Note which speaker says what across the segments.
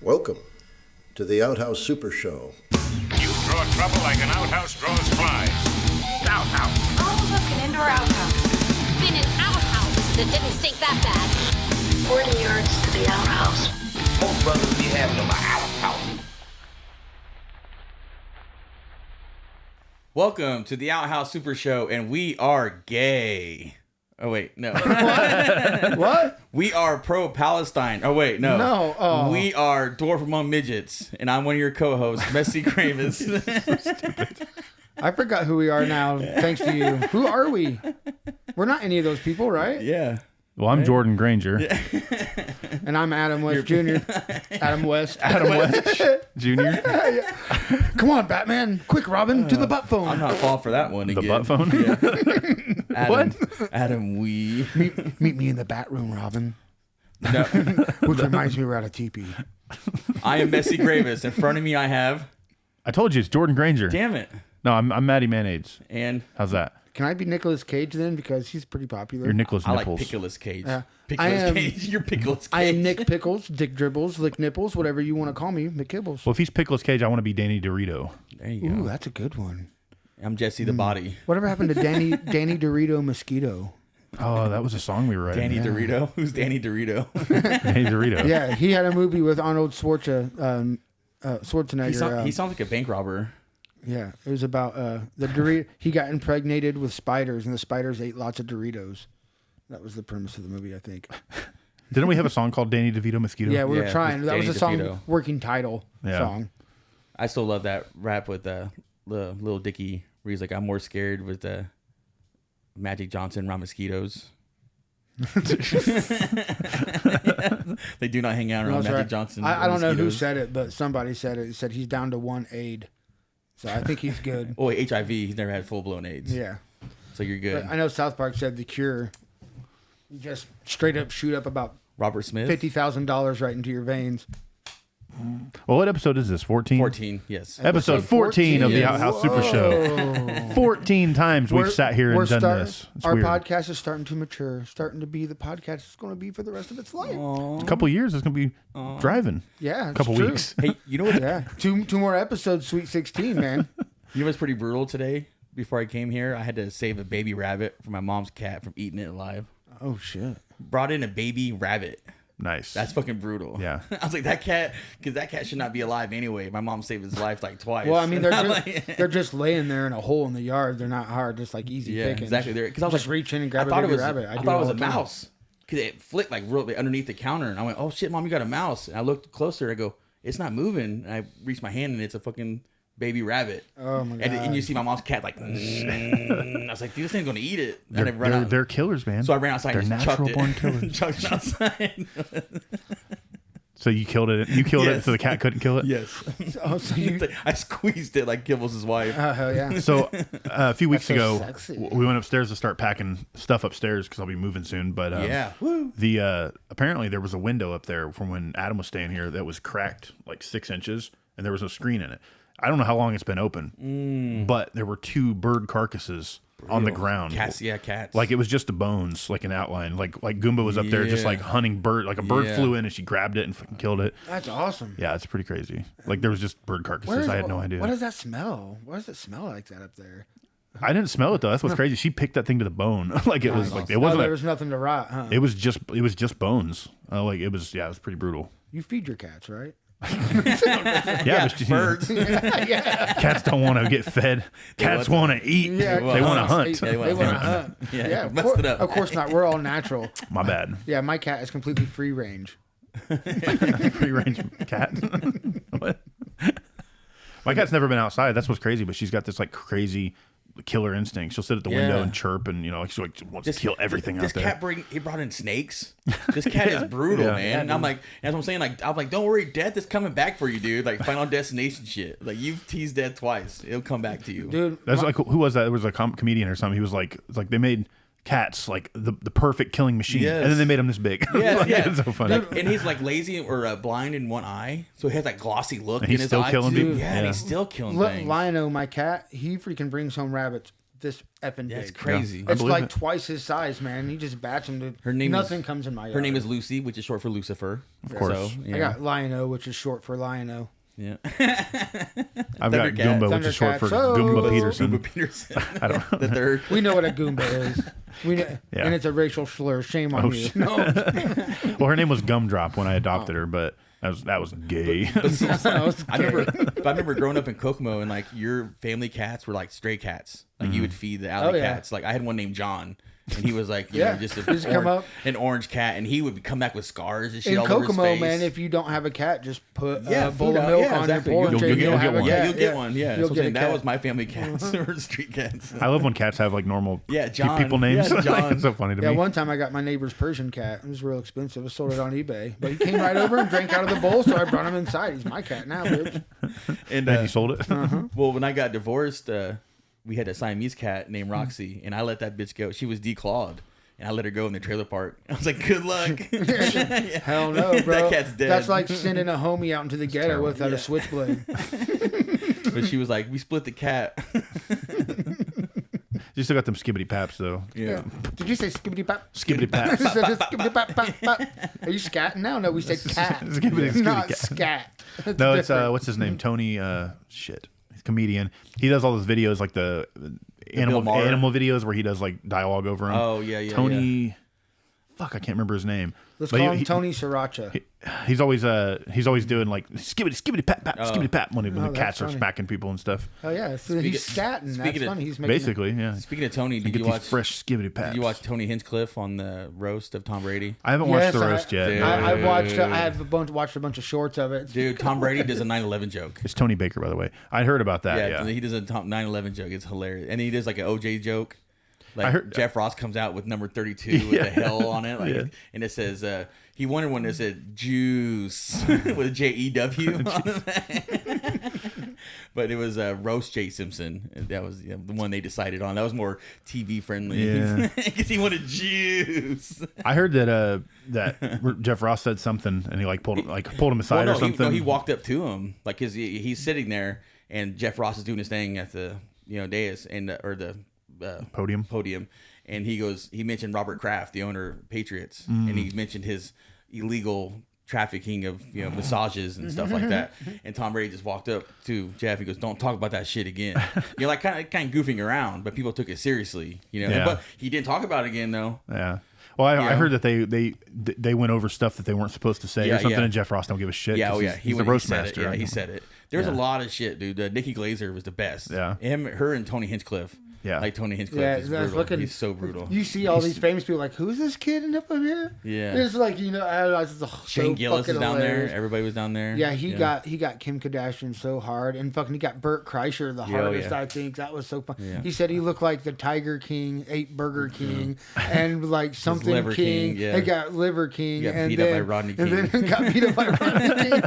Speaker 1: Welcome to the Outhouse Super Show.
Speaker 2: You draw trouble like an outhouse draws flies. Outhouse.
Speaker 3: Oh, look, an indoor outhouse.
Speaker 4: Been an outhouse that didn't stink that bad.
Speaker 3: 40 yards to the outhouse.
Speaker 2: Most brothers be having them an outhouse.
Speaker 5: Welcome to the Outhouse Super Show, and we are gay. Oh, wait, no.
Speaker 6: What?
Speaker 5: We are pro-Palestine. Oh, wait, no.
Speaker 6: No. Oh.
Speaker 5: We are Dwarf Among Midgets, and I'm one of your co-hosts, Messy Kravis.
Speaker 6: I forgot who we are now, thanks to you. Who are we? We're not any of those people, right?
Speaker 5: Yeah.
Speaker 7: Well, I'm Jordan Granger.
Speaker 6: And I'm Adam West Jr. Adam West.
Speaker 7: Adam West Jr.
Speaker 6: Come on, Batman. Quick, Robin, to the butt phone.
Speaker 5: I'm not falling for that one
Speaker 7: The
Speaker 5: again.
Speaker 7: butt phone?
Speaker 5: Yeah. Adam, Adam Wee.
Speaker 6: Meet me in the bat room, Robin.
Speaker 5: No.
Speaker 6: Which reminds me we're out of teepee.
Speaker 5: I am Messy Kravis. In front of me, I have...
Speaker 7: I told you, it's Jordan Granger.
Speaker 5: Damn it.
Speaker 7: No, I'm Maddie Mayonnaise.
Speaker 5: And
Speaker 7: How's that?
Speaker 6: Can I be Nicolas Cage then? Because he's pretty popular.
Speaker 7: You're Nicholas
Speaker 5: I like
Speaker 7: Nipples.
Speaker 5: Pickles Cage.
Speaker 6: I
Speaker 5: Pickles
Speaker 6: am-
Speaker 5: Cage. You're Pickles Cage.
Speaker 6: I am Nick Pickles, Dick Dribbles, Lick Nipples, whatever you want to call me, McKibbles.
Speaker 7: Well, if he's Pickles Cage, I want to be Danny Dorito.
Speaker 5: There you go.
Speaker 6: Ooh, that's a good one.
Speaker 5: I'm Jesse the Body.
Speaker 6: Whatever happened to Danny Dorito Mosquito?
Speaker 7: Oh, that was a song we were writing.
Speaker 5: Danny Dorito? Who's Danny Dorito?
Speaker 7: Danny Dorito.
Speaker 6: Yeah, he had a movie with Arnold Schwarzenegger.
Speaker 5: He sounds like a bank robber.
Speaker 6: Yeah, it was about the Dorito. He got impregnated with spiders, and the spiders ate lots of Doritos. That was the premise of the movie, I think.
Speaker 7: Didn't we have a song called Danny DeVito Mosquito?
Speaker 6: Yeah, we were
Speaker 5: Yeah,
Speaker 6: trying.
Speaker 5: with
Speaker 6: That was
Speaker 5: Danny
Speaker 6: a song,
Speaker 5: DeVito.
Speaker 6: working title song.
Speaker 5: I still love that rap with the Little Dicky, where he's like, I'm more scared with Magic Johnson around mosquitoes. They do not hang out around
Speaker 6: That's
Speaker 5: Magic
Speaker 6: right.
Speaker 5: Johnson.
Speaker 6: I
Speaker 5: or
Speaker 6: don't know who
Speaker 5: mosquitoes.
Speaker 6: said it, but somebody said it. He said he's down to one aid. So I think he's good.
Speaker 5: Oh, wait, HIV. He's never had full-blown AIDS.
Speaker 6: Yeah.
Speaker 5: So you're good.
Speaker 6: But I know South Park said the cure. You just straight up shoot up about
Speaker 5: Robert Smith?
Speaker 6: $50,000 right into your veins.
Speaker 7: Well, what episode is this? 14?
Speaker 5: 14, yes.
Speaker 7: Episode 14 of the
Speaker 5: Yes.
Speaker 7: Outhouse Super Show. 14 times we've sat here and done this. It's
Speaker 6: our
Speaker 7: weird.
Speaker 6: podcast is starting to mature, starting to be the podcast it's going to be for the rest of its life.
Speaker 7: A couple years, it's going to be driving.
Speaker 6: Yeah,
Speaker 7: A couple
Speaker 6: true.
Speaker 7: weeks.
Speaker 5: Hey, you know what?
Speaker 6: Yeah, two more episodes, Sweet 16, man.
Speaker 5: You know what's pretty brutal today? Before I came here, I had to save a baby rabbit from my mom's cat from eating it alive.
Speaker 6: Oh shit!
Speaker 5: Brought in a baby rabbit.
Speaker 7: Nice.
Speaker 5: That's fucking brutal.
Speaker 7: Yeah.
Speaker 5: I was like, that cat should not be alive anyway. My mom saved his life like twice.
Speaker 6: Well, I mean,
Speaker 5: And I'm like-
Speaker 6: they're just laying there in a hole in the yard. They're not hard, just like easy
Speaker 5: yeah,
Speaker 6: pickings.
Speaker 5: exactly. Because I was
Speaker 6: Just
Speaker 5: like,
Speaker 6: reach in and grab
Speaker 5: I thought
Speaker 6: a baby
Speaker 5: it was,
Speaker 6: rabbit.
Speaker 5: I
Speaker 6: do
Speaker 5: thought it was
Speaker 6: all
Speaker 5: a
Speaker 6: the time.
Speaker 5: mouse because it flicked like real underneath the counter, and I went, "Oh shit, mom, you got a mouse!" And I looked closer. I go, "It's not moving." And I reached my hand, and it's a fucking baby rabbit.
Speaker 6: Oh my god!
Speaker 5: And you see my mom's cat like, I was like, "Dude, this thing's gonna eat it." And I ran out.
Speaker 7: They're killers, man.
Speaker 5: So I ran outside
Speaker 7: They're
Speaker 5: and just chucked
Speaker 7: natural
Speaker 5: it.
Speaker 7: born killers.
Speaker 5: Chucked it outside.
Speaker 7: So you killed it. You killed it
Speaker 5: Yes.
Speaker 7: so the cat couldn't kill it?
Speaker 5: Yes.
Speaker 6: Oh, so you?
Speaker 5: I squeezed it like Kibbles' wife.
Speaker 6: Oh hell yeah!
Speaker 7: So a few weeks
Speaker 6: That's so
Speaker 7: ago,
Speaker 6: sexy.
Speaker 7: we went upstairs to start packing stuff upstairs because I'll be moving soon. But
Speaker 5: Yeah. Woo.
Speaker 7: the apparently there was a window up there from when Adam was staying here that was cracked like 6 inches, and there was no screen in it. I don't know how long it's been open, but there were 2 bird carcasses on the ground.
Speaker 5: Cats, yeah, cats.
Speaker 7: Like it was just the bones, like an outline. Like Goomba was up there just
Speaker 5: Yeah.
Speaker 7: like hunting bird. Like a bird
Speaker 5: Yeah.
Speaker 7: flew in and she grabbed it and fucking killed it.
Speaker 6: That's awesome.
Speaker 7: Yeah, it's pretty crazy. Like there was just bird carcasses. I had no idea.
Speaker 6: What does that smell? Why does it smell like that up there?
Speaker 7: I didn't smell it though. That's what's crazy. She picked that thing to the bone. Like it was like it
Speaker 6: Oh,
Speaker 7: wasn't.
Speaker 6: there was nothing to rot, huh?
Speaker 7: It was just bones. Like it was. Yeah, it was pretty brutal.
Speaker 6: You feed your cats, right?
Speaker 7: Yeah, but
Speaker 5: birds.
Speaker 7: cats don't want to get fed. Cats want to eat.
Speaker 6: Yeah,
Speaker 7: They want to hunt.
Speaker 5: They
Speaker 6: They
Speaker 5: wanna
Speaker 6: want to
Speaker 5: hunt.
Speaker 6: hunt.
Speaker 5: Yeah,
Speaker 6: Yeah,
Speaker 5: you messed it up.
Speaker 6: Of course not. We're all natural.
Speaker 7: My bad.
Speaker 6: Yeah, my cat is completely free range.
Speaker 7: Free range cat. What? My cat's never been outside. That's what's crazy. But she's got this like crazy killer instinct. She'll sit at the window
Speaker 5: Yeah.
Speaker 7: and chirp, and she like wants to kill everything out
Speaker 5: This
Speaker 7: there.
Speaker 5: cat brought in snakes. This cat is brutal,
Speaker 7: Yeah.
Speaker 5: man. And I'm like, that's what I'm saying. Like, I'm like, don't worry, death is coming back for you, dude. Like, Final Destination shit. Like, you've teased death twice. It'll come back to you,
Speaker 6: Dude,
Speaker 7: That's like who was that? It was a comedian or something. He was like, it's like they made cats like the perfect killing machine,
Speaker 5: Yes.
Speaker 7: and then they made him this big.
Speaker 5: Yeah,
Speaker 7: Like,
Speaker 5: yeah.
Speaker 7: it's so funny.
Speaker 5: Like, and he's like lazy or blind in one eye, so he has that glossy look
Speaker 7: And
Speaker 5: in
Speaker 7: he's
Speaker 5: his
Speaker 7: still
Speaker 5: eye
Speaker 7: killing
Speaker 5: too.
Speaker 7: people?
Speaker 5: Yeah, and
Speaker 7: Yeah.
Speaker 5: he's still killing things.
Speaker 6: Lionel, my cat, he freaking brings home rabbits this effing big.
Speaker 5: That's crazy.
Speaker 7: Yeah. I
Speaker 6: It's
Speaker 7: believe
Speaker 6: like
Speaker 7: it.
Speaker 6: twice his size, man. He just bats him to.
Speaker 5: Her name
Speaker 6: nothing
Speaker 5: is-
Speaker 6: comes in my yard.
Speaker 5: Her name is Lucy, which is short for Lucifer. Of
Speaker 7: course.
Speaker 5: So, yeah.
Speaker 6: I got Lion-O, which is short for Lion-O.
Speaker 5: Yeah.
Speaker 7: I've got
Speaker 5: Thundercat.
Speaker 7: Goomba, which is short for
Speaker 6: Thundercats.
Speaker 7: Goomba
Speaker 6: Oh.
Speaker 7: Peterson.
Speaker 5: Goomba Peterson.
Speaker 7: I don't know.
Speaker 5: The third.
Speaker 6: We know what a Goomba is. We know,
Speaker 7: Yeah.
Speaker 6: and it's a racial slur. Shame on
Speaker 7: Oh,
Speaker 6: you.
Speaker 7: shit. Well, her name was Gumdrop when I adopted her, but that was gay.
Speaker 5: I remember growing up in Kokomo and like your family cats were like stray cats. Like you would feed the alley
Speaker 6: Oh, yeah.
Speaker 5: cats. Like I had one named John. And he was like, you
Speaker 6: Yeah.
Speaker 5: know, just
Speaker 6: Just come up.
Speaker 5: an orange cat, and he would come back with scars and shit
Speaker 6: In
Speaker 5: all over his
Speaker 6: Kokomo,
Speaker 5: face.
Speaker 6: man, if you don't have a cat, just put
Speaker 5: Yeah,
Speaker 6: a bowl
Speaker 5: food
Speaker 6: of
Speaker 5: out.
Speaker 6: milk
Speaker 5: Yeah,
Speaker 6: on
Speaker 5: exactly.
Speaker 6: your porch.
Speaker 7: You'll
Speaker 6: and
Speaker 7: get
Speaker 6: have
Speaker 7: one.
Speaker 6: a
Speaker 5: Yeah,
Speaker 6: cat.
Speaker 5: you'll get one. Yeah,
Speaker 6: You'll
Speaker 5: so
Speaker 6: get a
Speaker 5: that
Speaker 6: cat.
Speaker 5: was my family cats or street cats.
Speaker 7: I love when cats have like normal
Speaker 5: Yeah, John.
Speaker 7: people names.
Speaker 5: Yeah, John.
Speaker 7: It's so funny to
Speaker 6: Yeah,
Speaker 7: me.
Speaker 6: one time I got my neighbor's Persian cat. It was real expensive. I sold it on eBay. But he came right over and drank out of the bowl, so I brought him inside. He's my cat now, bitch.
Speaker 5: And
Speaker 7: And you sold it.
Speaker 5: well, when I got divorced, we had a Siamese cat named Roxy, and I let that bitch go. She was declawed. And I let her go in the trailer park. I was like, good luck.
Speaker 6: Hell no, bro.
Speaker 5: That cat's dead.
Speaker 6: That's like sending a homie out into the ghetto
Speaker 7: terrible.
Speaker 6: without a switchblade.
Speaker 5: But she was like, we split the cat.
Speaker 7: You still got them skibbity paps though.
Speaker 5: Yeah.
Speaker 6: Did you say skibbity pap?
Speaker 7: Skibbity paps.
Speaker 6: Skibbity pap, pap, pap. Are you scatting now? No, we said cat.
Speaker 7: Skibbity
Speaker 6: Not
Speaker 7: cat.
Speaker 6: scat. That's
Speaker 7: No, it's
Speaker 6: different.
Speaker 7: what's his name? Tony. Shit, he's a comedian. He does all those videos like the
Speaker 5: Bill Maher.
Speaker 7: animal videos where he does like dialogue over them.
Speaker 5: Oh, yeah, yeah,
Speaker 7: Tony. Fuck, I can't remember his name.
Speaker 6: Let's
Speaker 7: But
Speaker 6: call him Tony Sriracha.
Speaker 7: He's always doing like skibbity pap pap skibbity pap when the
Speaker 6: that's
Speaker 7: cats are
Speaker 6: funny.
Speaker 7: smacking people and stuff.
Speaker 6: Oh yeah, so he's scatting. That's
Speaker 5: speaking of-
Speaker 6: funny. He's making
Speaker 7: Basically, yeah.
Speaker 5: Speaking of Tony, did
Speaker 7: Get
Speaker 5: you
Speaker 7: these
Speaker 5: watch
Speaker 7: fresh skibbity paps.
Speaker 5: Did you watch Tony Hinchcliffe on the roast of Tom Brady?
Speaker 7: I haven't watched
Speaker 6: Yes,
Speaker 7: the roast yet.
Speaker 5: Dude.
Speaker 7: No.
Speaker 6: I watched. I have watched a bunch of shorts of it.
Speaker 5: Dude, Tom Brady does a 9/11 joke.
Speaker 7: It's Tony Baker, by the way. I heard about that. Yeah,
Speaker 5: He does a 9/11 joke. It's hilarious, and he does like an OJ joke. Like
Speaker 7: I heard-
Speaker 5: Jeff Ross comes out with number 32 with a hell on it, like,
Speaker 7: Yeah.
Speaker 5: and it says he wanted one that said juice with JEW on it. But it was roast Jay Simpson. And that was the one they decided on. That was more TV friendly.
Speaker 7: Yeah.
Speaker 5: Because he wanted juice.
Speaker 7: I heard that Jeff Ross said something and he pulled him aside or something.
Speaker 5: He walked up to him like because he's sitting there and Jeff Ross is doing his thing at the dais and or the podium, and he mentioned Robert Kraft, the owner of Patriots, and he mentioned his illegal trafficking of massages and stuff like that. And Tom Brady just walked up to Jeff. He goes, "Don't talk about that shit again." Like kind of goofing around, but people took it seriously,
Speaker 7: Yeah.
Speaker 5: But he didn't talk about it again though.
Speaker 7: Yeah. Well, I heard that they went over stuff that they weren't supposed to say or something, and Jeff Ross don't give a shit.
Speaker 5: Yeah,
Speaker 7: 'cause he's the roast
Speaker 5: said
Speaker 7: master.
Speaker 5: It. Yeah, he said it. There's a lot of shit, dude. Nikki Glazer was the best.
Speaker 7: Yeah.
Speaker 5: Her and Tony Hinchcliffe.
Speaker 7: Yeah.
Speaker 5: Like Tony Hinchcliffe
Speaker 6: Yeah,
Speaker 5: is
Speaker 6: I was
Speaker 5: brutal.
Speaker 6: looking.
Speaker 5: He's so brutal.
Speaker 6: You see all these famous people like, who's this kid up here?
Speaker 5: Yeah.
Speaker 6: It's like I realize it's
Speaker 5: Shane
Speaker 6: so
Speaker 5: Gillis
Speaker 6: fucking
Speaker 5: is down
Speaker 6: hilarious.
Speaker 5: there. Everybody was down there.
Speaker 6: Yeah, he got Kim Kardashian so hard, and fucking he got Burt Kreischer the hardest.
Speaker 5: yeah.
Speaker 6: I think that was so fun.
Speaker 5: Yeah.
Speaker 6: He said he looked like the Tiger King, ate Burger King, and like something
Speaker 5: Liver
Speaker 6: King.
Speaker 5: King, yeah.
Speaker 6: He got Liver King,
Speaker 5: He got
Speaker 6: and
Speaker 5: beat up
Speaker 6: then,
Speaker 5: by Rodney
Speaker 6: and then got beat up by Rodney King.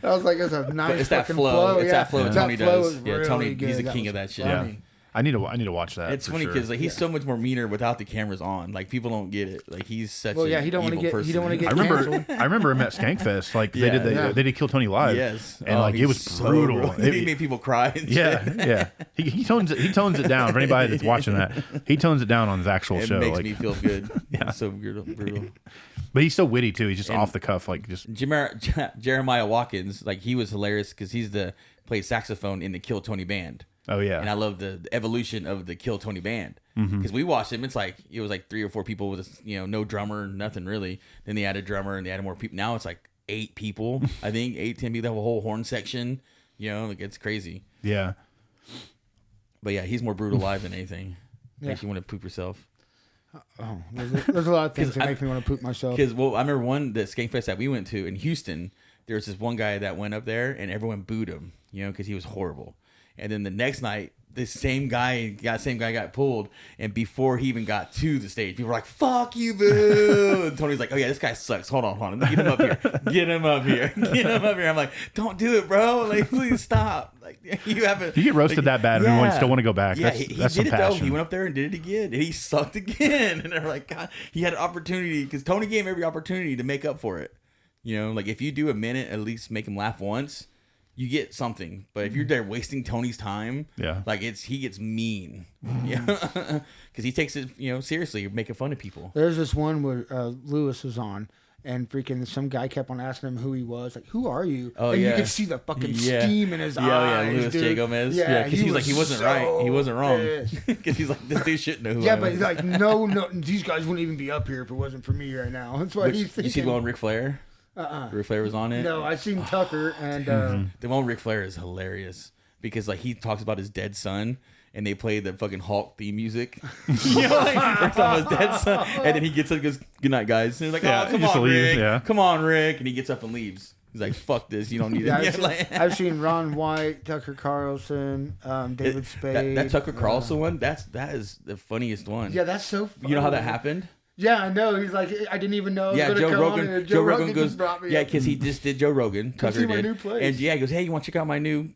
Speaker 6: I was like, that's a nice
Speaker 5: It's that
Speaker 6: fucking
Speaker 5: flow. It's
Speaker 6: yeah.
Speaker 5: that flow
Speaker 6: That
Speaker 5: Tony
Speaker 6: flow
Speaker 5: does.
Speaker 6: was
Speaker 5: Yeah,
Speaker 6: really
Speaker 5: Tony.
Speaker 6: good.
Speaker 5: He's the
Speaker 6: That
Speaker 5: king
Speaker 6: was
Speaker 5: of that shit.
Speaker 7: Yeah.
Speaker 6: funny.
Speaker 7: I need to watch that.
Speaker 5: It's
Speaker 7: for
Speaker 5: funny
Speaker 7: sure.
Speaker 5: because he's so much more meaner without the cameras on. Like people don't get it. Like he's such.
Speaker 6: Well,
Speaker 5: a
Speaker 6: yeah, he don't wanna
Speaker 5: evil
Speaker 6: get- he
Speaker 5: person.
Speaker 6: don't wanna get
Speaker 7: I remember
Speaker 6: canceled.
Speaker 7: I remember him at Skankfest. Like
Speaker 5: Yeah.
Speaker 7: they did Kill Tony live.
Speaker 5: Yes,
Speaker 7: and like it
Speaker 5: he's
Speaker 7: was
Speaker 5: so
Speaker 7: brutal.
Speaker 5: He made people cry. And
Speaker 7: Yeah,
Speaker 5: shit.
Speaker 7: yeah. He tones it down. For anybody that's watching that, he tones it down on his actual
Speaker 5: It
Speaker 7: show.
Speaker 5: makes
Speaker 7: Like,
Speaker 5: me feel good.
Speaker 7: Yeah.
Speaker 5: It's so brutal.
Speaker 7: but he's so witty too. He's just off the cuff, like just
Speaker 5: Jeremiah Watkins, like he was hilarious because played saxophone in the Kill Tony band.
Speaker 7: oh yeah.
Speaker 5: And I love the evolution of the Kill Tony band because we watched him. It was like 3 or 4 people with no drummer, nothing really. Then they added a drummer and they added more people. Now it's like 8 people. I think 8, 10 people. They have a whole horn section. Like it's crazy.
Speaker 7: yeah.
Speaker 5: But yeah, he's more brutal live than anything.
Speaker 6: Yeah.
Speaker 5: Makes you want to poop yourself.
Speaker 6: Oh, there's a lot of things that make me want to poop myself.
Speaker 5: Because I remember the Skankfest that we went to in Houston. There was this one guy that went up there and everyone booed him, because he was horrible. And then the next night, this same guy got pulled, and before he even got to the stage, people were like, "Fuck you, boo!" And Tony's like, "Oh yeah, this guy sucks. Hold on, get him up here, get him up here." I'm like, "Don't do it, bro. Like, please stop. Like, you get
Speaker 7: roasted that bad, and everyone still want to go back.
Speaker 5: Yeah,
Speaker 7: That's
Speaker 5: he
Speaker 7: some
Speaker 5: did it
Speaker 7: passion.
Speaker 5: though. He went up there and did it again, and he sucked again. And they're like, God, he had an opportunity because Tony gave him every opportunity to make up for it. Like if you do a minute, at least make him laugh once. you get something. But if you're there wasting Tony's time, like he gets mean, yeah, because he takes it seriously, making fun of people.
Speaker 6: There's this one where Lewis was on. And freaking some guy kept on asking him who he was. Like, who are you?
Speaker 5: Oh,
Speaker 6: and
Speaker 5: yeah.
Speaker 6: you could see the fucking steam in his eyes.
Speaker 5: Yeah, Louis J. Gomez. Yeah, because he's like, he wasn't right. He wasn't wrong. Because he's like, this dude shouldn't know who I am.
Speaker 6: But he's like, no, these guys wouldn't even be up here if it wasn't for me right now. That's why he's thinking.
Speaker 5: You see the one with Ric Flair? Ric Flair was on it?
Speaker 6: No, I seen Tucker. And
Speaker 5: the one with Ric Flair is hilarious. Because like he talks about his dead son. And they play the fucking Hulk theme music. Like, his dead son. And then he gets up and goes, good night, guys. And he's like, oh, come on, Rick. Come on, Rick. And he gets up and leaves. He's like, fuck this. You don't need it.
Speaker 6: I've seen Ron White, Tucker Carlson, David Spade.
Speaker 5: That Tucker Carlson one, that is the funniest one.
Speaker 6: Yeah, that's so funny.
Speaker 5: You know how that happened?
Speaker 6: Yeah, I know. He's like, I didn't even know.
Speaker 5: Yeah, Joe Rogan. Joe Rogan goes, yeah, because he just did Joe Rogan. Tucker
Speaker 6: see
Speaker 5: did.
Speaker 6: my new place.
Speaker 5: And yeah, he goes, hey, you want to check out my new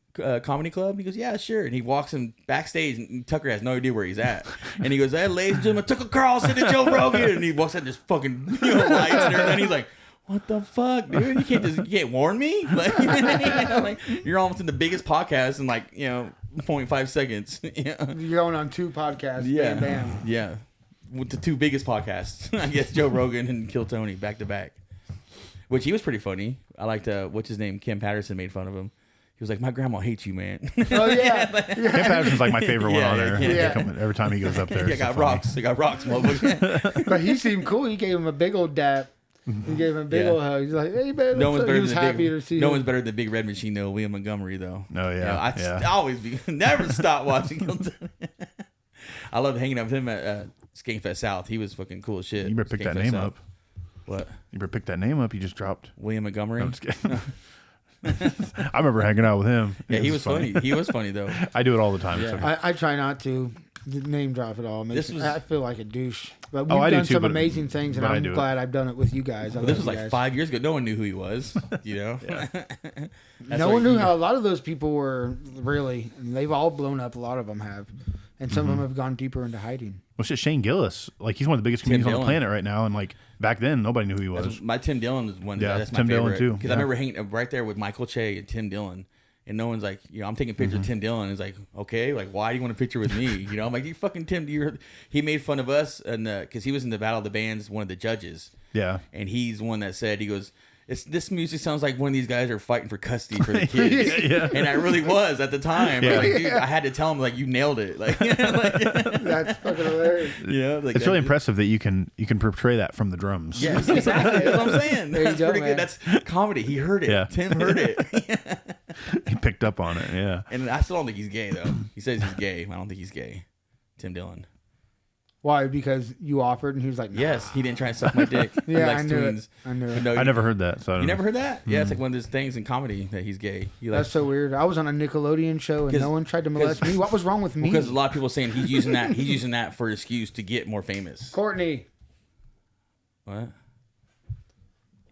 Speaker 5: comedy club? He goes, yeah, sure. And he walks him backstage, and Tucker has no idea where he's at. And he goes, hey, ladies and gentlemen, Tucker Carlson and Joe Rogan. And he walks out, just fucking lights and everything. He's like, what the fuck, dude? You can't warn me? Like, you're almost in the biggest podcast in 0.5 seconds.
Speaker 6: You're going on 2 podcasts.
Speaker 5: Yeah,
Speaker 6: bam.
Speaker 5: Yeah. With the 2 biggest podcasts, I guess Joe Rogan and Kill Tony back to back, which he was pretty funny. I liked what's his name, Kim Patterson made fun of him. He was like, "My grandma hates you, man."
Speaker 6: Oh yeah,
Speaker 7: Kim Patterson's like my favorite one on there.
Speaker 6: Yeah.
Speaker 7: Every time he goes up there,
Speaker 5: I got rocks. I got rocks, motherfucker.
Speaker 6: But he seemed cool. He gave him a big old dap. He gave him a big old hug. He's like, "Hey man,"
Speaker 5: no one's better
Speaker 6: he was
Speaker 5: than
Speaker 6: happy to see.
Speaker 5: No one's better than Big Red Machine though. William Montgomery though.
Speaker 7: Oh yeah,
Speaker 5: I always never stop watching Kill Tony. I loved hanging out with him at Skankfest South. He was fucking cool as shit.
Speaker 7: You better pick that name up.
Speaker 5: What?
Speaker 7: You better pick that name up. You just dropped
Speaker 5: William Montgomery.
Speaker 7: No, I'm just kidding. I remember hanging out with him.
Speaker 5: Yeah, he was funny. He was funny though.
Speaker 7: I do it all the time.
Speaker 5: Yeah.
Speaker 7: So.
Speaker 6: I try not to name drop it all. I feel like a douche. But we've
Speaker 7: I do
Speaker 6: done
Speaker 7: too,
Speaker 6: some
Speaker 7: but
Speaker 6: amazing things, and I'm glad I've done it with you guys.
Speaker 5: This was like 5 years ago. No one knew who he was. You know.
Speaker 6: No one knew how a lot of those people were really. And they've all blown up. A lot of them have, and some of them have gone deeper into hiding.
Speaker 7: Well, shit, Shane Gillis, like he's one of the biggest comedians on the planet right now, and like back then nobody knew who he was.
Speaker 5: My Tim Dillon is one.
Speaker 7: Yeah,
Speaker 5: that's my
Speaker 7: Tim
Speaker 5: favorite
Speaker 7: Dillon too.
Speaker 5: Because I remember hanging right there with Michael Che and Tim Dillon, and no one's like, I'm taking a picture of Tim Dillon. It's like, okay, like why do you want a picture with me? I'm like, you fucking Tim. He made fun of us, and because he was in the Battle of the Bands, one of the judges.
Speaker 7: Yeah,
Speaker 5: and he's the one that said, he goes, this music sounds like one of these guys are fighting for custody for the kids.
Speaker 7: Yeah.
Speaker 5: And I really was at the time. Yeah. Like, dude, I had to tell him, like, you nailed it. Like,
Speaker 6: That's fucking hilarious.
Speaker 5: Yeah, like
Speaker 7: it's really impressive that you can portray that from the drums.
Speaker 5: Yes, exactly. That's what I'm saying.
Speaker 6: There you
Speaker 5: That's
Speaker 6: go,
Speaker 5: pretty
Speaker 6: man.
Speaker 5: good. That's comedy. He heard it.
Speaker 7: Yeah.
Speaker 5: Tim heard it.
Speaker 7: He picked up on it. Yeah,
Speaker 5: And I still don't think he's gay though. He says he's gay. I don't think he's gay. Tim Dillon.
Speaker 6: Why? Because you offered, and he was like, nah.
Speaker 5: Yes, he didn't try to suck my dick. He
Speaker 6: Yeah,
Speaker 5: likes
Speaker 6: I knew
Speaker 5: twins.
Speaker 6: it. I knew
Speaker 5: But
Speaker 6: it.
Speaker 5: no,
Speaker 7: I never heard that. So I don't
Speaker 5: You
Speaker 7: know.
Speaker 5: never heard that? Yeah, it's like one of those things in comedy that he's gay. He likes,
Speaker 6: That's so weird. I was on a Nickelodeon show, and no one tried to molest me. What was wrong with me?
Speaker 5: because a lot of people are saying he's using that. He's using that for an excuse to get more famous.
Speaker 6: Courtney.
Speaker 5: What?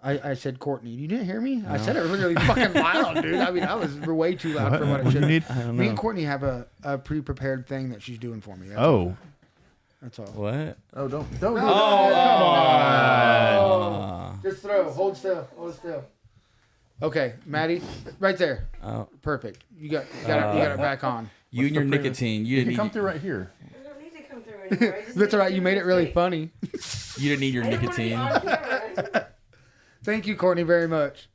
Speaker 6: I said Courtney. You didn't hear me? I said it really fucking loud, dude. I mean, I was way too loud for what I
Speaker 7: What do
Speaker 6: should
Speaker 7: you
Speaker 6: have.
Speaker 7: need?
Speaker 6: Me and Courtney have a pre-prepared thing that she's doing for me. That's
Speaker 7: Oh,
Speaker 6: That's all.
Speaker 5: What?
Speaker 1: Oh, don't.
Speaker 6: Come
Speaker 5: on.
Speaker 6: Just throw. Hold still. Hold still. Okay, Maddie, right there.
Speaker 5: Oh.
Speaker 6: Perfect. You got it back on.
Speaker 5: You and your nicotine. You didn't need.
Speaker 7: right here.
Speaker 3: I don't need to come through anymore. I just
Speaker 6: That's all right.
Speaker 3: need
Speaker 6: You
Speaker 3: to
Speaker 6: made it really
Speaker 3: straight.
Speaker 6: funny.
Speaker 5: You didn't need your
Speaker 3: I didn't wanna be
Speaker 5: nicotine.
Speaker 3: on camera.
Speaker 6: Thank you, Courtney, very much.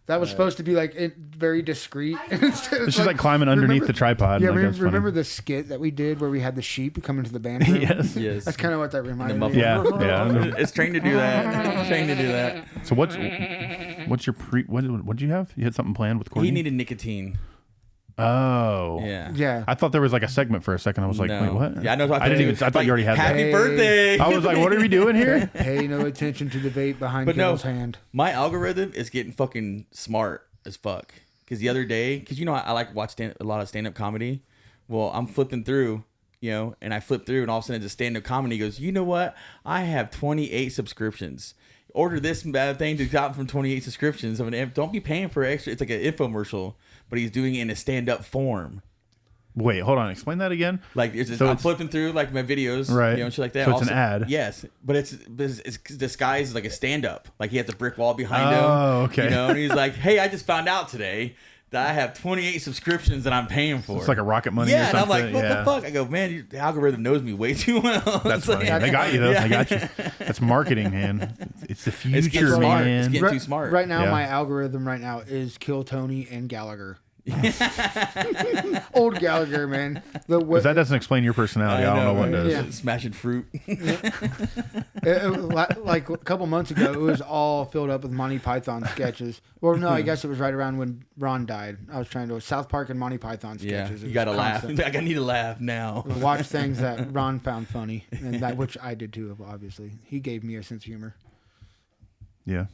Speaker 6: That was supposed to be like very discreet.
Speaker 7: She's like climbing underneath the tripod.
Speaker 6: Yeah,
Speaker 7: like, that's funny.
Speaker 6: remember the skit that we did where we had the sheep come into the band room?
Speaker 7: Yes.
Speaker 5: Yes.
Speaker 6: That's kind of what that reminded
Speaker 5: The
Speaker 6: me of.
Speaker 5: muffin.
Speaker 7: Yeah, yeah.
Speaker 5: It's trained to do that. It's trained to do that.
Speaker 7: So what's your what did you have? You had something planned with Courtney?
Speaker 5: He needed nicotine.
Speaker 7: Oh.
Speaker 5: Yeah.
Speaker 6: Yeah.
Speaker 7: I thought there was like a segment for a second. I was like,
Speaker 5: No.
Speaker 7: wait, what?
Speaker 5: Yeah, I know.
Speaker 7: I didn't even. I thought you already had
Speaker 5: Happy
Speaker 6: Hey.
Speaker 5: birthday.
Speaker 7: that. I was like, what are we doing here?
Speaker 6: Pay no attention to the vape behind
Speaker 5: But no.
Speaker 6: Gil's hand.
Speaker 5: My algorithm is getting fucking smart as fuck. Because the other day, because I like to watch a lot of stand-up comedy. Well, I'm flipping through, and I flip through, and all of a sudden it's a stand-up comedy. He goes, you know what? I have 28 subscriptions. Order this bad thing to got from 28 subscriptions. Don't be paying for extra. It's like an infomercial, but he's doing it in a stand-up form.
Speaker 7: Wait, hold on. Explain that again.
Speaker 5: Like I'm flipping through like my videos,
Speaker 7: Right.
Speaker 5: and shit like that.
Speaker 7: So it's an
Speaker 5: Also-
Speaker 7: ad.
Speaker 5: Yes, but it's disguised as like a stand-up. Like he has a brick wall behind him.
Speaker 7: Oh, okay.
Speaker 5: And he's like, "Hey, I just found out today that I have 28 subscriptions that I'm paying for.
Speaker 7: It's like a Rocket Money
Speaker 5: yeah,
Speaker 7: or
Speaker 5: and I'm
Speaker 7: something.
Speaker 5: like, what the fuck? I go, man, the algorithm knows me way too well.
Speaker 7: That's
Speaker 5: It's like-
Speaker 7: funny. They got you though.
Speaker 5: Yeah.
Speaker 7: They got you. That's marketing, man. It's the
Speaker 5: It's getting
Speaker 7: future,
Speaker 5: smart.
Speaker 7: man.
Speaker 5: It's getting too smart.
Speaker 6: Right now,
Speaker 7: Yeah.
Speaker 6: my algorithm right now is Kill Tony and Gallagher. Old Gallagher, man.
Speaker 7: If that doesn't explain your personality, I don't know what
Speaker 5: right?
Speaker 7: does.
Speaker 6: Yeah.
Speaker 5: Smashing fruit.
Speaker 6: Like a couple months ago, it was all filled up with Monty Python sketches. Well, no, I guess it was right around when Ron died. I was trying to South Park and Monty Python
Speaker 5: Yeah,
Speaker 6: sketches. It
Speaker 5: you
Speaker 6: was
Speaker 5: gotta laugh.
Speaker 6: constant.
Speaker 5: Like, I need to laugh now.
Speaker 6: Watch things that Ron found funny, and that which I did too. Obviously, he gave me a sense of humor.
Speaker 7: Yeah.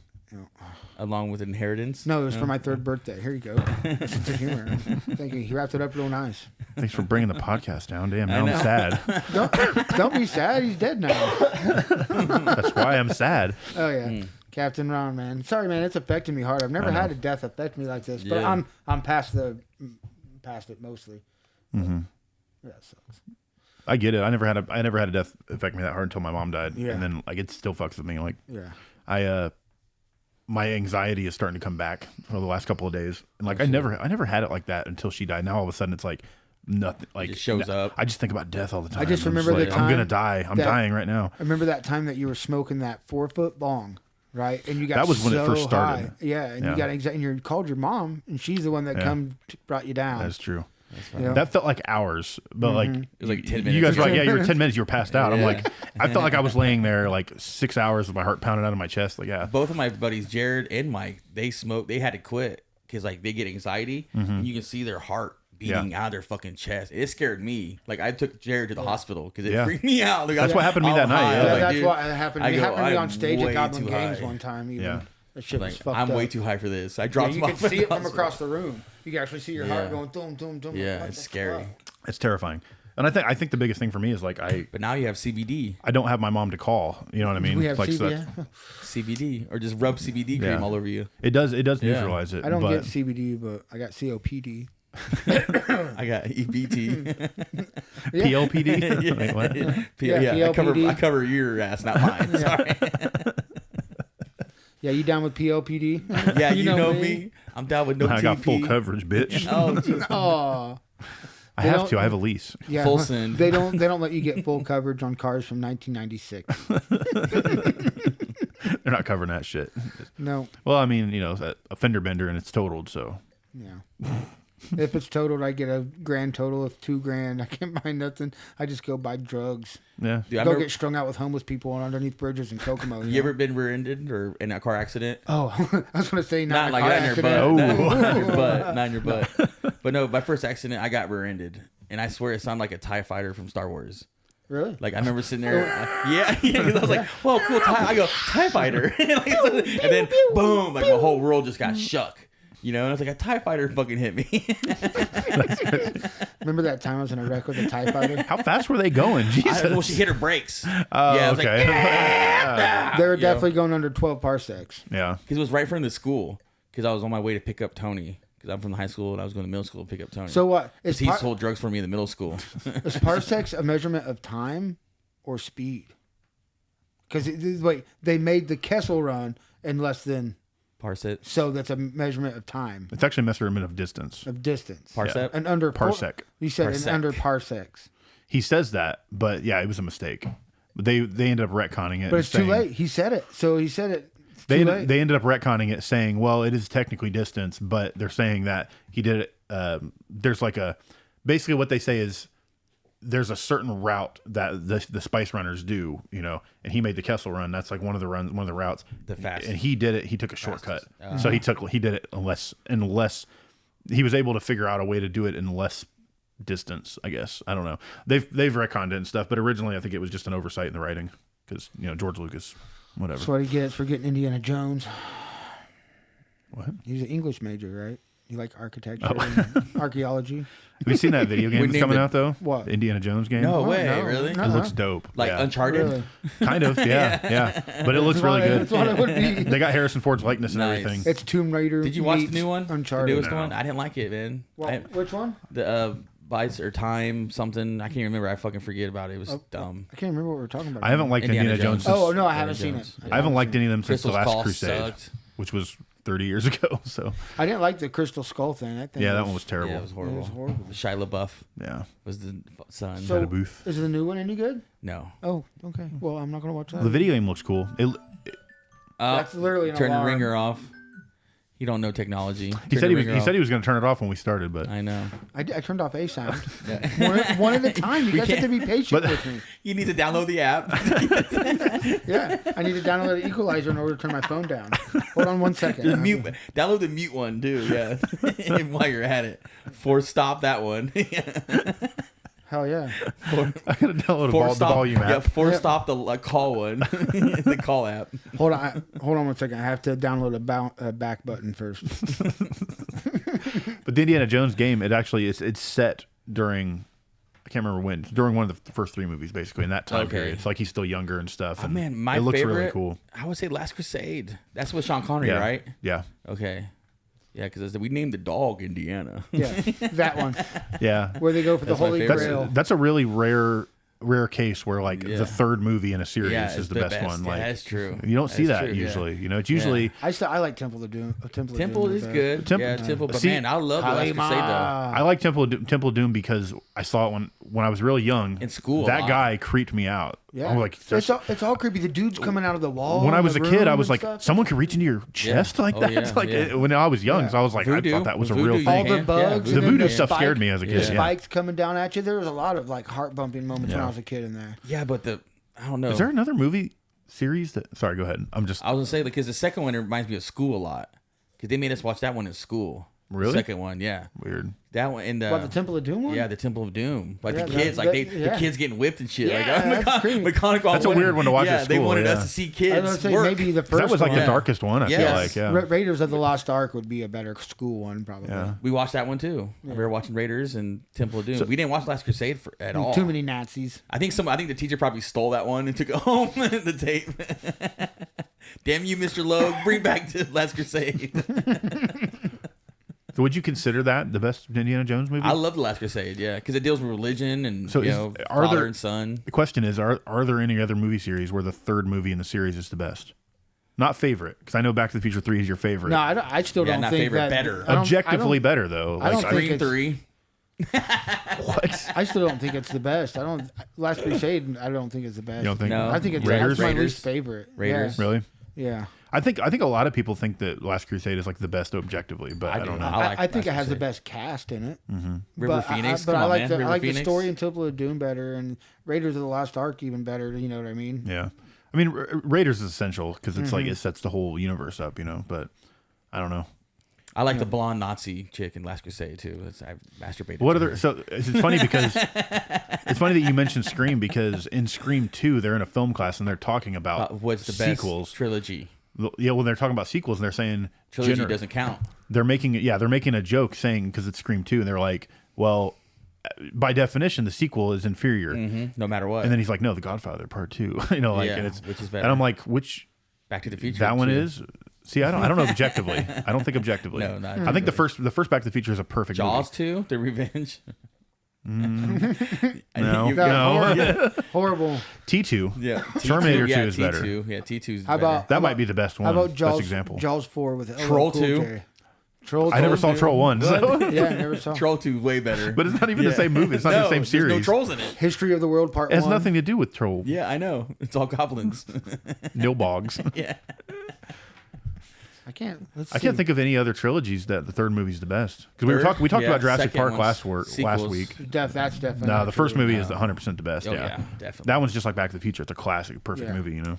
Speaker 5: Along with inheritance.
Speaker 6: No, it was for my 3rd birthday. Here you go. Sense of humor. Thank you. He wrapped it up real nice.
Speaker 7: Thanks for bringing the podcast down. Damn, now
Speaker 5: I
Speaker 7: I'm
Speaker 5: know.
Speaker 7: sad.
Speaker 6: Don't be sad. He's dead now.
Speaker 7: That's why I'm sad.
Speaker 6: Oh yeah, Captain Ron, man. Sorry, man. It's affecting me hard. I've never
Speaker 7: I know.
Speaker 6: had a death affect me like this, but
Speaker 5: Yeah.
Speaker 6: I'm past it mostly.
Speaker 7: Mm-hmm.
Speaker 6: Yeah, it sucks.
Speaker 7: I get it. I never had a death affect me that hard until my mom died,
Speaker 6: Yeah.
Speaker 7: and then like it still fucks with me. Like
Speaker 6: Yeah.
Speaker 7: my anxiety is starting to come back for the last couple of days, and like I never had it like that until she died. Now all of a sudden it's like nothing. Like
Speaker 5: just shows up.
Speaker 7: I just think about death all the time.
Speaker 6: I just
Speaker 7: I'm
Speaker 6: remember the
Speaker 7: like, I'm gonna
Speaker 6: time
Speaker 7: die. I'm
Speaker 6: that-
Speaker 7: dying right now.
Speaker 6: I remember that time that you were smoking that 4-foot bong, right? And you got
Speaker 7: That was when it
Speaker 6: so
Speaker 7: first started.
Speaker 6: high. Yeah, and
Speaker 7: Yeah.
Speaker 6: you got anxiety, and you called your mom, and she's the one that
Speaker 7: Yeah.
Speaker 6: brought you down.
Speaker 7: That's true.
Speaker 6: Yeah.
Speaker 7: That felt like hours, but like
Speaker 5: It was like 10
Speaker 7: you
Speaker 5: minutes.
Speaker 7: guys were like, yeah, you were 10 minutes. You were passed out. I'm
Speaker 5: Yeah.
Speaker 7: like, I felt like I was laying there like 6 hours with my heart pounding out of my chest. Like, yeah,
Speaker 5: Both of my buddies, Jared and Mike, they smoke. They had to quit because like they get anxiety, and you can see their heart beating out of their fucking chest. It scared me. Like I took Jared to the hospital because it
Speaker 7: Yeah.
Speaker 5: freaked me out. Like,
Speaker 7: That's what happened to me
Speaker 5: I'm
Speaker 7: that night,
Speaker 5: high.
Speaker 7: yeah.
Speaker 5: I was
Speaker 6: Yeah,
Speaker 5: like,
Speaker 6: that's
Speaker 5: dude,
Speaker 6: what happened.
Speaker 5: I
Speaker 6: It
Speaker 5: go,
Speaker 6: happened to me
Speaker 5: I'm
Speaker 6: on stage at
Speaker 5: way
Speaker 6: Goblin
Speaker 5: too
Speaker 6: Games
Speaker 5: high.
Speaker 6: one time. Even
Speaker 7: Yeah.
Speaker 6: that shit was fucked
Speaker 5: I'm
Speaker 6: up.
Speaker 5: way too high for this. I
Speaker 6: Yeah,
Speaker 5: dropped
Speaker 6: you
Speaker 5: him
Speaker 6: can
Speaker 5: off at
Speaker 6: see
Speaker 5: the
Speaker 6: it from
Speaker 5: hospital.
Speaker 6: across the room. You can actually see your heart
Speaker 5: Yeah.
Speaker 6: going boom, boom, boom.
Speaker 5: Yeah,
Speaker 6: What
Speaker 5: it's
Speaker 6: the
Speaker 5: scary.
Speaker 6: fuck?
Speaker 7: it's terrifying. And I think the biggest thing for me is like
Speaker 5: But now you have CBD,
Speaker 7: I don't have my mom to call. You know what I mean?
Speaker 6: We have
Speaker 7: like so
Speaker 6: CBD.
Speaker 5: CBD, or just rub CBD cream
Speaker 7: Yeah.
Speaker 5: all over you.
Speaker 7: it does
Speaker 5: Yeah.
Speaker 7: neutralize it.
Speaker 6: I don't
Speaker 7: but
Speaker 6: get CBD, but I got COPD.
Speaker 5: I got EBT.
Speaker 7: PLPD. Wait, what?
Speaker 5: Yeah,
Speaker 6: PLPD.
Speaker 5: I cover your ass, not mine. Sorry.
Speaker 6: Yeah, you down with PLPD?
Speaker 5: Yeah, you know me. I'm down with no
Speaker 7: I got full
Speaker 5: TP.
Speaker 7: coverage, bitch.
Speaker 5: Oh, geez.
Speaker 6: Oh,
Speaker 7: I
Speaker 6: they
Speaker 7: have
Speaker 6: don't-
Speaker 7: to. I have a lease.
Speaker 6: yeah.
Speaker 5: Full send.
Speaker 6: They don't let you get full coverage on cars from 1996.
Speaker 7: They're not covering that shit.
Speaker 6: No.
Speaker 7: Well, I mean, you know, a fender bender and it's totaled, so
Speaker 6: Yeah. If it's totaled, I get a grand total of $2,000. I can't buy nothing. I just go buy drugs.
Speaker 7: yeah.
Speaker 5: Dude, I
Speaker 6: Go
Speaker 5: remember,
Speaker 6: get strung out with homeless people and underneath bridges in Kokomo.
Speaker 5: you ever been rear-ended or in a car accident?
Speaker 6: Oh, I was going to say
Speaker 5: Not
Speaker 6: not,
Speaker 5: like
Speaker 6: in a
Speaker 5: that
Speaker 6: car
Speaker 5: in your
Speaker 6: accident.
Speaker 5: butt. Not in your butt. Not in your butt. But no, my first accident, I got rear-ended. And I swear it sounded like a TIE fighter from Star Wars.
Speaker 6: Really?
Speaker 5: Like I remember sitting there, yeah, 'cause I was like, "Whoa, cool TIE!" I go TIE fighter, Like, and then boom, like the whole world just got shook, you know. And I was like, a TIE fighter fucking hit me.
Speaker 6: Remember that time I was in a wreck with a TIE fighter?
Speaker 7: How fast were they going? Jesus.
Speaker 5: Well, she hit her brakes.
Speaker 7: Oh,
Speaker 5: yeah, I was
Speaker 7: okay.
Speaker 5: like,
Speaker 6: They were definitely going under 12 parsecs.
Speaker 7: yeah.
Speaker 5: because it was right in front of the school. Because I was on my way to pick up Tony. Because I'm from the high school and I was going to middle school to pick up Tony.
Speaker 6: So what?
Speaker 5: Because he sold drugs for me in the middle school.
Speaker 6: Is parsecs a measurement of time or speed? Because wait, they made the Kessel Run in less than,
Speaker 5: Parset,
Speaker 6: so that's a measurement of time,
Speaker 7: It's actually a measurement of distance.
Speaker 6: of distance.
Speaker 5: Parsec.
Speaker 6: And under
Speaker 7: Parsec.
Speaker 6: You said
Speaker 5: Parsec.
Speaker 6: and under parsecs,
Speaker 7: He says that, but yeah, it was a mistake. But they ended up retconning it.
Speaker 6: but
Speaker 7: and
Speaker 6: it's too
Speaker 7: saying-
Speaker 6: late. He said it, so he said it. It's
Speaker 7: They
Speaker 6: too
Speaker 7: ended,
Speaker 6: late.
Speaker 7: they ended up retconning it, saying, "Well, it is technically distance, but they're saying that he did it." There's like a basically what they say is there's a certain route that the Spice Runners do, you know, and he made the Kessel Run. That's like one of the routes.
Speaker 5: The fastest.
Speaker 7: and he did it. He took a shortcut, so he did it in less. He was able to figure out a way to do it in less distance. I guess I don't know. They've retconned it and stuff, but originally I think it was just an oversight in the writing because you know George Lucas, whatever.
Speaker 6: That's what he gets for getting Indiana Jones.
Speaker 7: What?
Speaker 6: He's an English major, right? You like architecture
Speaker 7: Oh.
Speaker 6: and archaeology?
Speaker 7: Have you seen that video game
Speaker 5: We
Speaker 7: that's
Speaker 5: named
Speaker 7: coming
Speaker 5: it-
Speaker 7: out though?
Speaker 6: What?
Speaker 7: The Indiana Jones game?
Speaker 5: No way,
Speaker 6: no,
Speaker 5: really?
Speaker 6: no.
Speaker 7: It looks dope.
Speaker 5: Like
Speaker 7: yeah.
Speaker 5: Uncharted.
Speaker 6: Really?
Speaker 7: Kind of, yeah. But it looks really good.
Speaker 6: That's what it would be.
Speaker 7: They got Harrison Ford's likeness and
Speaker 5: Nice.
Speaker 7: everything.
Speaker 6: It's Tomb Raider.
Speaker 5: Did you watch the
Speaker 6: meets
Speaker 5: new one?
Speaker 6: Uncharted.
Speaker 5: The newest
Speaker 7: No.
Speaker 5: one? I didn't like it, man.
Speaker 6: Well, which one?
Speaker 5: The Bites or Time something. I can't remember. I fucking forget about it. It was dumb.
Speaker 6: I can't remember what we were talking about.
Speaker 7: I haven't liked Indiana Jones.
Speaker 6: Oh
Speaker 7: since,
Speaker 6: no, I haven't
Speaker 5: Indiana
Speaker 6: seen
Speaker 5: Jones.
Speaker 6: it.
Speaker 7: I haven't liked any of them since
Speaker 5: Crystal
Speaker 7: The Last
Speaker 5: Skull
Speaker 7: Crusade,
Speaker 5: sucked.
Speaker 7: which was 30 years ago. So
Speaker 6: I didn't like the Crystal Skull thing. That thing
Speaker 7: yeah, that one was terrible.
Speaker 5: Yeah, it was horrible.
Speaker 6: horrible.
Speaker 5: Shia LaBeouf
Speaker 7: Yeah.
Speaker 5: was the son.
Speaker 6: So,
Speaker 7: a booth.
Speaker 6: is the new one any good?
Speaker 5: No.
Speaker 6: Oh, okay. Well, I'm not gonna watch that.
Speaker 7: The video game looks cool.
Speaker 6: That's literally an
Speaker 5: turn the
Speaker 6: alarm.
Speaker 5: ringer off. You don't know technology.
Speaker 7: He said he was going to turn it off when we started, but
Speaker 5: I know.
Speaker 6: I turned off a sound. one at a time. You guys have to be patient with me.
Speaker 5: You need to download the app.
Speaker 6: Yeah, I need to download an equalizer in order to turn my phone down. Hold on 1 second.
Speaker 5: The mute. Download the mute one too. Yeah. While you're at it, force stop that one.
Speaker 6: Hell yeah.
Speaker 7: I got to download the volume app.
Speaker 5: Yeah, force stop the call one. The call app.
Speaker 6: Hold on 1 second. I have to download a back button first.
Speaker 7: But the Indiana Jones game, it's set during, I can't remember when, during one of the first 3 movies, basically, in that time period. It's like he's still younger and stuff.
Speaker 5: Oh
Speaker 7: And
Speaker 5: man, my
Speaker 7: it looks
Speaker 5: favorite.
Speaker 7: really cool.
Speaker 5: I would say Last Crusade. That's with Sean Connery,
Speaker 7: Yeah.
Speaker 5: right?
Speaker 7: Yeah.
Speaker 5: Okay. Yeah, because we named the dog Indiana.
Speaker 6: Yeah, that one.
Speaker 7: Yeah.
Speaker 6: Where they go for the
Speaker 5: That's my
Speaker 6: Holy
Speaker 5: favorite.
Speaker 6: Grail.
Speaker 7: That's a really rare case where like
Speaker 5: Yeah.
Speaker 7: the third movie in a series
Speaker 5: Yeah,
Speaker 7: is
Speaker 5: it's
Speaker 7: the best one.
Speaker 5: Yeah,
Speaker 7: Like
Speaker 5: that's true.
Speaker 7: you don't see
Speaker 5: That's
Speaker 7: that
Speaker 5: true, yeah.
Speaker 7: usually. You know, it's usually
Speaker 6: I like Temple of Doom.
Speaker 5: Temple is good. Yeah, Temple. But
Speaker 7: See,
Speaker 5: man, I love the Last Crusade though.
Speaker 7: I like Temple of Doom because I saw it when I was really young.
Speaker 5: In school a
Speaker 7: that
Speaker 5: lot.
Speaker 7: guy creeped me out.
Speaker 6: Yeah,
Speaker 7: I'm like,
Speaker 6: it's all creepy. The dude's coming out of the wall.
Speaker 7: when I
Speaker 6: in
Speaker 7: was
Speaker 6: the
Speaker 7: a kid,
Speaker 6: room
Speaker 7: I was
Speaker 6: and
Speaker 7: like,
Speaker 6: stuff.
Speaker 7: someone could reach into your chest like
Speaker 5: Oh,
Speaker 7: that.
Speaker 5: yeah,
Speaker 7: Like
Speaker 5: yeah.
Speaker 7: when I was young,
Speaker 6: Yeah.
Speaker 7: so I was like,
Speaker 5: Voodoo.
Speaker 7: I thought that was a
Speaker 5: Voodoo
Speaker 7: real
Speaker 5: you
Speaker 7: thing.
Speaker 6: all the
Speaker 5: can.
Speaker 6: bugs.
Speaker 5: Yeah,
Speaker 6: and
Speaker 7: The
Speaker 6: then
Speaker 7: voodoo
Speaker 6: the
Speaker 7: stuff scared me as a kid,
Speaker 6: The
Speaker 7: yeah.
Speaker 6: spikes coming down at you. There was a lot of like heart bumping moments when
Speaker 7: Yeah.
Speaker 6: I was a kid in there.
Speaker 5: Yeah, but I don't know.
Speaker 7: Is there another movie series that? Sorry, go ahead.
Speaker 5: I was gonna say because the second one reminds me of school a lot because they made us watch that one in school.
Speaker 7: Really?
Speaker 5: The second one, yeah.
Speaker 7: Weird.
Speaker 5: That one in the
Speaker 6: What, the Temple of Doom one?
Speaker 5: Yeah, the Temple of Doom. Like
Speaker 6: Yeah,
Speaker 5: the kids,
Speaker 6: that-
Speaker 5: like
Speaker 6: that-
Speaker 5: the
Speaker 6: yeah.
Speaker 5: kids getting whipped and shit.
Speaker 6: Yeah,
Speaker 5: like
Speaker 6: that's creepy.
Speaker 5: McGonagall.
Speaker 7: That's a
Speaker 5: wanted-
Speaker 7: weird one to watch
Speaker 5: yeah,
Speaker 7: at
Speaker 5: they
Speaker 7: school,
Speaker 5: wanted
Speaker 7: yeah.
Speaker 5: us to see
Speaker 6: I was
Speaker 5: kids
Speaker 6: gonna say
Speaker 5: work.
Speaker 6: maybe the first
Speaker 7: That was like
Speaker 6: one.
Speaker 7: the darkest one. I feel
Speaker 5: Yes.
Speaker 7: like, yeah.
Speaker 6: Raiders of the Lost Ark would be a better school one, probably.
Speaker 7: Yeah.
Speaker 5: We watched that one too. We were watching Raiders and Temple of Doom. We didn't watch Last Crusade at all.
Speaker 6: Too many Nazis.
Speaker 5: I think the teacher probably stole that one and took it home the tape. Damn you, Mr. Logue! Bring back to Last Crusade.
Speaker 7: So would you consider that the best Indiana Jones movie?
Speaker 5: I love the Last Crusade, yeah, because it deals with religion and
Speaker 7: So are
Speaker 5: father
Speaker 7: there-
Speaker 5: and son.
Speaker 7: The question is, are there any other movie series where the third movie in the series is the best? Not favorite, because I know Back to the Future 3 is your favorite.
Speaker 6: No, I still
Speaker 5: Yeah,
Speaker 6: don't
Speaker 5: not
Speaker 6: think
Speaker 5: favorite,
Speaker 6: that
Speaker 5: better.
Speaker 6: I don't-
Speaker 7: Objectively
Speaker 6: I don't-
Speaker 7: better though.
Speaker 6: I don't
Speaker 7: Like,
Speaker 6: think
Speaker 5: Scream
Speaker 6: it's-
Speaker 5: 3.
Speaker 7: what?
Speaker 6: I still don't think it's the best. Last Crusade. I don't think it's the best.
Speaker 7: You don't think?
Speaker 5: No.
Speaker 6: I think it's
Speaker 7: Raiders?
Speaker 6: that's my
Speaker 5: Raiders?
Speaker 6: least favorite.
Speaker 5: Raiders?
Speaker 7: Really?
Speaker 6: Yeah.
Speaker 7: I think a lot of people think that Last Crusade is like the best objectively, but I,
Speaker 5: I
Speaker 7: don't
Speaker 5: do.
Speaker 7: know.
Speaker 6: I think
Speaker 5: Last
Speaker 6: it has the
Speaker 5: Crusade.
Speaker 6: best cast in it.
Speaker 5: River
Speaker 6: But
Speaker 5: Phoenix.
Speaker 6: but
Speaker 5: Come
Speaker 6: I
Speaker 5: on,
Speaker 6: like
Speaker 5: man.
Speaker 6: the
Speaker 5: River
Speaker 6: I like
Speaker 5: Phoenix.
Speaker 6: the story in Temple of Doom better, and Raiders of the Lost Ark even better. You know what I mean?
Speaker 7: Yeah, I mean Raiders is essential because it's
Speaker 6: Mm-hmm.
Speaker 7: like it sets the whole universe up, you know. But I don't know.
Speaker 5: I like the blonde Nazi chick in Last Crusade too. I masturbated.
Speaker 7: What
Speaker 5: to
Speaker 7: other?
Speaker 5: her.
Speaker 7: So it's funny because it's funny that you mentioned Scream because in Scream 2 they're in a film class and they're talking about
Speaker 5: what's the best
Speaker 7: sequels.
Speaker 5: trilogy?
Speaker 7: Yeah, well, they're talking about sequels and they're saying
Speaker 5: Trilogy doesn't count.
Speaker 7: They're making a joke saying because it's Scream 2 and they're like, well, by definition the sequel is inferior.
Speaker 5: No matter what.
Speaker 7: And then he's like, no, The Godfather Part 2. You know, like,
Speaker 5: Yeah,
Speaker 7: and it's
Speaker 5: which is better.
Speaker 7: And I'm like, which
Speaker 5: Back to the Future.
Speaker 7: that one
Speaker 5: too.
Speaker 7: is? See, I don't know objectively. I don't think objectively.
Speaker 5: No, not
Speaker 7: I think the first Back to the Future is a perfect
Speaker 5: Jaws 2, The Revenge.
Speaker 7: movie. No,
Speaker 5: You-
Speaker 7: no.
Speaker 6: Horrible.
Speaker 7: T2.
Speaker 5: Yeah,
Speaker 7: Terminator 2
Speaker 5: yeah,
Speaker 7: is better.
Speaker 5: T2. Yeah, T2's
Speaker 6: How
Speaker 5: better.
Speaker 6: about
Speaker 7: That might be the best one.
Speaker 6: How about Jaws?
Speaker 7: Best example.
Speaker 6: Jaws 4 with LL
Speaker 5: Troll
Speaker 6: Cool
Speaker 5: 2?
Speaker 6: J. Troll.
Speaker 7: I never
Speaker 6: 2.
Speaker 7: saw Troll 1. So.
Speaker 6: Yeah, I never saw.
Speaker 5: Troll 2 is way better.
Speaker 7: But it's not even the same movie. It's not the same
Speaker 5: there's
Speaker 7: series.
Speaker 5: no trolls in it.
Speaker 6: History of the World Part
Speaker 7: It has
Speaker 6: 1.
Speaker 7: nothing to do with Troll.
Speaker 5: Yeah, I know. It's all goblins.
Speaker 7: Neil Boggs.
Speaker 5: Yeah.
Speaker 6: I can't. Let's
Speaker 7: I can't
Speaker 6: see.
Speaker 7: think of any other trilogies that the third movie's the best. Because we talked
Speaker 5: Yeah,
Speaker 7: about Jurassic
Speaker 5: second
Speaker 7: Park
Speaker 5: one's
Speaker 7: last
Speaker 5: sequels.
Speaker 7: week.
Speaker 6: That's definitely.
Speaker 7: No,
Speaker 6: not
Speaker 7: the first
Speaker 6: true.
Speaker 7: movie is 100% the best.
Speaker 5: Oh,
Speaker 7: yeah.
Speaker 5: yeah, definitely.
Speaker 7: That one's just like Back to the Future. It's a classic, perfect
Speaker 6: Yeah.
Speaker 7: movie. You know.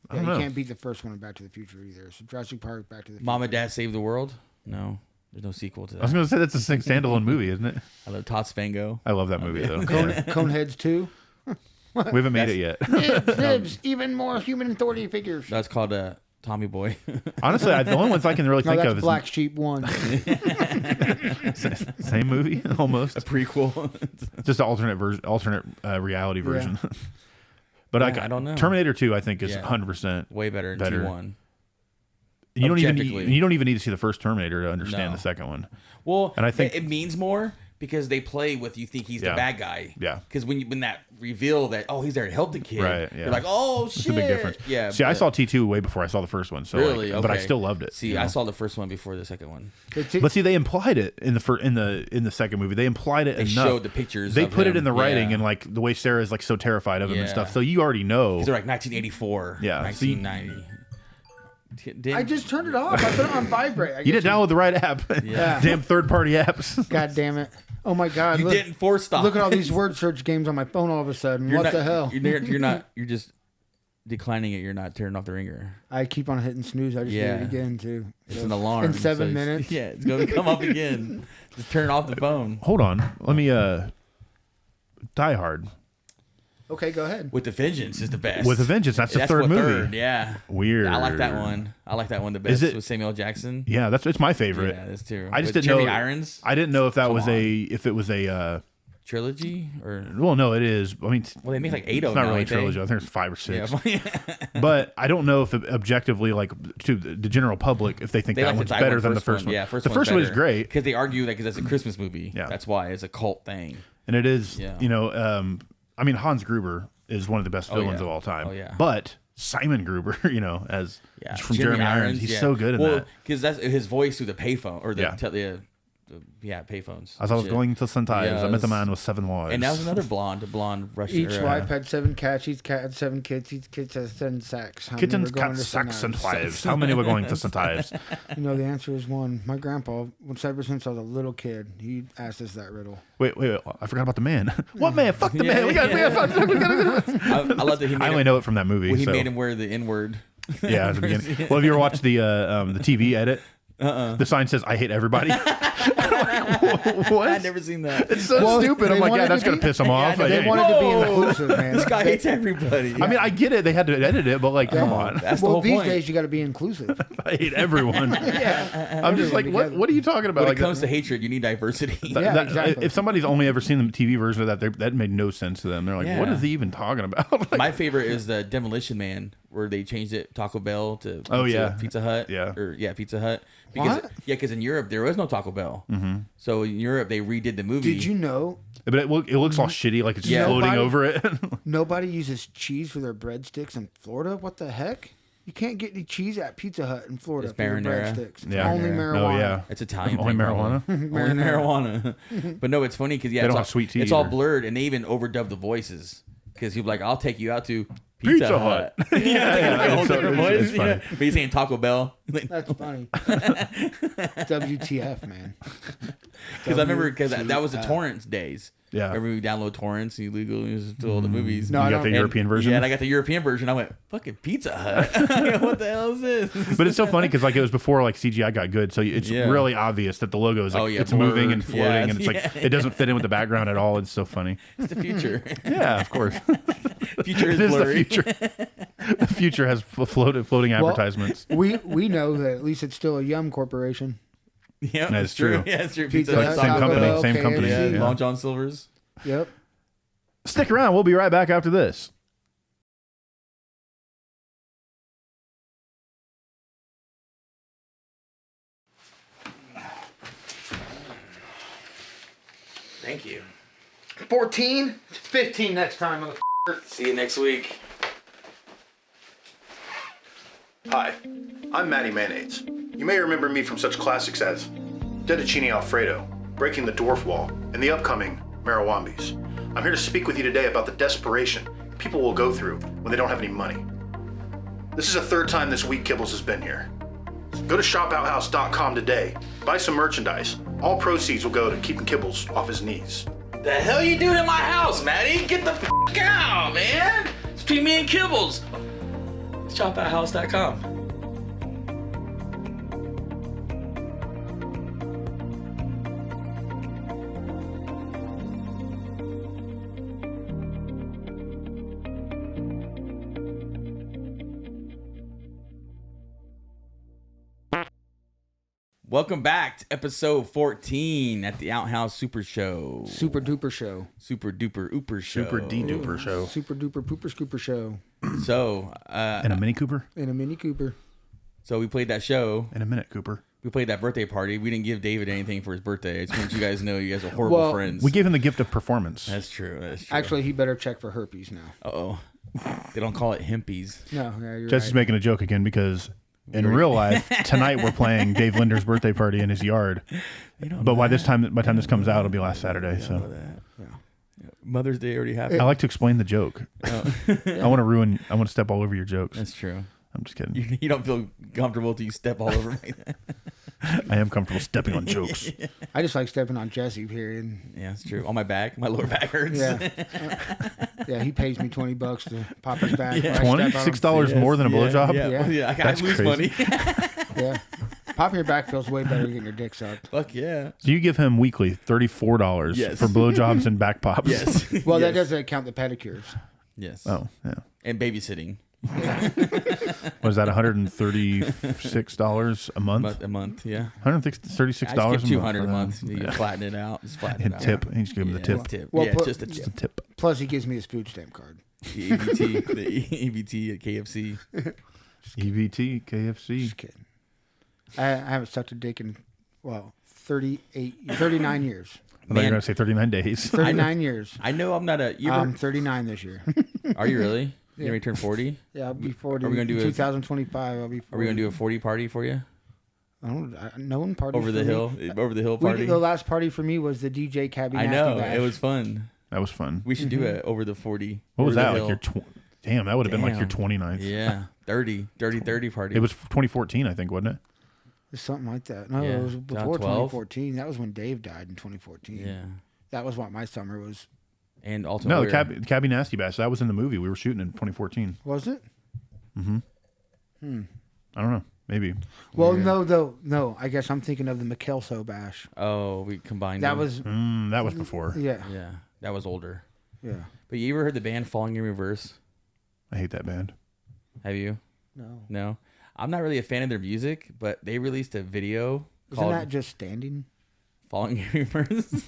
Speaker 7: I
Speaker 6: Yeah,
Speaker 7: don't
Speaker 6: you
Speaker 7: know.
Speaker 6: can't beat the first one of Back to the Future either. So Jurassic Park, Back to the Future.
Speaker 5: Mom and Dad Save the World? No. There's no sequel to
Speaker 7: I was
Speaker 5: that.
Speaker 7: going to say that's a standalone movie, isn't it?
Speaker 5: I love Todd Spango.
Speaker 7: I love that movie though.
Speaker 6: Coneheads 2.
Speaker 7: We haven't made it yet.
Speaker 6: Nibs, even more human authority figures.
Speaker 5: That's called Tommy Boy.
Speaker 7: Honestly, the only ones I can really
Speaker 6: No,
Speaker 7: think
Speaker 6: that's
Speaker 7: of is
Speaker 6: Black Sheep 1.
Speaker 7: same movie almost.
Speaker 5: Prequel.
Speaker 7: Just an alternate reality version. But
Speaker 5: Yeah, I don't know.
Speaker 7: Terminator 2, I think, is
Speaker 5: Yeah.
Speaker 7: 100%
Speaker 5: Way better than
Speaker 7: Better.
Speaker 5: T1.
Speaker 7: You don't
Speaker 5: Objectively.
Speaker 7: even need to see the first Terminator to understand
Speaker 5: No.
Speaker 7: the second one.
Speaker 5: Well,
Speaker 7: And I think-
Speaker 5: it means more Because they play with you think he's the bad guy.
Speaker 7: Yeah.
Speaker 5: Because when that reveal that he's there to help the kid,
Speaker 7: Right, yeah.
Speaker 5: you're like, oh shit,
Speaker 7: It's a big difference.
Speaker 5: Yeah.
Speaker 7: See, I saw T2 way before I saw the first one. So
Speaker 5: Really,
Speaker 7: but I
Speaker 5: okay.
Speaker 7: still loved it.
Speaker 5: See, I saw the first one before the second one.
Speaker 7: But see, they implied it in the second movie. They implied it
Speaker 5: They
Speaker 7: enough.
Speaker 5: showed the pictures.
Speaker 7: They
Speaker 5: of
Speaker 7: put
Speaker 5: him.
Speaker 7: it in the writing
Speaker 5: Yeah.
Speaker 7: and like the way Sarah is like so terrified of him and
Speaker 5: Yeah.
Speaker 7: stuff. So you already know.
Speaker 5: These are like 1984.
Speaker 7: Yeah,
Speaker 5: 1990.
Speaker 6: I just turned it off. I put it on vibrate.
Speaker 7: You didn't download the right app.
Speaker 6: Yeah.
Speaker 7: Damn third-party apps.
Speaker 6: God damn it. Oh my God.
Speaker 5: You
Speaker 6: look,
Speaker 5: didn't force stop.
Speaker 6: Look at all these word search games on my phone all of a sudden. What
Speaker 5: not,
Speaker 6: the hell?
Speaker 5: You're not. You're just declining it. You're not turning off the ringer.
Speaker 6: I keep on hitting snooze. I just did it again too.
Speaker 5: It's an alarm.
Speaker 6: In 7
Speaker 5: it's-
Speaker 6: minutes.
Speaker 5: Yeah, it's going to come up again. Just turn off the phone.
Speaker 7: Hold on. Let me Die Hard.
Speaker 6: Okay, go ahead.
Speaker 5: With the Vengeance is the best.
Speaker 7: With a Vengeance. That's the third
Speaker 5: what
Speaker 7: movie.
Speaker 5: Third, yeah.
Speaker 7: Weird.
Speaker 5: I like that one. I like that one the best.
Speaker 7: Is it-
Speaker 5: with Samuel Jackson?
Speaker 7: Yeah, it's my favorite.
Speaker 5: Yeah, that's too.
Speaker 7: I just
Speaker 5: With
Speaker 7: didn't
Speaker 5: Jeremy
Speaker 7: know.
Speaker 5: Irons
Speaker 7: I didn't know if that
Speaker 5: Come
Speaker 7: was
Speaker 5: on.
Speaker 7: if it was a.
Speaker 5: trilogy or
Speaker 7: Well, no, it is. I mean,
Speaker 5: well, they make like 8
Speaker 7: it's
Speaker 5: of
Speaker 7: not
Speaker 5: them.
Speaker 7: really a
Speaker 5: ain't they?
Speaker 7: trilogy. I think it's 5 or 6.
Speaker 5: Yeah,
Speaker 7: But I don't know if it, objectively, like to the general public, if they think
Speaker 5: they
Speaker 7: that
Speaker 5: like
Speaker 7: one's
Speaker 5: the
Speaker 7: better than the first one.
Speaker 5: Yeah,
Speaker 7: the first one is great,
Speaker 5: because they argue that because that's a Christmas movie.
Speaker 7: Yeah.
Speaker 5: That's why it's a cult thing.
Speaker 7: and it is.
Speaker 5: Yeah.
Speaker 7: You know, I mean, Hans Gruber is one of the best villains
Speaker 5: yeah.
Speaker 7: of all time.
Speaker 5: Oh, yeah.
Speaker 7: But Simon Gruber, you know, as
Speaker 5: Yeah,
Speaker 7: from Jeremy Irons, he's so good in that.
Speaker 5: because that's his voice through the payphone or the
Speaker 7: Yeah.
Speaker 5: payphones.
Speaker 7: As I was
Speaker 5: Shit.
Speaker 7: going to St. Ives, I met a
Speaker 5: Yes.
Speaker 7: man with 7 wives.
Speaker 5: And that was another blonde Russian.
Speaker 6: Each wife had 7 cats. Each cat had 7 kids. Each kid has 7 sacks. How many
Speaker 7: Kittens,
Speaker 6: were going
Speaker 7: cats,
Speaker 6: to St.
Speaker 7: sacks, and
Speaker 6: Ives?
Speaker 7: wives. How many were going to St. Ives?
Speaker 6: You know, the answer is 1. My grandpa, ever since I was a little kid, he asked us that riddle.
Speaker 7: Wait, I forgot about the man. What man? Fuck the man. We got
Speaker 5: I love that he made
Speaker 7: I only
Speaker 5: him,
Speaker 7: know it from that movie.
Speaker 5: well, he
Speaker 7: so.
Speaker 5: made him wear the N word.
Speaker 7: Yeah, at the beginning. Well, have you ever watched the TV edit? The sign says "I hate everybody." What?
Speaker 5: I've never seen that.
Speaker 7: It's so stupid.
Speaker 6: they
Speaker 7: I'm like,
Speaker 6: wanted
Speaker 7: yeah, that's
Speaker 6: to
Speaker 7: gonna
Speaker 6: be-
Speaker 7: piss them off.
Speaker 5: I know.
Speaker 6: They
Speaker 7: Like,
Speaker 6: wanted to be
Speaker 5: Whoa!
Speaker 6: inclusive, man.
Speaker 5: This guy hates everybody.
Speaker 7: I mean, I get it. They had to edit it, but like, come on.
Speaker 5: That's the
Speaker 6: Well,
Speaker 5: whole
Speaker 6: these
Speaker 5: point.
Speaker 6: days you got to be inclusive.
Speaker 7: I hate everyone.
Speaker 6: Yeah.
Speaker 7: I'm just like,
Speaker 6: Everyone
Speaker 7: what are you talking about?
Speaker 5: when
Speaker 7: Like,
Speaker 5: it comes to hatred, you need diversity.
Speaker 6: Yeah, exactly.
Speaker 7: If somebody's only ever seen the TV version of that, that made no sense to them. They're like,
Speaker 5: Yeah.
Speaker 7: what is he even talking about? Like,
Speaker 5: My favorite is the Demolition Man, where they changed it Taco Bell to Pizza,
Speaker 7: Oh, yeah.
Speaker 5: Pizza Hut.
Speaker 7: Yeah.
Speaker 5: Pizza Hut. Because
Speaker 6: What?
Speaker 5: because in Europe there was no Taco Bell. Mm-hmm. So in Europe they redid the movie.
Speaker 6: Did you know
Speaker 7: but it looks all shitty, like it's just
Speaker 5: Yeah.
Speaker 7: floating
Speaker 6: Nobody-
Speaker 7: over it.
Speaker 6: nobody uses cheese for their breadsticks in Florida? What the heck? You can't get any cheese at Pizza Hut in Florida
Speaker 5: It's
Speaker 6: for your
Speaker 5: marinara.
Speaker 6: breadsticks.
Speaker 7: Yeah.
Speaker 6: Only marijuana.
Speaker 7: Oh yeah,
Speaker 5: It's Italian.
Speaker 7: Only
Speaker 5: thing,
Speaker 7: marijuana?
Speaker 5: probably. Only marijuana. But no, it's funny because yeah,
Speaker 7: They
Speaker 5: it's
Speaker 7: don't
Speaker 5: all,
Speaker 7: have sweet tea
Speaker 5: it's all
Speaker 7: either.
Speaker 5: blurred, and they even overdubbed the voices because he'd be like, "I'll take you out to
Speaker 7: Pizza Hut."
Speaker 5: yeah,
Speaker 7: it's
Speaker 5: whole
Speaker 7: so-
Speaker 5: different
Speaker 7: it's-
Speaker 5: voice.
Speaker 7: it's funny.
Speaker 5: Yeah. But he's saying Taco Bell.
Speaker 6: That's funny. WTF, man.
Speaker 5: Because I remember because that was the torrents days.
Speaker 7: Yeah.
Speaker 5: Remember we download torrents illegally to all the movies.
Speaker 6: No,
Speaker 7: You
Speaker 6: I
Speaker 7: got
Speaker 6: don't-
Speaker 7: the
Speaker 6: and-
Speaker 7: European version.
Speaker 5: Yeah, and I got the European version. I went, fucking Pizza Hut. What the hell is this?
Speaker 7: But it's so funny because like it was before like CGI got good, so it's
Speaker 5: Yeah.
Speaker 7: really obvious that the logo is like
Speaker 5: Oh, yeah,
Speaker 7: it's moving and
Speaker 5: blurred.
Speaker 7: floating,
Speaker 5: Yeah,
Speaker 7: and it's like
Speaker 5: yeah.
Speaker 7: it doesn't fit in with the background at all. It's so funny.
Speaker 5: It's the future.
Speaker 7: Yeah, of course.
Speaker 5: Future is
Speaker 7: It is the
Speaker 5: blurry.
Speaker 7: future. The future has floating advertisements.
Speaker 6: We know that at least it's still a Yum corporation.
Speaker 5: Yeah,
Speaker 7: That's
Speaker 5: it's true.
Speaker 7: true.
Speaker 5: Yeah, it's true.
Speaker 6: Pizza
Speaker 5: Pizza
Speaker 6: Hut,
Speaker 5: Hut,
Speaker 7: Same
Speaker 6: Taco
Speaker 7: company,
Speaker 6: Bell,
Speaker 7: same company.
Speaker 5: Yeah,
Speaker 6: KFC.
Speaker 5: Long John Silver's.
Speaker 6: Yep.
Speaker 7: Stick around. We'll be right back after this.
Speaker 5: Thank you.
Speaker 6: 14? 15 next time.
Speaker 5: See you next week.
Speaker 8: Hi, I'm Matty Mayonnaise. You may remember me from such classics as Fettuccine Alfredo, Breaking the Dwarf Wall, and the upcoming Marawambis. I'm here to speak with you today about the desperation people will go through when they don't have any money. This is the third time this week Kibbles has been here. Go to shopouthouse.com today, buy some merchandise. All proceeds will go to keeping Kibbles off his knees.
Speaker 5: The hell you doing in my house, Matty? Get the f out, man. It's between me and Kibbles. Shopouthouse.com. Welcome back to episode 14 at the Outhouse Super Show.
Speaker 6: Super duper show.
Speaker 5: Super duper ooper show.
Speaker 7: Super D-duper show.
Speaker 6: Super duper pooper scooper show.
Speaker 5: So,
Speaker 7: And a Mini Cooper?
Speaker 6: In a Mini Cooper.
Speaker 5: so we played that show.
Speaker 7: In a minute, Cooper.
Speaker 5: We played that birthday party. We didn't give David anything for his birthday. I just want you guys to know you guys are horrible friends.
Speaker 7: We gave him the gift of performance.
Speaker 5: That's true. That's true.
Speaker 6: Actually, he better check for herpes now.
Speaker 5: Uh-oh. They don't call it hempies.
Speaker 6: No, yeah, you're
Speaker 7: Jesse's
Speaker 6: right.
Speaker 7: making a joke again because in real life, tonight we're playing Dave Linder's birthday party in his yard. But by the time this comes out, it'll be last Saturday. So
Speaker 5: Mother's Day already happened.
Speaker 7: I like to explain the joke. I want to step all over your jokes.
Speaker 5: That's true.
Speaker 7: I'm just kidding.
Speaker 5: You don't feel comfortable till you step all over me.
Speaker 7: I am comfortable stepping on jokes.
Speaker 6: I just like stepping on Jesse, period.
Speaker 5: Yeah, that's true. On my back, my lower back hurts.
Speaker 6: Yeah. Yeah, he pays me $20 to pop his back.
Speaker 5: Yeah.
Speaker 6: when I step on him.
Speaker 7: $26 more than a blowjob?
Speaker 5: Yeah,
Speaker 6: Yeah.
Speaker 5: yeah. I
Speaker 7: That's
Speaker 5: lose
Speaker 7: crazy.
Speaker 5: money.
Speaker 6: Yeah. Popping your back feels way better than getting your dick sucked.
Speaker 5: Fuck yeah.
Speaker 7: So you give him weekly $34
Speaker 5: Yes.
Speaker 7: for blowjobs and back pops?
Speaker 5: Yes.
Speaker 6: Well, that
Speaker 5: Yes.
Speaker 6: doesn't count the pedicures.
Speaker 5: Yes.
Speaker 7: Oh, yeah.
Speaker 5: And babysitting.
Speaker 7: Was that $136 a month?
Speaker 5: A month, yeah.
Speaker 7: $136
Speaker 5: I just give
Speaker 7: a month.
Speaker 5: $200 a
Speaker 7: for
Speaker 5: month.
Speaker 7: that.
Speaker 5: You flatten it out. Just flatten
Speaker 7: And
Speaker 5: it out.
Speaker 7: tip. He just give him the tip.
Speaker 5: Tip.
Speaker 6: Well,
Speaker 5: yeah,
Speaker 6: put-
Speaker 5: just a
Speaker 7: Just
Speaker 5: tip.
Speaker 7: a tip.
Speaker 6: Plus, he gives me his food stamp card.
Speaker 5: The EBT, the EBT at KFC.
Speaker 7: EVT, KFC.
Speaker 6: Just kidding. I haven't sucked a dick in, 39 years.
Speaker 7: I thought you were going to say 39 days.
Speaker 6: 39 years.
Speaker 5: I know I'm not a. You ever,
Speaker 6: I'm 39 this year.
Speaker 5: are you really? You ready to turn 40?
Speaker 6: Yeah, I'll be 40.
Speaker 5: Are we gonna do a-
Speaker 6: 2025? I'll be 40.
Speaker 5: Are we gonna do a 40 party for you?
Speaker 6: No one parties
Speaker 5: Over the
Speaker 6: for me.
Speaker 5: hill? Over the hill
Speaker 6: We
Speaker 5: party?
Speaker 6: did, the last party for me was the DJ Cabby
Speaker 5: I
Speaker 6: Nasty
Speaker 5: know.
Speaker 6: Bash.
Speaker 5: It was fun.
Speaker 7: That was fun.
Speaker 5: We should do it over the 40.
Speaker 7: What was
Speaker 5: over the
Speaker 7: that? Like
Speaker 5: hill.
Speaker 7: your damn, that would have been like your
Speaker 5: Damn.
Speaker 7: 29th.
Speaker 5: Yeah. 30 party.
Speaker 7: It was 2014, I think, wasn't it?
Speaker 6: Something like that. No,
Speaker 5: Yeah.
Speaker 6: it was
Speaker 5: About
Speaker 6: before
Speaker 5: 12.
Speaker 6: 2014. That was when Dave died in 2014.
Speaker 5: Yeah.
Speaker 6: That was what my summer was.
Speaker 5: And Ultimate
Speaker 7: No,
Speaker 5: Warrior.
Speaker 7: the Cabby Nasty Bash. That was in the movie. We were shooting in 2014.
Speaker 6: Was it?
Speaker 7: I don't know. Maybe.
Speaker 6: Well, no. I guess I'm thinking of the McKelso Bash.
Speaker 5: Oh, we combined
Speaker 6: That
Speaker 5: them.
Speaker 6: was,
Speaker 7: That was before.
Speaker 6: yeah.
Speaker 5: Yeah. That was older.
Speaker 6: Yeah.
Speaker 5: But you ever heard the band Falling in Reverse?
Speaker 7: I hate that band.
Speaker 5: Have you?
Speaker 6: No.
Speaker 5: No. I'm not really a fan of their music, but they released a video
Speaker 6: Isn't
Speaker 5: called
Speaker 6: that just standing?
Speaker 5: Falling in Reverse.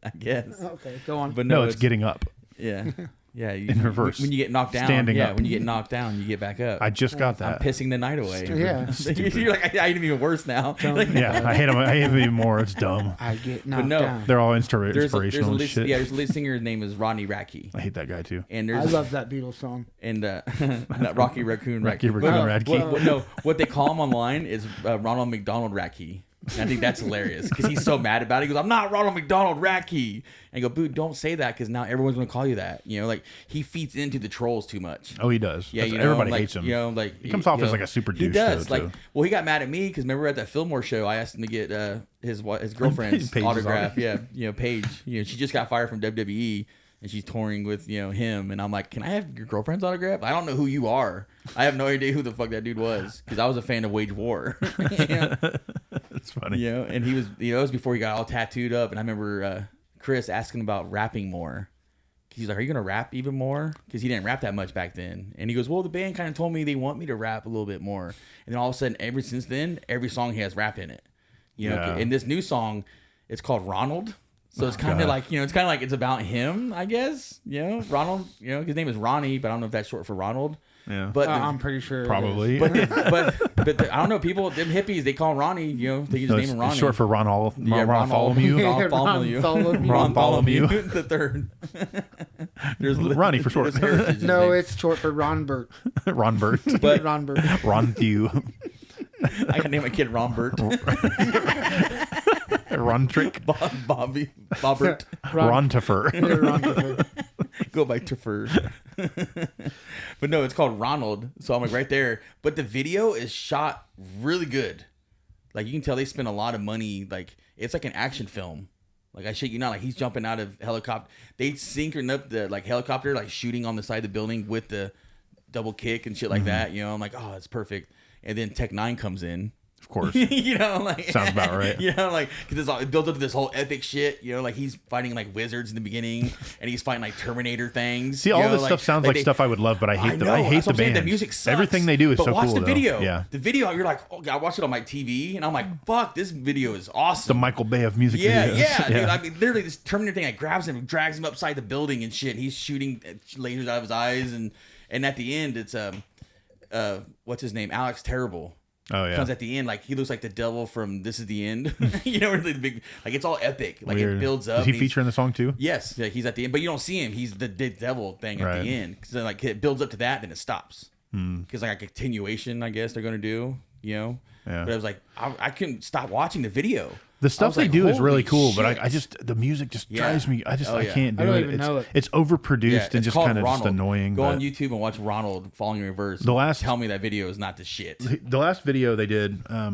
Speaker 5: I guess.
Speaker 6: Okay, go on.
Speaker 5: But
Speaker 7: No,
Speaker 5: no,
Speaker 7: it's getting up.
Speaker 5: Yeah. Yeah.
Speaker 7: In reverse.
Speaker 5: When you get knocked down.
Speaker 7: Standing
Speaker 5: yeah.
Speaker 7: up.
Speaker 5: When you get knocked down, you get back up.
Speaker 7: I just got
Speaker 5: I'm
Speaker 7: that.
Speaker 5: pissing the night away.
Speaker 6: Yeah.
Speaker 5: You're like, I hate him even worse now. Like,
Speaker 7: Yeah, I hate them. I hate them even more. It's dumb.
Speaker 6: I get knocked
Speaker 5: no.
Speaker 6: down.
Speaker 7: They're all
Speaker 5: there's a
Speaker 7: inspirational and
Speaker 5: lead,
Speaker 7: shit.
Speaker 5: yeah, there's a lead singer. His name is Ronnie Radke.
Speaker 7: I hate that guy too.
Speaker 5: And
Speaker 6: I
Speaker 5: there's
Speaker 6: love that Beatles song.
Speaker 5: and not Rocky Raccoon
Speaker 7: Rocky
Speaker 5: Radke.
Speaker 7: Raccoon
Speaker 5: But
Speaker 7: Radke.
Speaker 5: no, what they call him online is Ronald McDonald Radke. And I think that's hilarious because he's so mad about it. He goes, "I'm not Ronald McDonald Radke." And I go, "Boo, don't say that because now everyone's going to call you that." You know, like he feeds into the trolls too much.
Speaker 7: Oh, he does.
Speaker 5: Yeah, you know,
Speaker 7: Everybody
Speaker 5: like,
Speaker 7: hates him.
Speaker 5: You know, like
Speaker 7: He comes off
Speaker 5: you
Speaker 7: as
Speaker 5: know,
Speaker 7: like a super
Speaker 5: He
Speaker 7: douche,
Speaker 5: does.
Speaker 7: though,
Speaker 5: Like,
Speaker 7: too.
Speaker 5: well, he got mad at me because remember at that Fillmore show, I asked him to get his girlfriend's
Speaker 7: Paige's
Speaker 5: autograph.
Speaker 7: autograph.
Speaker 5: Yeah, Paige. You know, she just got fired from WWE and she's touring with him. And I'm like, "Can I have your girlfriend's autograph? I don't know who you are. I have no idea who the fuck that dude was because I was a fan of Wage War." You know?
Speaker 7: That's funny.
Speaker 5: You know, and he was, it was before he got all tattooed up. And I remember Chris asking about rapping more. He's like, "Are you gonna rap even more?" Because he didn't rap that much back then. And he goes, "Well, the band kind of told me they want me to rap a little bit more." And then all of a sudden, ever since then, every song he has rap in it. You know,
Speaker 7: Yeah.
Speaker 5: and this new song, it's called Ronald. So it's kind of
Speaker 7: God.
Speaker 5: like, it's kind of like it's about him, I guess. You know, Ronald. You know, his name is Ronnie, but I don't know if that's short for Ronald.
Speaker 7: Yeah.
Speaker 5: But
Speaker 6: I'm pretty sure. it is.
Speaker 7: Probably.
Speaker 5: I don't know. People, them hippies, they call him Ronnie. You know, they just
Speaker 7: No,
Speaker 5: name
Speaker 7: it's
Speaker 5: him Ronnie.
Speaker 7: short for Ron Bartholomew.
Speaker 5: Ron Bartholomew.
Speaker 6: Ron
Speaker 7: Bartholomew.
Speaker 5: the third. There's
Speaker 7: Ronnie for short.
Speaker 5: there's heritage in
Speaker 6: No,
Speaker 5: his
Speaker 6: it's short for Ronbert.
Speaker 7: Ronbert.
Speaker 5: But-
Speaker 6: Ronbert.
Speaker 7: Ron Thew.
Speaker 5: name. I gotta name my kid Ronbert.
Speaker 7: Ron Trick.
Speaker 5: Bobbert.
Speaker 7: Ron Teffer.
Speaker 6: Ronbert.
Speaker 5: Go by Teffer. But no, it's called Ronald. So I'm like right there. But the video is shot really good. Like you can tell they spent a lot of money. Like it's like an action film. Like I shit you not, like he's jumping out of helicopter. They syncing up the like helicopter, like shooting on the side of the building with the double kick and shit like that. You know, I'm like, oh, it's perfect. And then Tech 9 comes in.
Speaker 7: Of course.
Speaker 5: You know, like
Speaker 7: Sounds about right.
Speaker 5: You know, like because it builds up to this whole epic shit. You know, like he's fighting like wizards in the beginning, and he's fighting like Terminator things.
Speaker 7: See,
Speaker 5: you
Speaker 7: all
Speaker 5: know,
Speaker 7: this stuff sounds like
Speaker 5: they-
Speaker 7: stuff I would love, but I hate
Speaker 5: know,
Speaker 7: I hate
Speaker 5: that's
Speaker 7: the
Speaker 5: what I'm saying,
Speaker 7: band.
Speaker 5: The music sucks.
Speaker 7: Everything they do is
Speaker 5: but
Speaker 7: so
Speaker 5: watch
Speaker 7: cool.
Speaker 5: the video.
Speaker 7: Though. Yeah.
Speaker 5: The video, you're like, oh, God, I watched it on my TV, and I'm like, fuck, this video is awesome.
Speaker 7: The Michael Bay of music
Speaker 5: Yeah,
Speaker 7: videos.
Speaker 5: yeah, dude. I mean, literally, this Terminator thing, like, grabs him, drags him upside the building and shit. He's shooting lasers out of his eyes, and at the end, it's what's his name, Alex Terrible.
Speaker 7: Oh yeah.
Speaker 5: Comes at the end, like he looks like the devil from This Is the End. You know, really big, like it's all epic. Like
Speaker 7: Weird.
Speaker 5: it builds up.
Speaker 7: Is he featuring the song too?
Speaker 5: Yes, yeah, he's at the end, but you don't see him. He's the devil thing at the end. Because like it builds up to that, then it stops. Because like a continuation, I guess they're gonna do. You know.
Speaker 7: Yeah.
Speaker 5: But I was like, I couldn't stop watching the video.
Speaker 7: The stuff they
Speaker 5: like,
Speaker 7: do is really
Speaker 5: holy
Speaker 7: cool, but
Speaker 5: shit.
Speaker 7: I just the music just drives me. I can't do
Speaker 6: I don't
Speaker 7: it.
Speaker 6: even know it.
Speaker 7: It's overproduced
Speaker 5: Yeah,
Speaker 7: and
Speaker 5: it's
Speaker 7: just
Speaker 5: called
Speaker 7: kind of just
Speaker 5: Ronald.
Speaker 7: annoying.
Speaker 5: Go
Speaker 7: but
Speaker 5: on YouTube and watch Ronald falling in reverse. Tell me that video is not the shit.
Speaker 7: The last video they did a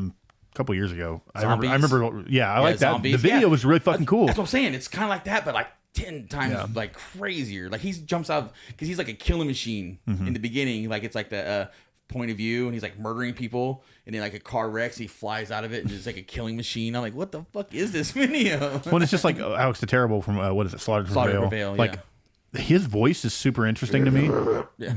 Speaker 7: couple years ago.
Speaker 5: Zombies?
Speaker 7: I remember. Yeah, I like that.
Speaker 5: Zombies.
Speaker 7: The video
Speaker 5: Yeah.
Speaker 7: was really fucking cool.
Speaker 5: That's what I'm saying. It's kind of like that, but like 10 times like crazier. Like he jumps out because he's like a killing machine in the beginning. Like it's like the point of view, and he's like murdering people, and then like a car wrecks, he flies out of it, and it's like a killing machine. I'm like, what the fuck is this video?
Speaker 7: Well, it's just like Alex the Terrible from what is it, Slaughter to Prevail? Like his voice is super interesting to me,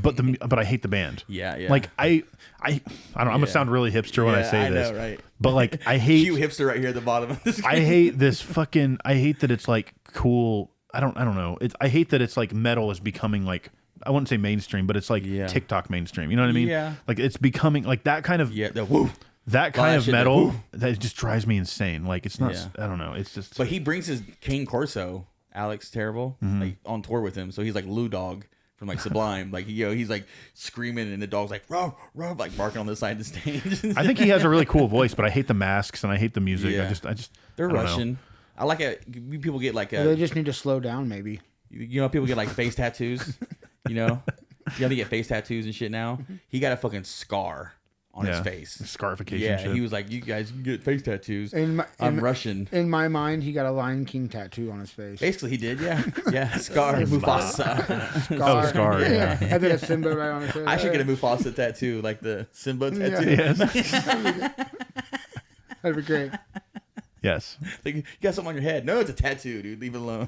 Speaker 7: but I hate the band.
Speaker 5: Yeah.
Speaker 7: Like I don't know. I'm gonna sound really hipster when I say this,
Speaker 5: know, right?
Speaker 7: But like I hate
Speaker 5: Cue hipster right here at the bottom of this.
Speaker 7: I hate this fucking. I hate that it's like cool. I don't know. I hate that it's like metal is becoming like. I wouldn't say mainstream, but it's like TikTok mainstream. You know what I mean?
Speaker 5: Yeah.
Speaker 7: Like it's becoming like that kind of that kind of metal that just drives me insane. Like it's not. I don't know. It's just.
Speaker 5: But he brings his Cane Corso, Alex Terrible, like on tour with him. So he's like Lou Dog from like Sublime. Like he's like screaming, and the dog's like run, like barking on the side of the stage.
Speaker 7: I think he has a really cool voice, but I hate the masks and I hate the music.
Speaker 5: Yeah.
Speaker 7: I just.
Speaker 5: They're
Speaker 7: I don't
Speaker 5: Russian.
Speaker 7: know.
Speaker 5: I like it. People get like
Speaker 6: They just need to slow down, maybe.
Speaker 5: You know, people get like face tattoos. You know, they get face tattoos and shit now. He got a fucking scar on his face.
Speaker 7: Scarification.
Speaker 5: Yeah,
Speaker 7: shit.
Speaker 5: he was like, "You guys can get face tattoos."
Speaker 6: I'm
Speaker 5: Russian.
Speaker 6: In my mind, he got a Lion King tattoo on his face.
Speaker 5: Basically, he did. Yeah. Scar Mufasa.
Speaker 7: Scar. Yeah.
Speaker 6: I did a Simba right on his face.
Speaker 5: I should get a Mufasa tattoo, like the Simba tattoo.
Speaker 7: Yes.
Speaker 6: That'd be great.
Speaker 7: Yes.
Speaker 5: Like, you got something on your head. No, it's a tattoo, dude. Leave it alone.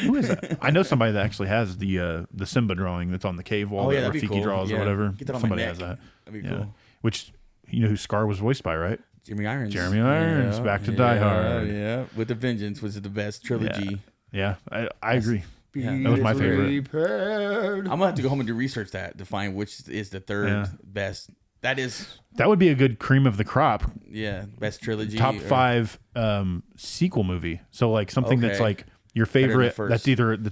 Speaker 7: Who is that? I know somebody that actually has the Simba drawing that's on the cave wall that
Speaker 5: that'd be
Speaker 7: Rafiki
Speaker 5: cool.
Speaker 7: draws or
Speaker 5: Yeah.
Speaker 7: whatever.
Speaker 5: Get that on
Speaker 7: Somebody
Speaker 5: my
Speaker 7: has
Speaker 5: neck.
Speaker 7: that.
Speaker 5: That'd be cool.
Speaker 7: Which you know who Scar was voiced by, right?
Speaker 5: Jeremy Irons.
Speaker 7: Jeremy Irons, back to Die Hard.
Speaker 5: Yeah, with the Vengeance was the best trilogy.
Speaker 7: Yeah, I agree.
Speaker 5: Yeah.
Speaker 7: That was my favorite.
Speaker 6: Prepared.
Speaker 5: I'm gonna have to go home and do research to find which is the third best.
Speaker 7: That would be a good cream of the crop.
Speaker 5: Yeah, best trilogy.
Speaker 7: Top 5 sequel movie. So like something that's
Speaker 5: Okay.
Speaker 7: like your
Speaker 5: Better than
Speaker 7: favorite.
Speaker 5: first.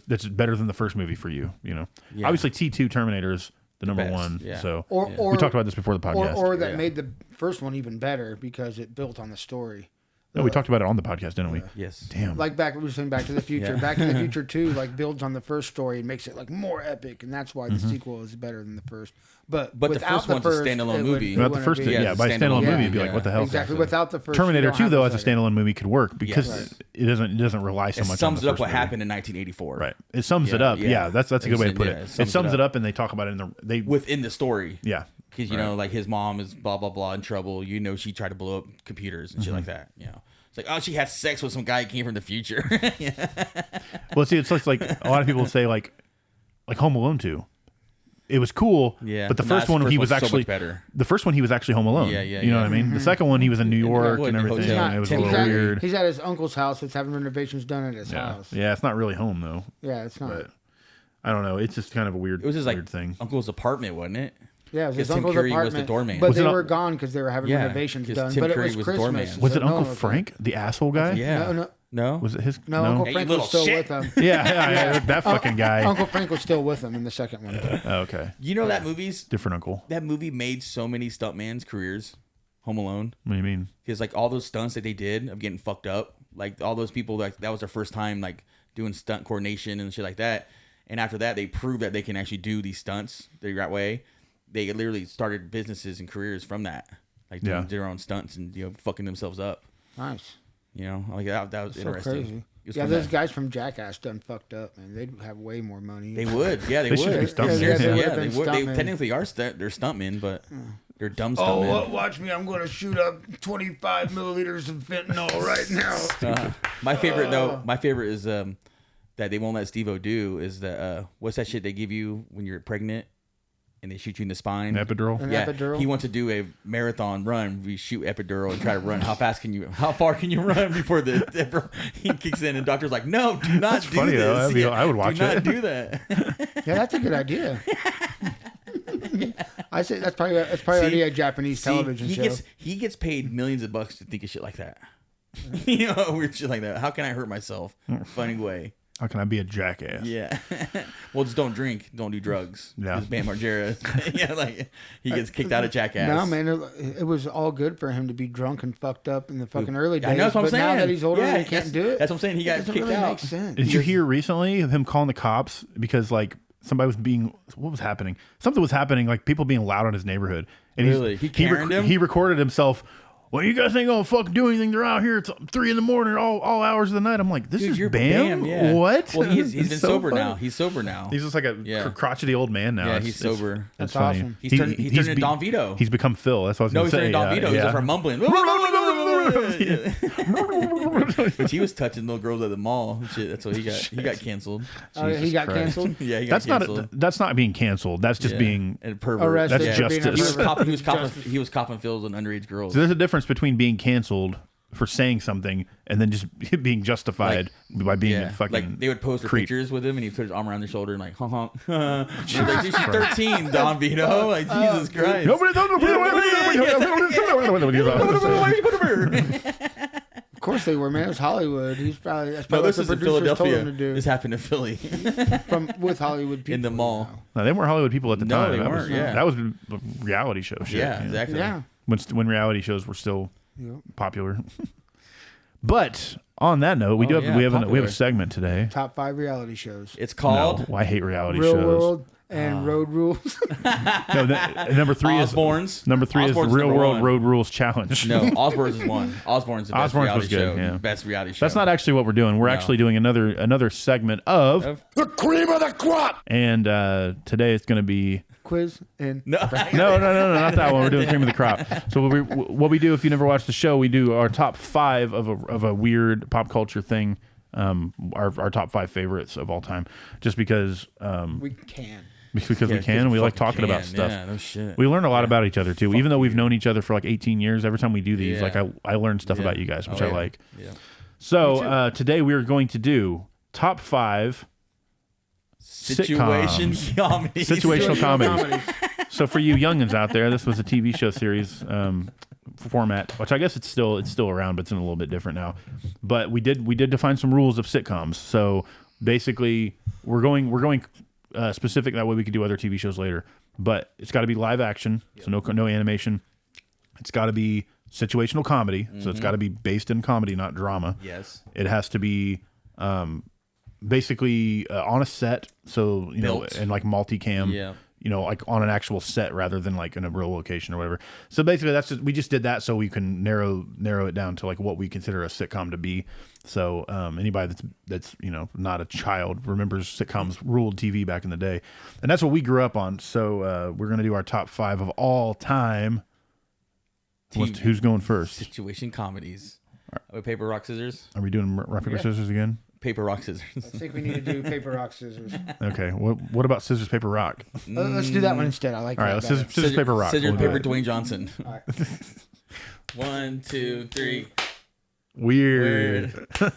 Speaker 7: That's better than the first movie for you. You know,
Speaker 5: Yeah.
Speaker 7: obviously T2 Terminator is the number
Speaker 5: best,
Speaker 7: one.
Speaker 5: yeah.
Speaker 7: So
Speaker 6: Or
Speaker 7: we talked about this before the podcast.
Speaker 6: Or that
Speaker 5: Yeah.
Speaker 6: made the first one even better because it built on the story.
Speaker 7: No, we talked about it on the podcast, didn't we?
Speaker 5: Yes.
Speaker 7: Damn.
Speaker 6: Like we were saying Back to the Future.
Speaker 5: Yeah.
Speaker 6: Back to the Future 2 like builds on the first story and makes it like more epic, and that's why the sequel is better than the first. But
Speaker 5: the
Speaker 6: without
Speaker 5: first one's a standalone movie.
Speaker 7: Not the first,
Speaker 5: be-
Speaker 7: yeah, by a standalone
Speaker 5: Yeah,
Speaker 7: movie, it'd be like,
Speaker 5: yeah.
Speaker 7: what the hell?
Speaker 6: Exactly. Without the first,
Speaker 7: Terminator
Speaker 6: you don't
Speaker 7: 2,
Speaker 6: have
Speaker 7: though,
Speaker 6: the
Speaker 7: as a
Speaker 6: second.
Speaker 7: standalone movie, could work because
Speaker 6: Yes.
Speaker 7: it doesn't rely so
Speaker 5: It
Speaker 7: much.
Speaker 5: sums
Speaker 7: on the
Speaker 5: up what
Speaker 7: first movie.
Speaker 5: happened in 1984.
Speaker 7: Right. It sums it
Speaker 5: Yeah,
Speaker 7: up.
Speaker 5: yeah.
Speaker 7: Yeah, that's a good way to put
Speaker 5: Yeah,
Speaker 7: it.
Speaker 5: it
Speaker 7: It sums it up, and they talk about it in the
Speaker 5: Within the story.
Speaker 7: yeah.
Speaker 5: Because, you know, like his mom is blah, blah, blah in trouble. You know, she tried to blow up computers and shit like that. You know, it's like, oh, she had sex with some guy who came from the future.
Speaker 7: Well, see, it's like a lot of people say like Home Alone 2. It was cool,
Speaker 5: Yeah.
Speaker 7: but the
Speaker 5: No,
Speaker 7: first
Speaker 5: the
Speaker 7: one
Speaker 5: first
Speaker 7: he was
Speaker 5: one's so
Speaker 7: actually
Speaker 5: much better.
Speaker 7: The first one he was actually home alone.
Speaker 5: Yeah,
Speaker 7: You know
Speaker 5: yeah.
Speaker 7: what I mean? The second one he was in New York
Speaker 5: what,
Speaker 7: and
Speaker 5: in the
Speaker 7: everything.
Speaker 5: hotel?
Speaker 7: And it was a
Speaker 5: He's
Speaker 7: little
Speaker 5: at-
Speaker 7: weird.
Speaker 6: He's at his uncle's house that's having renovations done at his
Speaker 7: Yeah,
Speaker 6: house.
Speaker 7: yeah. It's not really home though.
Speaker 6: Yeah, it's not.
Speaker 7: But I don't know. It's just kind of a weird,
Speaker 5: It was his
Speaker 7: weird
Speaker 5: like
Speaker 7: thing.
Speaker 5: uncle's apartment, wasn't it?
Speaker 6: Yeah, it was his
Speaker 5: 'Cause Tim
Speaker 6: uncle's
Speaker 5: Curry was
Speaker 6: apartment.
Speaker 5: the doorman.
Speaker 6: But
Speaker 7: Was
Speaker 6: they
Speaker 7: it
Speaker 6: were
Speaker 7: un-
Speaker 6: gone because they were having
Speaker 5: Yeah,
Speaker 6: renovations
Speaker 5: 'cause
Speaker 6: done.
Speaker 5: Tim
Speaker 6: But it
Speaker 5: Curry
Speaker 6: was
Speaker 5: was the
Speaker 6: Christmas.
Speaker 5: doorman.
Speaker 7: Was
Speaker 6: so
Speaker 7: it
Speaker 6: no
Speaker 7: Uncle
Speaker 6: one was
Speaker 7: Frank, the asshole guy?
Speaker 5: Yeah.
Speaker 6: No.
Speaker 5: No?
Speaker 7: Was it his?
Speaker 6: No, Uncle
Speaker 5: Hey,
Speaker 6: Frank
Speaker 5: you
Speaker 6: was still
Speaker 5: little
Speaker 6: with him.
Speaker 7: Yeah, that fucking guy.
Speaker 6: Uncle Frank was still with him in the second one.
Speaker 7: Oh, okay,
Speaker 5: You know that
Speaker 7: different uncle.
Speaker 5: that movie made so many stuntmen's careers. Home Alone.
Speaker 7: What do you mean?
Speaker 5: Because like all those stunts that they did of getting fucked up, like all those people like that was their first time like doing stunt coordination and shit like that. And after that, they proved that they can actually do these stunts the right way. They literally started businesses and careers from that, like doing their own stunts and fucking themselves up.
Speaker 6: Nice.
Speaker 5: You know, like that was
Speaker 6: So
Speaker 5: interesting.
Speaker 6: crazy.
Speaker 5: It was
Speaker 6: Yeah,
Speaker 5: from
Speaker 6: those
Speaker 5: that.
Speaker 6: guys from Jackass done fucked up, man. They'd have way more money.
Speaker 5: They would, yeah, they
Speaker 7: They should
Speaker 5: would.
Speaker 7: be stuntmen.
Speaker 5: Seriously,
Speaker 6: Yeah, they
Speaker 5: yeah,
Speaker 6: would've
Speaker 5: they
Speaker 6: been
Speaker 5: would. They
Speaker 6: stuntmen.
Speaker 5: technically are they're stuntmen, but they're dumb stuntmen.
Speaker 6: watch me. I'm going to shoot up 25 milliliters of fentanyl right now.
Speaker 5: My favorite though, my favorite is that they won't let Steve-O do is the what's that shit they give you when you're pregnant and they shoot you in the spine?
Speaker 7: Epidural.
Speaker 6: An
Speaker 5: Yeah,
Speaker 6: epidural?
Speaker 5: he wants to do a marathon run. We shoot epidural and try to run. How far can you run before the epidural he kicks in? And the doctor's like, no, do not do
Speaker 7: funny,
Speaker 5: this.
Speaker 7: though. I would watch
Speaker 5: do not
Speaker 7: it.
Speaker 5: do that.
Speaker 6: Yeah, that's a good idea. I say that's probably already a Japanese television show.
Speaker 5: He gets paid millions of bucks to think of shit like that. You know, weird shit like that. How can I hurt myself? Funny way.
Speaker 7: How can I be a jackass?
Speaker 5: Yeah. Well, just don't drink. Don't do drugs.
Speaker 7: Yeah.
Speaker 5: Just ban Margera. Yeah, like he gets kicked out of Jackass.
Speaker 6: No, man, it was all good for him to be drunk and fucked up in the fucking early days.
Speaker 5: I know, that's what I'm
Speaker 6: but
Speaker 5: saying.
Speaker 6: now that he's older,
Speaker 5: Yeah,
Speaker 6: he can't do it.
Speaker 5: That's what I'm saying. He got
Speaker 6: Doesn't
Speaker 5: kicked
Speaker 6: really
Speaker 5: out.
Speaker 6: make sense.
Speaker 7: Did you hear recently of him calling the cops because like somebody was being what was happening? Something was happening, like people being loud in his neighborhood. And
Speaker 5: Really? He Karen'd him?
Speaker 7: he recorded himself. Well, you guys ain't gonna fuck do anything. They're out here. It's 3 a.m. all hours of the night. I'm like, this is
Speaker 5: you're
Speaker 7: Bam?
Speaker 5: yeah.
Speaker 7: What?
Speaker 5: Well, he's been
Speaker 7: It's so
Speaker 5: sober
Speaker 7: funny.
Speaker 5: now. He's sober now.
Speaker 7: He's just like a
Speaker 5: Yeah.
Speaker 7: crotchety old man now.
Speaker 5: Yeah,
Speaker 7: It's-
Speaker 5: he's
Speaker 7: it's-
Speaker 5: sober.
Speaker 7: It's
Speaker 6: That's
Speaker 7: funny.
Speaker 6: awesome.
Speaker 5: He's turned into Don Vito.
Speaker 7: He's become Phil. That's what I was
Speaker 5: No,
Speaker 7: going
Speaker 5: he's
Speaker 7: to say.
Speaker 5: turning Don Vito. He
Speaker 7: yeah.
Speaker 5: just started mumbling. But he was touching little girls at the mall. Shit, that's what he got. He got canceled.
Speaker 6: He got
Speaker 7: Christ.
Speaker 6: canceled.
Speaker 5: Yeah, he got
Speaker 7: That's
Speaker 5: canceled.
Speaker 7: that's not being canceled. That's just
Speaker 5: Yeah.
Speaker 7: being.
Speaker 5: And pervert.
Speaker 6: Arrested
Speaker 7: That's
Speaker 6: for being a
Speaker 7: justice.
Speaker 6: pervert.
Speaker 5: He was copping fills on underage girls.
Speaker 7: So there's a difference between being canceled for saying something and then just being justified by being a fucking.
Speaker 5: like they would post their
Speaker 7: creep.
Speaker 5: pictures with him, and he put his arm around their shoulder and like, honk honk. She's like, dude, she's 13, Don Vito. Like Jesus Christ.
Speaker 7: Nobody
Speaker 5: Why did you put her?
Speaker 6: Of course they were, man. It was Hollywood. He's probably that's
Speaker 5: No,
Speaker 6: probably
Speaker 5: this
Speaker 6: what
Speaker 5: is
Speaker 6: the
Speaker 5: in
Speaker 6: producers told him
Speaker 5: Philadelphia.
Speaker 6: to do.
Speaker 5: This happened in Philly.
Speaker 6: With Hollywood people
Speaker 5: In the mall.
Speaker 7: No, they weren't Hollywood people at the
Speaker 5: No,
Speaker 7: time.
Speaker 5: they
Speaker 7: That
Speaker 5: weren't,
Speaker 7: was,
Speaker 5: yeah.
Speaker 7: that was reality show shit.
Speaker 5: Yeah, exactly.
Speaker 6: Yeah.
Speaker 7: When reality shows were still popular. But on that note, we
Speaker 5: Oh,
Speaker 7: we have a
Speaker 5: popular.
Speaker 7: segment today.
Speaker 6: Top 5 reality shows.
Speaker 5: It's called
Speaker 7: No, I hate reality
Speaker 6: Real
Speaker 7: shows.
Speaker 6: World and Road Rules.
Speaker 7: No, number 3
Speaker 5: Osbourne's.
Speaker 7: is number 3 is the
Speaker 5: Osbourne's
Speaker 7: Real
Speaker 5: number
Speaker 7: World
Speaker 5: one.
Speaker 7: Road Rules Challenge.
Speaker 5: No, Osbourne's is one. Osbourne's the best
Speaker 7: Osbourne's
Speaker 5: reality
Speaker 7: was good,
Speaker 5: show.
Speaker 7: yeah.
Speaker 5: Best reality show.
Speaker 7: That's not actually what we're doing. We're actually doing another segment of
Speaker 1: The cream of the crop!
Speaker 7: and today it's going to be
Speaker 6: Quiz and
Speaker 5: No.
Speaker 7: no, not that one. We're doing cream of the crop. So what we do, if you never watched the show, we do our top 5 of a weird pop culture thing. Our top 5 favorites of all time, just because
Speaker 6: we can.
Speaker 7: we can and we like talking about stuff.
Speaker 5: Yeah, no shit.
Speaker 7: We learn a lot about each other too. Even though we've known each other for like 18 years, every time we do these,
Speaker 5: Yeah.
Speaker 7: like I learn stuff
Speaker 5: Yeah.
Speaker 7: about you guys, which
Speaker 5: Oh,
Speaker 7: I
Speaker 5: yeah.
Speaker 7: like.
Speaker 5: Yeah.
Speaker 7: So today we are going to do top 5
Speaker 5: Situation
Speaker 7: sitcoms.
Speaker 5: comedy.
Speaker 7: Situational comedies. So for you youngins out there, this was a TV show series format, which I guess it's still around, but it's in a little bit different now. But we did define some rules of sitcoms. So basically, we're going specific. That way we could do other TV shows later. But it's got to be live action, so no animation. It's got to be situational comedy, so it's got to be based in comedy, not drama.
Speaker 5: Yes.
Speaker 7: It has to be basically on a set, so you know,
Speaker 5: Built.
Speaker 7: and like multicam.
Speaker 5: Yeah.
Speaker 7: You know, like on an actual set rather than like in a real location or whatever. So basically, we just did that so we can narrow it down to like what we consider a sitcom to be. So anybody that's you know not a child remembers sitcoms ruled TV back in the day, and that's what we grew up on. So we're gonna do our top 5 of all time. Who's going first?
Speaker 5: Situation comedies. Paper, rock, scissors.
Speaker 7: Are we doing rock paper scissors again?
Speaker 5: Paper, rock, scissors.
Speaker 6: I think we need to do paper, rock, scissors.
Speaker 7: Okay. What about scissors paper rock?
Speaker 6: Let's do that one instead. I like
Speaker 7: All right.
Speaker 6: that
Speaker 7: Let's
Speaker 6: better.
Speaker 7: scissors paper rock.
Speaker 5: Scissors,
Speaker 7: We'll do
Speaker 5: paper,
Speaker 7: it.
Speaker 5: Dwayne Johnson.
Speaker 6: All right.
Speaker 5: 1, 2, 3.
Speaker 7: Weird. All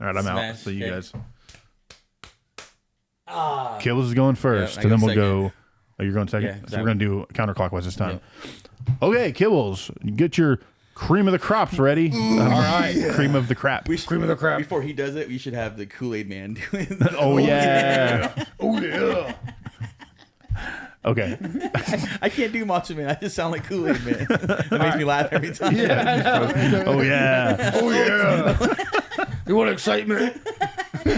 Speaker 7: right, I'm out.
Speaker 5: Smash,
Speaker 7: So you
Speaker 5: okay.
Speaker 7: guys. Kills is going first,
Speaker 5: I
Speaker 7: and then
Speaker 5: go
Speaker 7: we'll
Speaker 5: second.
Speaker 7: go. Oh, you're going second.
Speaker 5: Yeah,
Speaker 7: So we're
Speaker 5: exactly.
Speaker 7: going to do counterclockwise this time. Okay, Kibbles, get your cream of the crops ready. All right, cream of the crap.
Speaker 6: Cream of the crap.
Speaker 5: Before he does it, we should have the Kool-Aid Man do it.
Speaker 7: Oh yeah.
Speaker 6: Oh yeah.
Speaker 7: Okay.
Speaker 5: I can't do Macho Man. I just sound like Kool-Aid Man. That makes me laugh every time.
Speaker 7: Oh yeah.
Speaker 6: Oh yeah. You want excitement?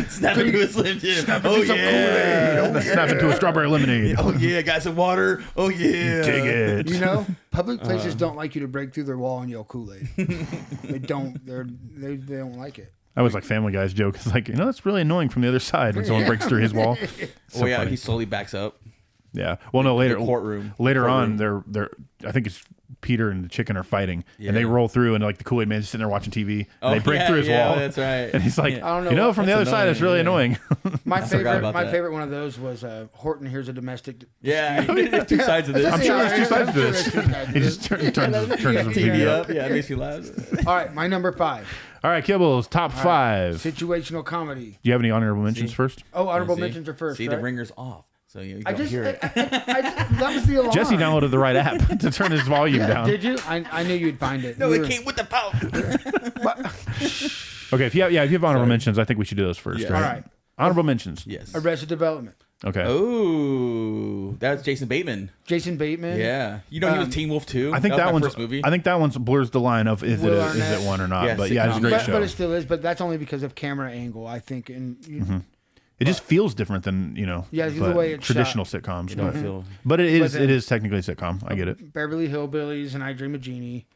Speaker 5: Snap into a Slim Jim. Oh yeah.
Speaker 7: Snap into a strawberry lemonade.
Speaker 5: Oh yeah. Got some water. Oh yeah.
Speaker 7: Dig it.
Speaker 6: You know, public places don't like you to break through their wall and yell Kool-Aid. They don't. They don't like it.
Speaker 7: I was like Family Guy's joke. It's like, you know, that's really annoying from the other side when someone breaks through his wall.
Speaker 5: Oh yeah.
Speaker 7: funny.
Speaker 5: He slowly backs up.
Speaker 7: Yeah. Well, no, later
Speaker 5: courtroom.
Speaker 7: Later on, they're I think it's Peter and the chicken are fighting, and they
Speaker 5: Yeah.
Speaker 7: roll through, and like the Kool-Aid Man's sitting there watching TV, and
Speaker 5: Oh,
Speaker 7: they break
Speaker 5: yeah,
Speaker 7: through his
Speaker 5: yeah,
Speaker 7: wall.
Speaker 5: that's right.
Speaker 7: And he's like,
Speaker 5: Yeah.
Speaker 6: I don't know
Speaker 7: you know,
Speaker 6: what-
Speaker 7: from the other
Speaker 5: that's
Speaker 7: side, it's really
Speaker 5: annoying,
Speaker 7: annoying.
Speaker 6: My favorite,
Speaker 5: about that.
Speaker 6: favorite one of those was Horton. Here's a domestic.
Speaker 5: Yeah. There's two sides of this.
Speaker 7: I'm sure there's two sides to
Speaker 6: I'm sure
Speaker 7: this.
Speaker 6: there's two sides to
Speaker 7: He
Speaker 6: this.
Speaker 7: just turns the
Speaker 5: TV
Speaker 7: TV
Speaker 5: up.
Speaker 7: up.
Speaker 5: Yeah. It makes me laugh.
Speaker 6: All right, my number 5.
Speaker 7: All right, Kibbles, top 5. Do
Speaker 6: Situational comedy.
Speaker 7: you have any honorable mentions first?
Speaker 6: Oh, honorable
Speaker 5: See?
Speaker 6: mentions are first.
Speaker 5: See,
Speaker 6: right?
Speaker 5: the ringer's off. So you
Speaker 6: I
Speaker 5: don't
Speaker 6: just,
Speaker 5: hear it.
Speaker 6: that was the alarm.
Speaker 7: Jesse downloaded the right app to turn his volume
Speaker 6: Yeah,
Speaker 7: down.
Speaker 6: did you? I knew you'd find it.
Speaker 5: No,
Speaker 6: You
Speaker 5: it
Speaker 6: were-
Speaker 5: came with the phone.
Speaker 7: Okay, if you have honorable mentions, I think we should do those first.
Speaker 5: Yes.
Speaker 7: Right?
Speaker 6: All right.
Speaker 7: Honorable mentions.
Speaker 5: Yes.
Speaker 6: Arrested Development.
Speaker 7: Okay.
Speaker 5: Oh, that was Jason Bateman.
Speaker 6: Jason Bateman.
Speaker 5: Yeah, you know he was Teen Wolf too.
Speaker 7: I think
Speaker 5: was
Speaker 7: that
Speaker 5: my
Speaker 7: one's.
Speaker 5: first movie.
Speaker 7: I think that one's blurs the line of is
Speaker 6: Will
Speaker 7: it
Speaker 6: Arnett.
Speaker 7: one or not.
Speaker 5: Yeah,
Speaker 7: but yeah, it's a
Speaker 5: sitcom.
Speaker 7: great show.
Speaker 6: But it still is. But that's only because of camera angle, I think. And
Speaker 7: It just feels different than
Speaker 6: Yeah, the
Speaker 7: but
Speaker 6: way it's
Speaker 7: traditional
Speaker 6: shot.
Speaker 7: sitcoms.
Speaker 5: You don't
Speaker 7: But,
Speaker 5: feel.
Speaker 7: but it is
Speaker 6: But then-
Speaker 7: it is technically a sitcom. I get it.
Speaker 6: Beverly Hillbillies and I Dream of Jeannie.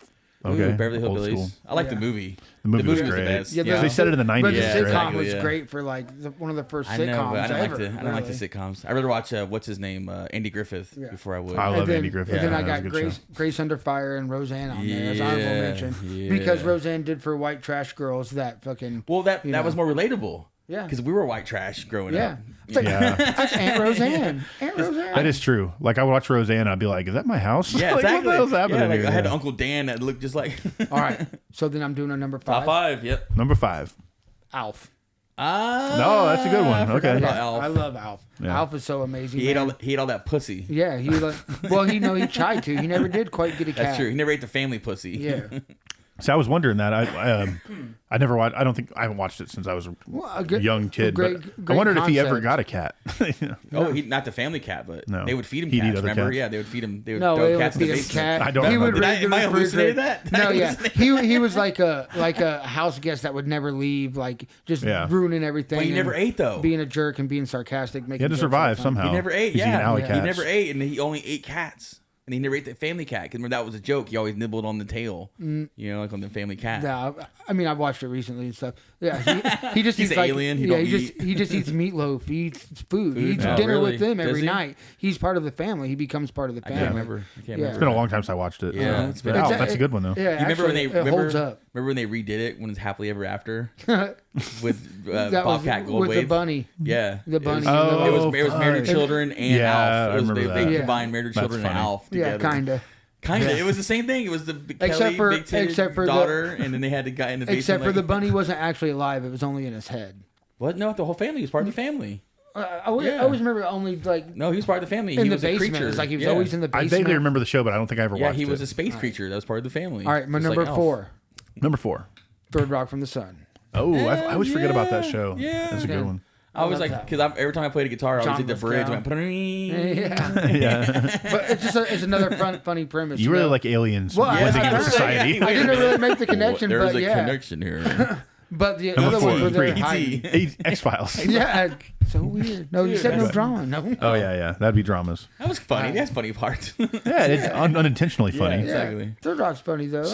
Speaker 7: Okay,
Speaker 5: Ooh, Beverly
Speaker 7: old school.
Speaker 5: Hillbillies. I like
Speaker 6: Yeah.
Speaker 5: the movie.
Speaker 7: The movie was
Speaker 5: the
Speaker 7: great.
Speaker 5: best.
Speaker 6: Yeah,
Speaker 5: Yeah,
Speaker 7: They said it in the
Speaker 6: But the
Speaker 7: 90s.
Speaker 5: Yeah,
Speaker 6: sitcom
Speaker 5: exactly,
Speaker 6: was
Speaker 5: yeah.
Speaker 6: great for like one of the first
Speaker 5: I
Speaker 6: sitcoms
Speaker 5: know, but I don't
Speaker 6: ever.
Speaker 5: like the. I don't like the
Speaker 6: really.
Speaker 5: sitcoms. I'd rather watch what's his name, Andy Griffith,
Speaker 6: Yeah.
Speaker 5: before I would.
Speaker 7: I love Andy Griffith.
Speaker 6: And then
Speaker 7: Yeah,
Speaker 6: I
Speaker 7: that was
Speaker 6: got
Speaker 7: a good show.
Speaker 6: Grace Under Fire and Roseanne on there as honorable
Speaker 5: Yeah,
Speaker 6: mention
Speaker 5: yeah.
Speaker 6: because Roseanne did for White Trash Girls that fucking
Speaker 5: Well, that
Speaker 6: you
Speaker 5: was
Speaker 6: know.
Speaker 5: more relatable.
Speaker 6: Yeah.
Speaker 5: because we were white trash growing
Speaker 6: Yeah.
Speaker 5: up.
Speaker 6: It's like,
Speaker 7: Yeah.
Speaker 6: that's Aunt Roseanne. Aunt Roseanne.
Speaker 7: That is true. Like I would watch Roseanne, I'd be like, "Is that my house?"
Speaker 5: Yeah,
Speaker 7: Like,
Speaker 5: exactly.
Speaker 7: What the hell's happening
Speaker 5: Yeah, like
Speaker 7: here?
Speaker 5: I had
Speaker 7: Yeah.
Speaker 5: Uncle Dan that looked just like
Speaker 6: All right. So then I'm doing a number
Speaker 5: top 5. Yep.
Speaker 7: Number 5.
Speaker 6: Alf.
Speaker 7: No, that's a good one.
Speaker 5: I forgot
Speaker 7: Okay.
Speaker 5: about
Speaker 6: Yeah,
Speaker 5: Alf.
Speaker 6: I love Alf.
Speaker 7: Yeah.
Speaker 6: Alf is so amazing.
Speaker 5: He ate
Speaker 6: man.
Speaker 5: all that pussy.
Speaker 6: Yeah, he like. Well, he tried to. He never did quite get a cat.
Speaker 5: That's true. He never ate the family pussy.
Speaker 6: Yeah.
Speaker 7: So I was wondering that. I never watched. I don't think I haven't watched it since I was a
Speaker 6: Well, a good-
Speaker 7: young kid.
Speaker 6: great-
Speaker 7: but I
Speaker 6: great
Speaker 7: wondered if he ever
Speaker 6: concept.
Speaker 7: got a cat.
Speaker 5: Oh, he not the family cat, but
Speaker 7: No.
Speaker 5: they would feed him
Speaker 7: He'd eat
Speaker 5: cats.
Speaker 7: other
Speaker 5: Remember?
Speaker 7: cats.
Speaker 5: Yeah, they would feed him. They would
Speaker 6: No,
Speaker 5: throw
Speaker 6: it would
Speaker 5: cats in the
Speaker 6: be a
Speaker 5: basement.
Speaker 6: cat.
Speaker 7: I don't
Speaker 6: He would
Speaker 7: remember.
Speaker 6: raid the
Speaker 5: Am I hallucinating
Speaker 6: refrigerator.
Speaker 5: that?
Speaker 6: No, yeah, he was like a house guest that would never leave, like just
Speaker 7: Yeah.
Speaker 6: ruining everything.
Speaker 5: Well, he never
Speaker 6: and
Speaker 5: ate though.
Speaker 6: being a jerk and being sarcastic, making
Speaker 7: He had to
Speaker 6: jokes
Speaker 7: survive
Speaker 6: all the time.
Speaker 7: somehow.
Speaker 5: He never ate.
Speaker 7: He's eating
Speaker 5: Yeah,
Speaker 7: alley
Speaker 6: Yeah.
Speaker 5: he
Speaker 7: cats.
Speaker 5: never ate, and he only ate cats. And he never ate the family cat. Because remember that was a joke. He always nibbled on the tail. You know, like on the family cat.
Speaker 6: Yeah, I mean, I watched it recently and stuff. Yeah, he just
Speaker 5: He's
Speaker 6: eats
Speaker 5: an
Speaker 6: like,
Speaker 5: alien. He
Speaker 6: yeah,
Speaker 5: don't
Speaker 6: he just eats meatloaf. He eats food. He eats
Speaker 5: Oh,
Speaker 6: dinner
Speaker 5: really?
Speaker 6: with them
Speaker 5: Does
Speaker 6: every
Speaker 5: he?
Speaker 6: night. He's part of the family. He becomes part of the
Speaker 5: I
Speaker 6: family.
Speaker 5: can't remember. I can't
Speaker 6: Yeah.
Speaker 5: remember.
Speaker 7: It's been a long time since I watched it.
Speaker 5: Yeah,
Speaker 7: so.
Speaker 5: it's been-
Speaker 7: But Alf,
Speaker 6: It's-
Speaker 7: that's a good one though.
Speaker 6: Yeah,
Speaker 5: You remember when
Speaker 6: actually,
Speaker 5: they
Speaker 6: it holds up.
Speaker 5: remember when they redid it when it's Happily Ever After with
Speaker 6: That
Speaker 5: Bobcat
Speaker 6: was with the
Speaker 5: Goldwave?
Speaker 6: bunny.
Speaker 5: Yeah,
Speaker 6: The bunny.
Speaker 7: Oh,
Speaker 5: It was Married to
Speaker 7: fuck.
Speaker 5: Children and
Speaker 7: Yeah,
Speaker 5: Alf.
Speaker 7: I
Speaker 5: It was,
Speaker 7: remember
Speaker 5: they
Speaker 7: that.
Speaker 6: Yeah.
Speaker 5: combined Married to
Speaker 7: That's
Speaker 5: Children and
Speaker 7: funny.
Speaker 5: Alf
Speaker 6: Yeah,
Speaker 5: together.
Speaker 6: kinda.
Speaker 5: Kinda.
Speaker 6: Yeah.
Speaker 5: It was the same thing. It was the
Speaker 6: Except
Speaker 5: Kelly,
Speaker 6: for-
Speaker 5: big titted
Speaker 6: except for the-
Speaker 5: daughter, and then they had the guy in the basement.
Speaker 6: Except for
Speaker 5: like,
Speaker 6: the bunny wasn't actually alive. It was only in his head.
Speaker 5: What? No, the whole family was part of the family.
Speaker 6: I
Speaker 5: Yeah.
Speaker 6: always remember only like
Speaker 5: No, he was part of the family.
Speaker 6: in
Speaker 5: he
Speaker 6: the
Speaker 5: was a
Speaker 6: basement.
Speaker 5: creature.
Speaker 6: It's like he was
Speaker 5: Yeah.
Speaker 6: always in the
Speaker 7: I
Speaker 6: basement.
Speaker 7: vaguely remember the show, but I don't think I ever
Speaker 5: Yeah,
Speaker 7: watched
Speaker 5: he was
Speaker 7: it.
Speaker 5: a space creature that was part of the family.
Speaker 6: All right, my
Speaker 5: Just
Speaker 6: number
Speaker 5: like Alf.
Speaker 6: 4,
Speaker 7: Number 4.
Speaker 6: Third Rock from the Sun.
Speaker 7: Oh, I always forget about that
Speaker 5: Yeah,
Speaker 7: show.
Speaker 5: yeah.
Speaker 7: That's a good one.
Speaker 5: I was
Speaker 6: love
Speaker 5: like,
Speaker 6: that.
Speaker 5: because every time I played a guitar, I
Speaker 6: John
Speaker 5: always did the bridge.
Speaker 6: Lithgow.
Speaker 5: Went,
Speaker 6: Yeah,
Speaker 7: Yeah.
Speaker 6: but it's another funny premise.
Speaker 7: You really
Speaker 6: know?
Speaker 7: like aliens
Speaker 6: Well,
Speaker 7: living in
Speaker 6: I-
Speaker 7: society.
Speaker 6: I didn't really make the connection,
Speaker 5: There's
Speaker 6: but
Speaker 5: a
Speaker 6: yeah.
Speaker 5: connection here.
Speaker 6: But the
Speaker 7: Number
Speaker 6: other ones
Speaker 7: 4,
Speaker 6: were there
Speaker 7: 3.
Speaker 6: hiding.
Speaker 7: X-Files.
Speaker 6: Yeah, so weird. No, you said no drama. No.
Speaker 7: Oh yeah. That'd be dramas.
Speaker 5: That was funny. That's funny part.
Speaker 7: Yeah, it's unintentionally funny.
Speaker 5: Yeah.
Speaker 6: Yeah,
Speaker 5: Exactly.
Speaker 6: Third Rock's funny though.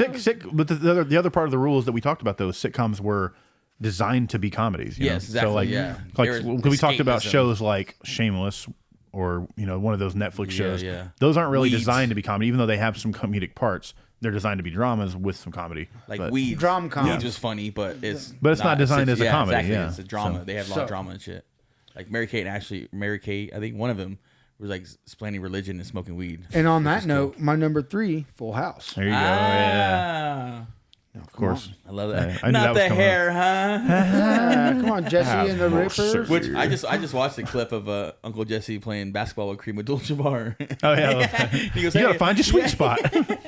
Speaker 7: But the other part of the rules that we talked about, those sitcoms were designed to be comedies. you know?
Speaker 5: Yes, exactly,
Speaker 7: So like,
Speaker 5: yeah.
Speaker 7: like
Speaker 5: They were
Speaker 7: we talked about
Speaker 5: escapism.
Speaker 7: shows like Shameless or one of those Netflix shows.
Speaker 5: yeah.
Speaker 7: Those aren't really
Speaker 5: Weeds.
Speaker 7: designed to be comedy, even though they have some comedic parts. They're designed to be dramas with some comedy.
Speaker 5: Like
Speaker 7: but,
Speaker 5: Weeds.
Speaker 6: Drom-com.
Speaker 5: Weeds was funny, but it's
Speaker 7: not designed as a comedy,
Speaker 5: Exactly.
Speaker 7: yeah.
Speaker 5: It's a drama.
Speaker 7: So-
Speaker 5: They have a lot of drama and shit. Like Mary Kate, I think one of them was like explaining religion and smoking weed.
Speaker 6: And on that note, my number 3, Full House.
Speaker 7: There you go. Yeah, of course.
Speaker 5: I love that.
Speaker 7: I knew that
Speaker 5: Not
Speaker 7: was
Speaker 5: the
Speaker 7: coming
Speaker 5: hair, huh?
Speaker 6: Come on, Jesse and the Rippers.
Speaker 5: Which I just watched a clip of Uncle Jesse playing basketball with Kareem Abdul-Jabbar.
Speaker 7: Oh yeah, I love that.
Speaker 5: He goes,
Speaker 7: You gotta
Speaker 5: "Hey."
Speaker 7: find your sweet spot.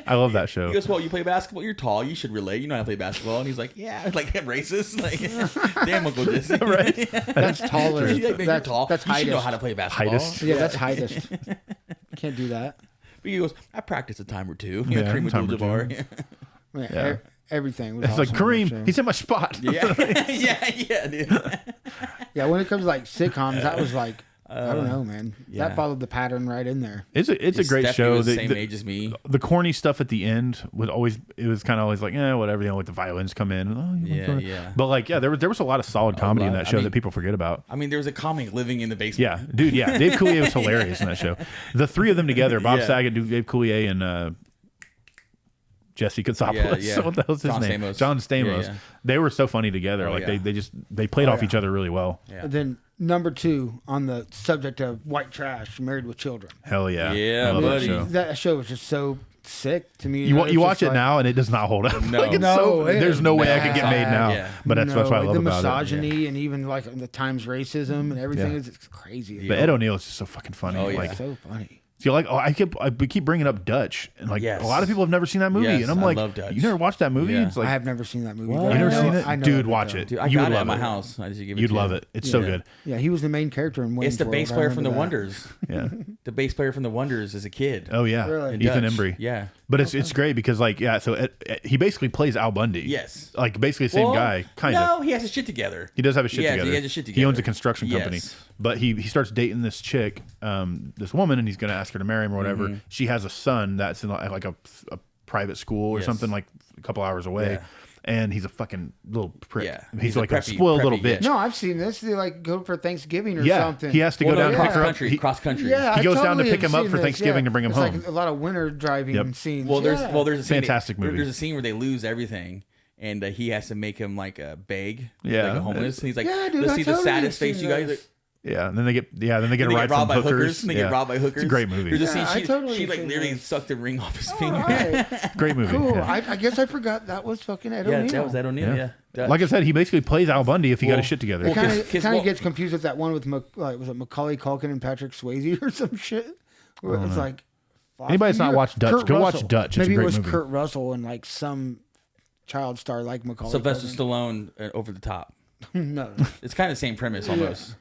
Speaker 7: I love that show.
Speaker 5: He goes, well, you play basketball. You're tall. You should relate. You know how to play basketball. And he's like, yeah, like racist. Like, damn, Uncle Jesse.
Speaker 7: Right?
Speaker 6: That's taller.
Speaker 5: He's like, "Man, you're tall.
Speaker 6: That's
Speaker 5: you should know
Speaker 6: heightest.
Speaker 5: how to play basketball.
Speaker 7: Heightest.
Speaker 6: Yeah, that's heightest. Can't do that.
Speaker 5: But he goes, I practiced a time or two.
Speaker 7: Yeah,
Speaker 5: Kareem
Speaker 7: a time or
Speaker 5: Abdul-Jabbar.
Speaker 6: Yeah,
Speaker 7: Yeah.
Speaker 6: Everything was
Speaker 7: It's like
Speaker 6: awesome on that show.
Speaker 7: Kareem. He's in my spot.
Speaker 5: Yeah, yeah, dude.
Speaker 6: Yeah, when it comes to like sitcoms, that was like I don't know, man.
Speaker 5: yeah.
Speaker 6: That followed the pattern right in there.
Speaker 7: It's a great
Speaker 5: Stephanie
Speaker 7: show.
Speaker 5: was the same age as me.
Speaker 7: The corny stuff at the end was kind of always like, whatever. Like the violins come in. Oh,
Speaker 5: Yeah.
Speaker 7: But like, yeah, there was a lot of solid comedy in
Speaker 5: lot.
Speaker 7: that
Speaker 5: I
Speaker 7: show
Speaker 5: mean-
Speaker 7: that people forget about.
Speaker 5: I mean, there was a comic living in the basement.
Speaker 7: Yeah, dude. Yeah, Dave Coulier was hilarious in that show. The three of them together, Bob
Speaker 5: Yeah.
Speaker 7: Saget, Dave Coulier, and Jesse Katsopoulos.
Speaker 5: Yeah, yeah.
Speaker 7: What the hell's his
Speaker 5: John
Speaker 7: name?
Speaker 5: Stamos.
Speaker 7: John Stamos.
Speaker 5: Yeah, yeah.
Speaker 7: They were so funny together.
Speaker 5: Oh,
Speaker 7: like
Speaker 5: yeah.
Speaker 7: they played off each other really well.
Speaker 5: Yeah.
Speaker 6: And then number 2 on the subject of white trash, Married with Children.
Speaker 7: Hell yeah.
Speaker 5: Yeah,
Speaker 7: I love
Speaker 5: buddy.
Speaker 7: that show.
Speaker 6: That show was just so sick to me.
Speaker 7: You watch it now and it does not hold up.
Speaker 5: No.
Speaker 7: Like, it's
Speaker 6: No,
Speaker 7: there's no way I could get made now.
Speaker 5: Yeah.
Speaker 7: But that's what I love
Speaker 6: the
Speaker 7: about it.
Speaker 6: misogyny and even like the times racism and everything is it's crazy.
Speaker 7: But Ed O'Neill is just so fucking funny.
Speaker 5: Oh, yeah.
Speaker 7: Like,
Speaker 6: So funny.
Speaker 7: feel like I keep bringing up Dutch, and like
Speaker 5: Yes.
Speaker 7: a lot of people have never seen that movie,
Speaker 5: Yes,
Speaker 7: and I'm
Speaker 5: I
Speaker 7: like,
Speaker 5: love Dutch.
Speaker 7: you never watched that movie?
Speaker 5: Yeah.
Speaker 7: It's like
Speaker 6: I have never seen that movie.
Speaker 5: What?
Speaker 6: but
Speaker 7: you never
Speaker 6: I know-
Speaker 7: seen it,
Speaker 6: I know
Speaker 7: dude?
Speaker 6: of
Speaker 7: Watch
Speaker 6: though.
Speaker 7: it.
Speaker 5: Dude, I
Speaker 7: You
Speaker 5: got
Speaker 7: would
Speaker 5: it at
Speaker 7: love
Speaker 5: my
Speaker 7: it.
Speaker 5: house. I just give it
Speaker 7: You'd
Speaker 5: to
Speaker 7: love
Speaker 5: you.
Speaker 7: it. It's so
Speaker 5: Yeah.
Speaker 7: good.
Speaker 6: Yeah, he was the main character in Wayne's
Speaker 5: It's the
Speaker 6: World.
Speaker 5: bass
Speaker 6: I
Speaker 5: player from the
Speaker 6: remember that.
Speaker 5: Wonders.
Speaker 7: Yeah.
Speaker 5: The bass player from the Wonders as a kid.
Speaker 7: Oh yeah.
Speaker 6: Really?
Speaker 5: In
Speaker 7: Ethan
Speaker 5: Dutch.
Speaker 7: Embry.
Speaker 5: Yeah.
Speaker 7: But it's great because like so he basically plays Al Bundy.
Speaker 5: Yes.
Speaker 7: Like basically the same
Speaker 5: Well,
Speaker 7: guy, kind
Speaker 5: no,
Speaker 7: of.
Speaker 5: he has his shit together.
Speaker 7: He does have his shit
Speaker 5: Yeah,
Speaker 7: together.
Speaker 5: he has his shit
Speaker 7: He owns a
Speaker 5: together.
Speaker 7: construction company.
Speaker 5: Yes.
Speaker 7: But he starts dating this chick, this woman, and he's going to ask her to marry him or whatever.
Speaker 5: Mm-hmm.
Speaker 7: She has a son that's in like a private school or
Speaker 5: Yes.
Speaker 7: something like a couple hours away.
Speaker 5: Yeah.
Speaker 7: And he's a fucking little prick.
Speaker 5: Yeah.
Speaker 7: He's
Speaker 5: a
Speaker 7: like a
Speaker 5: preppy-
Speaker 7: spoiled little
Speaker 5: preppy,
Speaker 7: bitch.
Speaker 5: yeah.
Speaker 6: No, I've seen this. They like go for Thanksgiving or
Speaker 7: Yeah,
Speaker 6: something.
Speaker 7: he has to
Speaker 5: Well,
Speaker 7: go
Speaker 5: no,
Speaker 7: down and
Speaker 5: cross
Speaker 7: pick her up.
Speaker 5: country.
Speaker 7: He-
Speaker 5: Cross country.
Speaker 6: Yeah,
Speaker 7: He
Speaker 6: I
Speaker 7: goes down to
Speaker 6: totally
Speaker 7: pick
Speaker 6: have
Speaker 7: him up
Speaker 6: seen
Speaker 7: for
Speaker 6: this,
Speaker 7: Thanksgiving
Speaker 6: yeah.
Speaker 7: to bring him
Speaker 6: It's
Speaker 7: home.
Speaker 6: Like a lot of winter driving
Speaker 7: Yep.
Speaker 6: scenes.
Speaker 5: Well, there's
Speaker 6: yeah.
Speaker 5: a scene
Speaker 7: Fantastic movie.
Speaker 5: There's a scene where they lose everything, and he has to make him like a beg,
Speaker 7: Yeah.
Speaker 5: like a homeless. And he's like,
Speaker 6: Yeah, dude,
Speaker 5: let's
Speaker 6: I
Speaker 5: see the
Speaker 6: totally
Speaker 5: saddest
Speaker 6: have
Speaker 5: face
Speaker 6: seen
Speaker 5: you guys.
Speaker 6: those.
Speaker 5: Like,
Speaker 7: Yeah, and then they get a
Speaker 5: they
Speaker 7: ride
Speaker 5: get robbed
Speaker 7: from
Speaker 5: by
Speaker 7: hookers.
Speaker 5: hookers. And they
Speaker 7: Yeah.
Speaker 5: get robbed by hookers.
Speaker 7: It's a great movie.
Speaker 5: There's a
Speaker 6: Yeah,
Speaker 5: scene
Speaker 6: I totally
Speaker 5: she like
Speaker 6: seen
Speaker 5: literally
Speaker 6: that.
Speaker 5: sucked the ring off his
Speaker 6: All
Speaker 5: finger.
Speaker 6: right.
Speaker 7: Great movie.
Speaker 6: Cool.
Speaker 7: Yeah.
Speaker 6: I guess I forgot that was fucking Ed
Speaker 5: Yeah,
Speaker 6: O'Neill.
Speaker 5: that was Ed O'Neill. Yeah. Dutch.
Speaker 7: Like I said, he basically plays Al Bundy if he got
Speaker 5: Well-
Speaker 7: his shit together.
Speaker 5: well,
Speaker 6: Kind of
Speaker 5: 'cause- well-
Speaker 6: gets confused with that one with was it Macaulay Culkin and Patrick Swayze or some shit? Where it's like fuck,
Speaker 7: Anybody that's not
Speaker 6: you're-
Speaker 7: watched Dutch,
Speaker 6: Kurt
Speaker 7: go watch
Speaker 6: Russell.
Speaker 7: Dutch. It's a
Speaker 6: Maybe
Speaker 7: great
Speaker 6: it was
Speaker 7: movie.
Speaker 6: Kurt Russell and like some child star like Macaulay.
Speaker 5: Sylvester
Speaker 6: Culkin.
Speaker 5: Stallone over the top.
Speaker 6: No,
Speaker 5: It's kind of the same premise almost.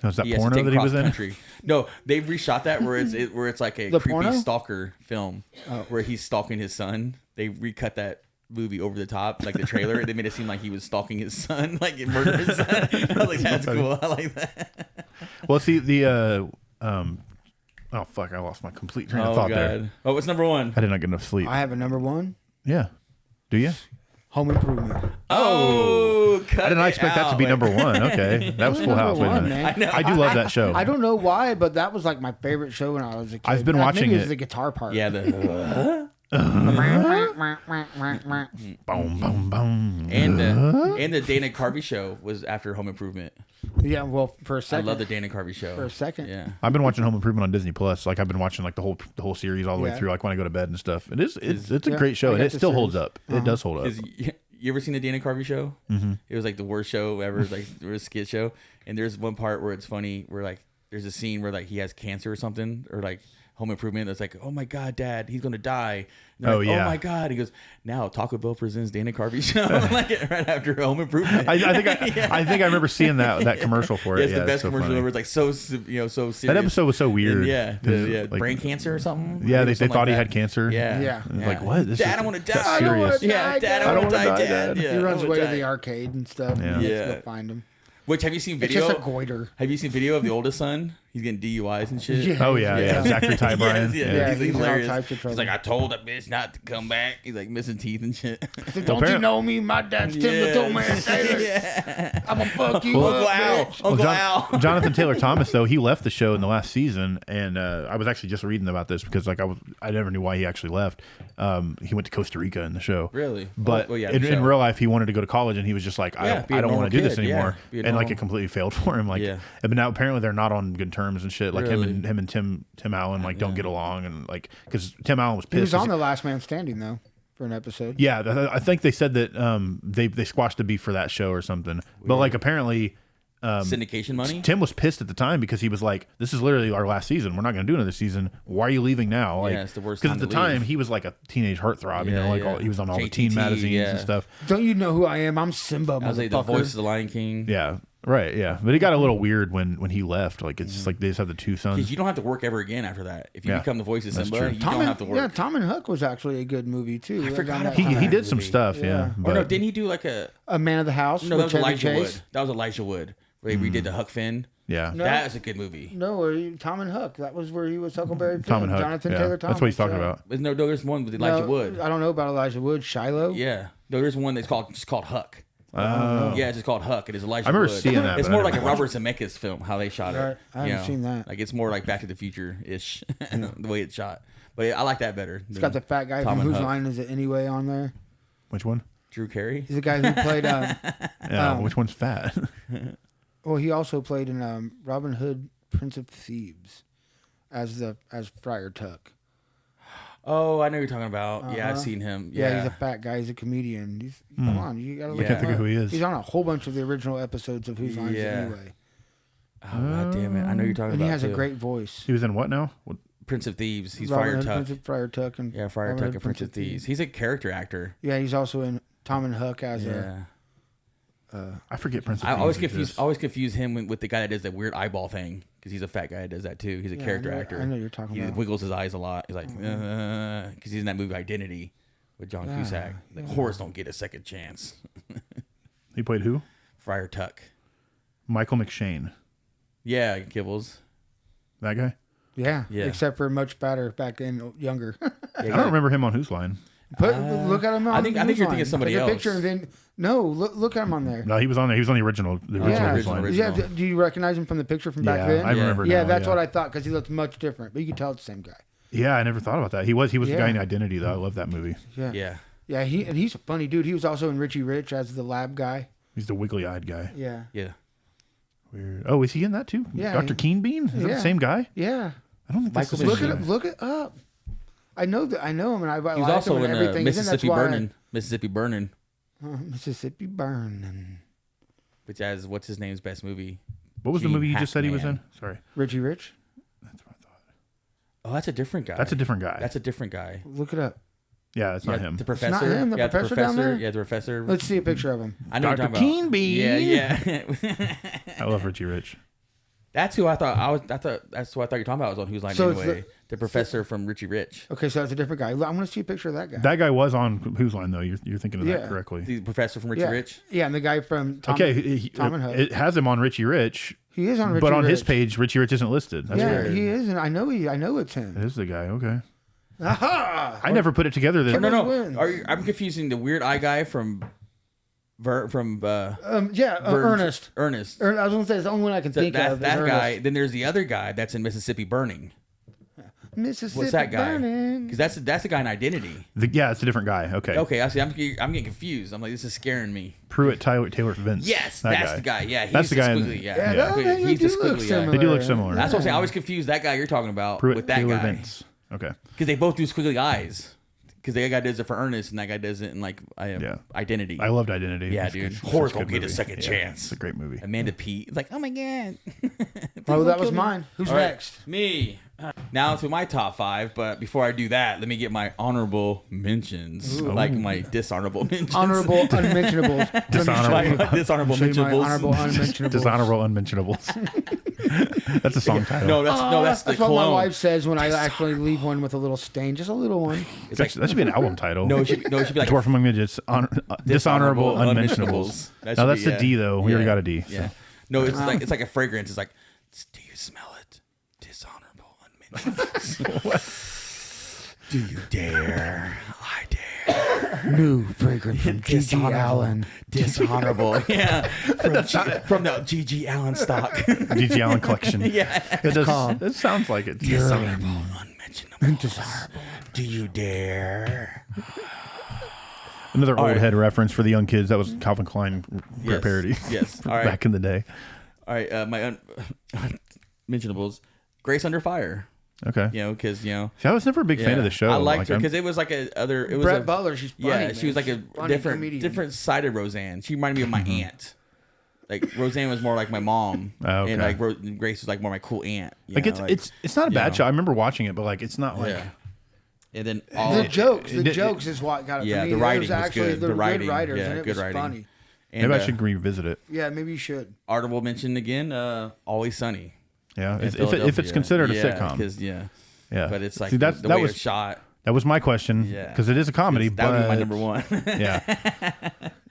Speaker 7: Was that
Speaker 5: He has to
Speaker 7: porno
Speaker 5: take
Speaker 7: that he was in?
Speaker 5: cross-country. No, they've reshot that where it's like a
Speaker 6: The
Speaker 5: creepy
Speaker 6: porno?
Speaker 5: stalker film where he's stalking his son. They recut that movie over the top, like the trailer. They made it seem like he was stalking his son, like it murdered his son. I was like, that's cool. I like that.
Speaker 7: Well, see the oh fuck, I lost my complete train of
Speaker 5: Oh
Speaker 7: thought
Speaker 5: god.
Speaker 7: there.
Speaker 5: Oh, what's number one?
Speaker 7: I did not get enough sleep.
Speaker 6: I have a number one.
Speaker 7: Yeah. Do you?
Speaker 6: Home Improvement.
Speaker 5: Oh, cut
Speaker 7: I did not
Speaker 5: it
Speaker 7: expect that to
Speaker 5: out.
Speaker 7: be number one. Okay, that was Full
Speaker 6: Number
Speaker 7: House. Wait a
Speaker 6: one,
Speaker 7: minute.
Speaker 6: man.
Speaker 7: I do love that show.
Speaker 6: I don't know why, but that was like my favorite show when I was a kid.
Speaker 7: I've been
Speaker 6: Maybe
Speaker 7: watching
Speaker 6: it was
Speaker 7: it.
Speaker 6: the guitar part.
Speaker 5: Yeah, the
Speaker 7: Boom, boom, boom.
Speaker 5: and the Dana Carvey show was after Home Improvement.
Speaker 6: Yeah, well, for a
Speaker 5: I
Speaker 6: second.
Speaker 5: love the Dana Carvey show.
Speaker 6: For a second.
Speaker 5: Yeah.
Speaker 7: I've been watching Home Improvement on Disney Plus. Like I've been watching like the whole series all the way
Speaker 6: Yeah.
Speaker 7: through. Like when I go to bed and stuff. It's a
Speaker 6: Yeah,
Speaker 7: great show,
Speaker 6: I
Speaker 7: and
Speaker 6: got
Speaker 7: it
Speaker 6: the
Speaker 7: still
Speaker 6: series.
Speaker 7: holds up. It does hold up.
Speaker 5: Is you ever seen the Dana Carvey show? Mm-hmm. It was like the worst show ever. Like it was a skit show, and there's one part where it's funny where like there's a scene where like he has cancer or something, or like Home Improvement. That's like, oh my god, Dad, he's gonna die. And they're
Speaker 7: Oh,
Speaker 5: like,
Speaker 7: yeah.
Speaker 5: Oh my god. He goes, now Taco Bell presents Dana Carvey show, like right after Home Improvement.
Speaker 7: I think I remember seeing that commercial for it.
Speaker 5: It's
Speaker 7: Yeah,
Speaker 5: the best
Speaker 7: so
Speaker 5: commercial
Speaker 7: funny.
Speaker 5: ever. It's like so so serious.
Speaker 7: That episode was so weird.
Speaker 5: And yeah,
Speaker 7: 'Cause, like,
Speaker 5: brain cancer or something.
Speaker 7: Yeah,
Speaker 5: I think it
Speaker 7: they
Speaker 5: was something
Speaker 7: thought he
Speaker 5: like
Speaker 7: had
Speaker 5: that.
Speaker 7: cancer.
Speaker 5: Yeah,
Speaker 6: Yeah.
Speaker 7: It was like, what? This
Speaker 5: Dad,
Speaker 7: is-
Speaker 5: I want to
Speaker 7: that's
Speaker 5: die.
Speaker 7: serious.
Speaker 5: Yeah, Dad, I want to die, Dad. Yeah,
Speaker 6: He
Speaker 5: I
Speaker 6: runs
Speaker 5: wanna
Speaker 6: away to
Speaker 5: die.
Speaker 6: the arcade and stuff.
Speaker 7: Yeah.
Speaker 6: And he has
Speaker 5: Yeah.
Speaker 6: to go find him.
Speaker 5: Which have you seen
Speaker 6: It's
Speaker 5: video?
Speaker 6: just a goiter.
Speaker 5: Have you seen video of the oldest son? He's getting DUIs and shit.
Speaker 6: Yeah.
Speaker 7: Oh yeah. Zachary Ty Bryan.
Speaker 5: Yes,
Speaker 6: Yeah,
Speaker 5: he's
Speaker 6: he's in all
Speaker 5: hilarious.
Speaker 6: types of
Speaker 5: He's
Speaker 6: trouble.
Speaker 5: like, I told that bitch not to come back. He's like missing teeth and shit.
Speaker 6: Don't you know me? My dad's Tim the Toolman Taylor.
Speaker 5: Yeah.
Speaker 6: I'm gonna fuck you
Speaker 5: Uncle
Speaker 6: up,
Speaker 5: Al.
Speaker 6: bitch.
Speaker 5: Uncle Al.
Speaker 7: Jonathan Taylor Thomas though, he left the show in the last season, and I was actually just reading about this because like I never knew why he actually left. He went to Costa Rica in the show.
Speaker 5: Really?
Speaker 7: But
Speaker 5: Oh, yeah,
Speaker 7: in
Speaker 5: the show.
Speaker 7: real life, he wanted to go to college, and he was just like,
Speaker 5: Yeah, be a
Speaker 7: I don't
Speaker 5: normal
Speaker 7: want to do this
Speaker 5: kid, yeah.
Speaker 7: anymore.
Speaker 5: Be a
Speaker 7: And like
Speaker 5: normal-
Speaker 7: it completely failed for him. Like,
Speaker 5: Yeah.
Speaker 7: but now apparently they're not on good terms and shit. Like
Speaker 5: Really?
Speaker 7: him and Tim Allen like don't get along, and like because Tim Allen was pissed.
Speaker 6: He was
Speaker 7: 'cause
Speaker 6: on The Last Man Standing though for an episode.
Speaker 7: Yeah, I think they said that they squashed the beef for that show or something. But like apparently.
Speaker 5: Syndication money?
Speaker 7: Tim was pissed at the time because he was like, "This is literally our last season. We're not going to do another season. Why are you leaving now?" Like,
Speaker 5: it's the worst
Speaker 7: Because
Speaker 5: time
Speaker 7: at the
Speaker 5: to leave.
Speaker 7: time he was like a teenage heartthrob. You
Speaker 5: Yeah,
Speaker 7: know, like
Speaker 5: yeah.
Speaker 7: he was on all the
Speaker 5: JTT,
Speaker 7: teen magazines
Speaker 5: yeah.
Speaker 7: and stuff.
Speaker 6: Don't you know who I am? I'm Simba,
Speaker 5: I was like the
Speaker 6: motherfucker.
Speaker 5: voice of the Lion King.
Speaker 7: Yeah, right. Yeah, but it got a little weird when he left. Like it's just like they just had the two sons.
Speaker 5: Because you don't have to work ever again after that. If you
Speaker 7: Yeah,
Speaker 5: become the voice of
Speaker 7: that's
Speaker 5: Simba,
Speaker 7: true.
Speaker 5: you don't have to work.
Speaker 6: Yeah, Tom and Hook was actually a good movie too. I
Speaker 5: forgot about
Speaker 7: He did some
Speaker 5: movie.
Speaker 7: stuff. Yeah,
Speaker 5: Or
Speaker 7: but
Speaker 5: no, didn't he do like a?
Speaker 6: A Man of the House.
Speaker 5: No, that
Speaker 6: with
Speaker 5: was
Speaker 6: Chevy
Speaker 5: Elijah
Speaker 6: Chase.
Speaker 5: Wood. That was Elijah Wood. Where he redid the Huck Finn.
Speaker 7: yeah.
Speaker 6: No.
Speaker 5: That was a good movie.
Speaker 6: No, Tom and Hook. That was where he was Huckleberry Finn.
Speaker 7: Tom and Hook.
Speaker 6: Jonathan
Speaker 7: yeah.
Speaker 6: Taylor Thomas.
Speaker 7: That's what he's talking about.
Speaker 5: There's no, there's one with Elijah
Speaker 6: No,
Speaker 5: Wood.
Speaker 6: I don't know about Elijah Wood. Shiloh.
Speaker 5: Yeah, no, there's one that's just called Huck.
Speaker 7: Oh.
Speaker 5: Yeah, it's just called Huck. It is Elijah
Speaker 7: I remember
Speaker 5: Wood.
Speaker 7: seeing that,
Speaker 5: It's
Speaker 7: but I
Speaker 5: more
Speaker 7: never
Speaker 5: like a
Speaker 7: watched
Speaker 5: Robert Zemeckis film, how they shot
Speaker 6: Right.
Speaker 5: it.
Speaker 6: I haven't seen that.
Speaker 5: Like it's more like Back to the Future ish, the way it's shot. But I like that better.
Speaker 6: It's got the fat guy
Speaker 5: Tom
Speaker 6: from
Speaker 5: and
Speaker 6: Whose
Speaker 5: Huck.
Speaker 6: Line Is It Anyway on there.
Speaker 7: Which one?
Speaker 5: Drew Carey.
Speaker 6: He's the guy who played.
Speaker 7: Yeah, which one's fat?
Speaker 6: Well, he also played in Robin Hood, Prince of Thieves, as Friar Tuck.
Speaker 5: Oh, I know who you're talking about. Yeah, I've
Speaker 6: Uh-huh.
Speaker 5: seen him.
Speaker 6: Yeah,
Speaker 5: Yeah,
Speaker 6: he's a fat guy. He's a comedian. Come on, you gotta look
Speaker 5: I can't
Speaker 6: him
Speaker 7: think of
Speaker 6: up.
Speaker 7: who he is.
Speaker 6: He's on a whole bunch of the original episodes of Whose Line Is It
Speaker 5: Yeah.
Speaker 6: Anyway?
Speaker 5: Oh, God damn it. I know you're talking
Speaker 6: And
Speaker 5: about
Speaker 6: he has a
Speaker 5: too.
Speaker 6: great voice.
Speaker 7: He was in what now? What-
Speaker 5: Prince of Thieves. He's
Speaker 6: Robin
Speaker 5: Friar
Speaker 6: Hood,
Speaker 5: Tuck.
Speaker 6: Prince of Friar Tuck, and
Speaker 5: Yeah, Friar
Speaker 6: Robin
Speaker 5: Tuck
Speaker 6: Hood,
Speaker 5: and Prince of Thieves. He's a character actor.
Speaker 6: Yeah, he's also in Tom and Huck as
Speaker 5: Yeah.
Speaker 7: I forget Prince of
Speaker 5: I always
Speaker 7: Thieves
Speaker 5: confuse
Speaker 7: exists.
Speaker 5: always confuse him with the guy that does that weird eyeball thing because he's a fat guy that does that too. He's a
Speaker 6: Yeah,
Speaker 5: character
Speaker 6: I know-
Speaker 5: actor.
Speaker 6: I know you're talking
Speaker 5: he
Speaker 6: about.
Speaker 5: wiggles his eyes a lot. He's like, because he's in that movie Identity with John Cusack. Like, whores don't get a second chance.
Speaker 7: He played who?
Speaker 5: Friar Tuck.
Speaker 7: Michael McShane.
Speaker 5: Yeah, Kibbles.
Speaker 7: That guy?
Speaker 6: Yeah,
Speaker 5: Yeah.
Speaker 6: except for much fatter back then, younger.
Speaker 7: I don't remember him on Whose Line.
Speaker 6: Look at him on
Speaker 5: I think you're
Speaker 6: Whose
Speaker 5: thinking
Speaker 6: Line.
Speaker 5: of somebody
Speaker 6: Take a
Speaker 5: else.
Speaker 6: picture and then look at him on there.
Speaker 7: No, he was on there. He was on the original. The original
Speaker 6: Yeah,
Speaker 7: Whose Line.
Speaker 5: original.
Speaker 6: yeah. Do you recognize him from the picture from back
Speaker 7: Yeah,
Speaker 6: then?
Speaker 7: I remember
Speaker 6: Yeah,
Speaker 7: now,
Speaker 6: that's
Speaker 7: yeah.
Speaker 6: what I thought because he looked much different, but you could tell it's the same guy.
Speaker 7: Yeah, I never thought about that. He was the
Speaker 6: Yeah.
Speaker 7: guy in Identity though. I love that movie.
Speaker 6: Yeah,
Speaker 5: Yeah.
Speaker 6: yeah. He's a funny dude. He was also in Richie Rich as the lab guy.
Speaker 7: He's the wiggly-eyed guy.
Speaker 6: Yeah,
Speaker 5: Yeah.
Speaker 7: Weird. Oh, is he in that too?
Speaker 6: Yeah,
Speaker 7: Dr. Keen Bean? Is that
Speaker 6: yeah.
Speaker 7: the same guy?
Speaker 6: yeah.
Speaker 7: I don't think that's
Speaker 5: Michael
Speaker 7: the
Speaker 6: Look
Speaker 7: same
Speaker 6: it
Speaker 7: guy.
Speaker 6: up. Look it up. I know him, and I
Speaker 5: He
Speaker 6: like
Speaker 5: was also
Speaker 6: him and
Speaker 5: in
Speaker 6: everything. He's
Speaker 5: Mississippi
Speaker 6: that's why-
Speaker 5: Burning. Mississippi Burning,
Speaker 6: Mississippi Burning.
Speaker 5: which has what's his name's best movie.
Speaker 7: What was the
Speaker 5: Gene
Speaker 7: movie you just said he was in?
Speaker 5: Hackman.
Speaker 7: Sorry.
Speaker 6: Richie Rich.
Speaker 5: Oh, that's a different guy.
Speaker 7: That's a different guy.
Speaker 5: That's a different guy.
Speaker 6: Look it up.
Speaker 7: Yeah, it's not
Speaker 5: Yeah,
Speaker 7: him.
Speaker 5: The professor.
Speaker 6: not him, the
Speaker 5: yeah,
Speaker 6: professor
Speaker 5: the
Speaker 6: down
Speaker 5: professor.
Speaker 6: there?
Speaker 5: Yeah, the professor.
Speaker 6: Let's see a picture of him.
Speaker 5: I know what you're
Speaker 7: Dr.
Speaker 5: talking about.
Speaker 7: Keen Bean.
Speaker 5: Yeah, yeah.
Speaker 7: I love Richie Rich.
Speaker 5: That's who I thought. That's what I thought you were talking about. Was on Whose Line
Speaker 6: So it's
Speaker 5: Anyway? The professor from Richie Rich.
Speaker 6: Okay, so that's a different guy. I want to see a picture of that guy.
Speaker 7: That guy was on Whose Line though. You're thinking of
Speaker 6: Yeah.
Speaker 7: that correctly.
Speaker 5: The professor from Richie
Speaker 6: yeah,
Speaker 5: Rich.
Speaker 6: yeah, and the guy from Tom,
Speaker 7: Okay,
Speaker 6: Tom and Huck.
Speaker 7: it has him on Richie Rich,
Speaker 6: He is on Richie
Speaker 7: but on
Speaker 6: Rich.
Speaker 7: his page, Richie Rich isn't listed. That's
Speaker 6: Yeah,
Speaker 7: weird.
Speaker 6: he is, and I know it's him.
Speaker 7: That is the guy. Okay.
Speaker 6: Aha!
Speaker 7: I never put it together that.
Speaker 5: No,
Speaker 6: wins.
Speaker 5: I'm confusing the weird eye guy from
Speaker 6: Ernest.
Speaker 5: Ernest.
Speaker 6: I was gonna say it's the only one I can think
Speaker 5: That
Speaker 6: of. is
Speaker 5: that guy.
Speaker 6: Ernest.
Speaker 5: Then there's the other guy that's in Mississippi Burning.
Speaker 6: Mississippi
Speaker 5: What's that guy?
Speaker 6: Burning.
Speaker 5: Because that's the guy in Identity.
Speaker 7: Yeah, it's a different guy. Okay.
Speaker 5: Okay, I see. I'm getting confused. I'm like, this is scaring me.
Speaker 7: Pruitt Taylor Vince.
Speaker 5: Yes,
Speaker 7: that
Speaker 5: that's the guy. Yeah, he's
Speaker 7: That's the guy in-
Speaker 5: squiggly,
Speaker 6: Yeah,
Speaker 5: yeah,
Speaker 6: that- they
Speaker 5: he's the
Speaker 6: do look
Speaker 5: squiggly guy.
Speaker 6: similar.
Speaker 7: They do look similar.
Speaker 5: That's what I'm saying. I always confuse that guy you're talking about
Speaker 7: Pruitt
Speaker 5: with that
Speaker 7: Taylor
Speaker 5: guy
Speaker 7: Vince. Okay.
Speaker 5: because they both do squiggly eyes. Because the guy does it for Ernest and that guy does it in like
Speaker 7: Yeah.
Speaker 5: Identity.
Speaker 7: I loved Identity.
Speaker 5: Yeah,
Speaker 7: It's
Speaker 5: dude.
Speaker 7: good.
Speaker 5: Horrors
Speaker 7: It's a
Speaker 5: don't
Speaker 7: good
Speaker 5: get a
Speaker 7: movie.
Speaker 5: second
Speaker 7: Yeah,
Speaker 5: chance.
Speaker 7: It's a great movie.
Speaker 5: Amanda Pete. It's like, oh my god.
Speaker 6: Oh, that was mine. Who's
Speaker 5: All right,
Speaker 6: next?
Speaker 5: Me. Now to my top 5, but before I do that, let me get my honorable mentions, like my dishonorable mentions.
Speaker 6: Honorable unmentionables.
Speaker 7: Dishonorable.
Speaker 5: My dishonorable
Speaker 6: Show you my
Speaker 5: mentions.
Speaker 6: honorable unmentionables.
Speaker 7: Dishonorable Unmentionables. That's a song title.
Speaker 5: No, that's the
Speaker 6: That's what
Speaker 5: cologne.
Speaker 6: my wife says when I actually leave one with a little stain, just a little one.
Speaker 5: It's like,
Speaker 7: that should be an album title.
Speaker 5: no, it should be like
Speaker 7: Dwarf Among Midgets. Dishonorable Unmentionables.
Speaker 5: That
Speaker 7: No,
Speaker 5: should
Speaker 7: that's
Speaker 5: be,
Speaker 7: the D though. We already got a D.
Speaker 5: Yeah. No, it's like a fragrance. It's like, do you smell it? Dishonorable unmentionables. Do you dare? I dare.
Speaker 6: New fragrance from G.G. Allen.
Speaker 5: Dishonorable. Yeah. From the G.G. Allen stock.
Speaker 7: G.G. Allen collection.
Speaker 5: Yeah.
Speaker 7: It does. It sounds like it.
Speaker 5: Dishonorable unmentionables. Do you dare?
Speaker 7: Another old
Speaker 5: right.
Speaker 7: head reference for the young kids. That was Calvin Klein
Speaker 5: Yes.
Speaker 7: parody.
Speaker 5: Yes. All right.
Speaker 7: Back in the day.
Speaker 5: All right. My unmentionables. Grace Under Fire.
Speaker 7: Okay.
Speaker 5: You know, because
Speaker 7: See, I was never a big fan of the show.
Speaker 5: I liked her
Speaker 7: I'm-
Speaker 5: because it was like a other. It was
Speaker 6: Brett
Speaker 5: a,
Speaker 6: Butler, she's funny.
Speaker 5: Yeah,
Speaker 6: man.
Speaker 5: she was like a
Speaker 6: She's funny
Speaker 5: different
Speaker 6: comedian.
Speaker 5: side of Roseanne. She reminded me of my aunt. Like Roseanne was more like my mom,
Speaker 7: Oh, okay.
Speaker 5: and like Grace was like more my cool aunt. you
Speaker 7: Like
Speaker 5: know,
Speaker 7: it's not a
Speaker 5: you
Speaker 7: bad
Speaker 5: know.
Speaker 7: show. I remember watching it, but like it's not like
Speaker 5: Yeah. And then all
Speaker 6: The jokes
Speaker 7: it-
Speaker 6: is what got it
Speaker 5: yeah,
Speaker 6: for me.
Speaker 5: the
Speaker 6: It
Speaker 5: writing
Speaker 6: was
Speaker 5: was
Speaker 6: actually
Speaker 5: good.
Speaker 6: the
Speaker 5: The writing,
Speaker 6: good writers,
Speaker 5: yeah,
Speaker 6: and it
Speaker 5: good
Speaker 6: was
Speaker 5: writing.
Speaker 6: funny.
Speaker 5: And,
Speaker 7: maybe I should revisit it.
Speaker 6: Yeah, maybe you should.
Speaker 5: Article mentioned again. Always Sunny.
Speaker 7: Yeah,
Speaker 5: in
Speaker 7: if it's
Speaker 5: Philadelphia.
Speaker 7: considered a
Speaker 5: Yeah,
Speaker 7: sitcom.
Speaker 5: 'cause, yeah.
Speaker 7: Yeah,
Speaker 5: But it's like
Speaker 7: See,
Speaker 5: the
Speaker 7: that
Speaker 5: way
Speaker 7: was
Speaker 5: it's shot.
Speaker 7: that was my question.
Speaker 5: Yeah.
Speaker 7: because it is a comedy.
Speaker 5: That would be my
Speaker 7: but-
Speaker 5: number one.
Speaker 7: Yeah,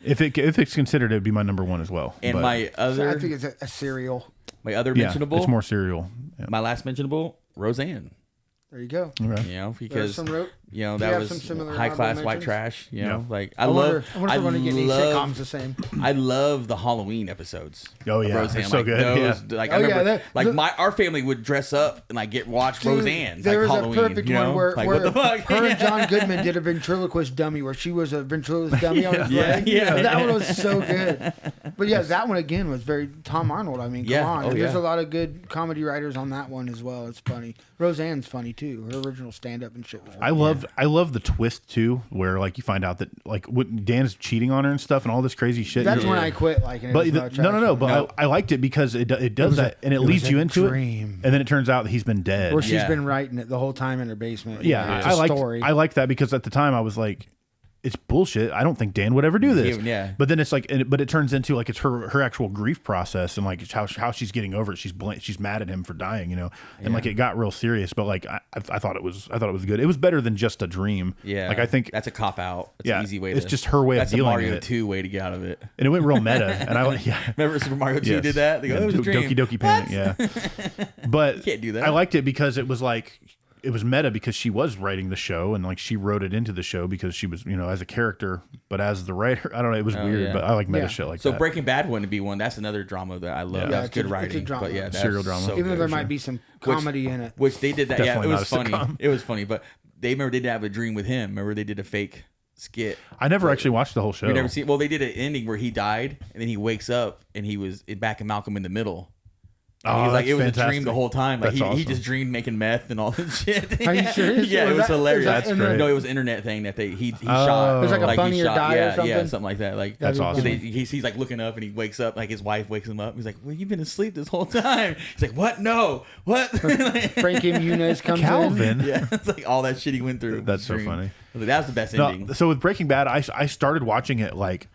Speaker 7: if it's considered, it'd be my number one as well.
Speaker 5: And
Speaker 7: but,
Speaker 5: my other
Speaker 6: I think it's a serial.
Speaker 5: mentionable.
Speaker 7: it's more serial. Yeah.
Speaker 5: My last mentionable, Roseanne.
Speaker 6: There you go.
Speaker 7: Okay.
Speaker 5: You know,
Speaker 6: There's
Speaker 5: because
Speaker 6: some rope.
Speaker 5: you know
Speaker 6: Do you
Speaker 5: that
Speaker 6: have
Speaker 5: was
Speaker 6: some similar
Speaker 5: high class
Speaker 6: honorable
Speaker 5: white
Speaker 6: mentions?
Speaker 5: trash. You know,
Speaker 7: Yeah.
Speaker 5: like
Speaker 6: I wonder if we're going to get any sitcoms the same.
Speaker 5: I love the Halloween episodes.
Speaker 7: Oh,
Speaker 5: of
Speaker 7: yeah.
Speaker 5: Roseanne.
Speaker 7: They're so
Speaker 5: like
Speaker 7: good,
Speaker 5: Those,
Speaker 7: yeah.
Speaker 5: Like
Speaker 6: Oh,
Speaker 5: I
Speaker 6: yeah,
Speaker 5: remember,
Speaker 6: that-
Speaker 5: our family would dress up and like watch
Speaker 6: Dude,
Speaker 5: Roseanne.
Speaker 6: There
Speaker 5: like
Speaker 6: was
Speaker 5: Halloween,
Speaker 6: a perfect
Speaker 5: you know?
Speaker 6: one where,
Speaker 5: like
Speaker 6: where
Speaker 5: what the fuck?
Speaker 6: her and John Goodman did a ventriloquist dummy where she was a ventriloquist dummy on his
Speaker 5: Yeah,
Speaker 6: leg.
Speaker 5: yeah,
Speaker 6: That
Speaker 5: yeah.
Speaker 6: one was so good. But yeah, that one again was very Tom Arnold. I mean, come
Speaker 5: Yeah.
Speaker 6: on.
Speaker 5: Oh,
Speaker 6: And there's
Speaker 5: yeah.
Speaker 6: a lot of good comedy writers on that one as well. It's funny. Roseanne's funny too. Her original stand up and shit was
Speaker 7: I love love the twist too, where like you find out that like what Dan's cheating on her and stuff, and all this crazy shit.
Speaker 6: That's when I quit liking it.
Speaker 7: But no. But
Speaker 5: No.
Speaker 7: I liked it because it does that, and it leads you into it, and then it turns out that he's been dead.
Speaker 6: Or she's been writing it the whole time in her basement.
Speaker 7: Yeah,
Speaker 6: It's a story.
Speaker 7: I like that because at the time I was like, it's bullshit. I don't think Dan would ever do this.
Speaker 5: Yeah.
Speaker 7: But then it's like, but it turns into like it's her actual grief process and like how she's getting over it. She's mad at him for dying, you know. And like it got real serious. But like I thought it was good. It was better than just a dream.
Speaker 5: Yeah.
Speaker 7: Like I think
Speaker 5: that's a cop out. It's
Speaker 7: yeah,
Speaker 5: an easy way.
Speaker 7: It's just her way of dealing
Speaker 5: Mario
Speaker 7: with it.
Speaker 5: 2 way to get out of it.
Speaker 7: And it went real meta. And I
Speaker 5: remember Super Mario 2 did that. They go, it was a dream.
Speaker 7: Doki Doki Panic. Yeah. But
Speaker 5: you can't do that.
Speaker 7: I liked it because it was like. It was meta because she was writing the show and like she wrote it into the show because she was, you know, as a character, but as the writer, I don't know, it was weird, but I like meta shit like that.
Speaker 5: So Breaking Bad wouldn't be one. That's another drama that I love.
Speaker 7: Yeah.
Speaker 5: That's
Speaker 6: It's
Speaker 5: good
Speaker 6: a
Speaker 5: writing.
Speaker 6: drama.
Speaker 5: But yeah, that's
Speaker 7: Serial drama.
Speaker 5: so
Speaker 6: Even though
Speaker 5: good.
Speaker 6: there might be some comedy in it.
Speaker 5: Which they did that.
Speaker 7: Definitely
Speaker 5: Yeah, it
Speaker 7: not
Speaker 5: was
Speaker 7: a
Speaker 5: funny.
Speaker 7: sitcom.
Speaker 5: It was funny, but they remember they did have a dream with him. Remember they did a fake skit.
Speaker 7: I never actually watched the whole show.
Speaker 5: You never seen? Well, they did an ending where he died and then he wakes up and he was back in Malcolm in the Middle.
Speaker 7: Oh,
Speaker 5: He's like, it was
Speaker 7: fantastic.
Speaker 5: a dream the whole time. Like
Speaker 7: That's
Speaker 5: he
Speaker 7: awesome.
Speaker 5: just dreamed making meth and all this shit.
Speaker 6: Are you serious?
Speaker 5: Yeah, it was hilarious.
Speaker 7: That's great.
Speaker 5: No, it was an internet thing that he shot.
Speaker 6: It was like a Bunny
Speaker 5: he
Speaker 6: or
Speaker 5: shot,
Speaker 6: Die or
Speaker 5: yeah,
Speaker 6: something?
Speaker 5: Yeah, something like that. Like
Speaker 7: That's awesome.
Speaker 5: He's like looking up and he wakes up. Like his wife wakes him up. He's like, "Well, you've been asleep this whole time." He's like, "What? No, what?"
Speaker 6: Frankie Muniz comes
Speaker 7: Calvin.
Speaker 6: in.
Speaker 5: Yeah, it's like all that shit he went through.
Speaker 7: That's so
Speaker 5: Dream.
Speaker 7: funny.
Speaker 5: I was like, that was the best ending.
Speaker 7: No, so with Breaking Bad, I started watching it like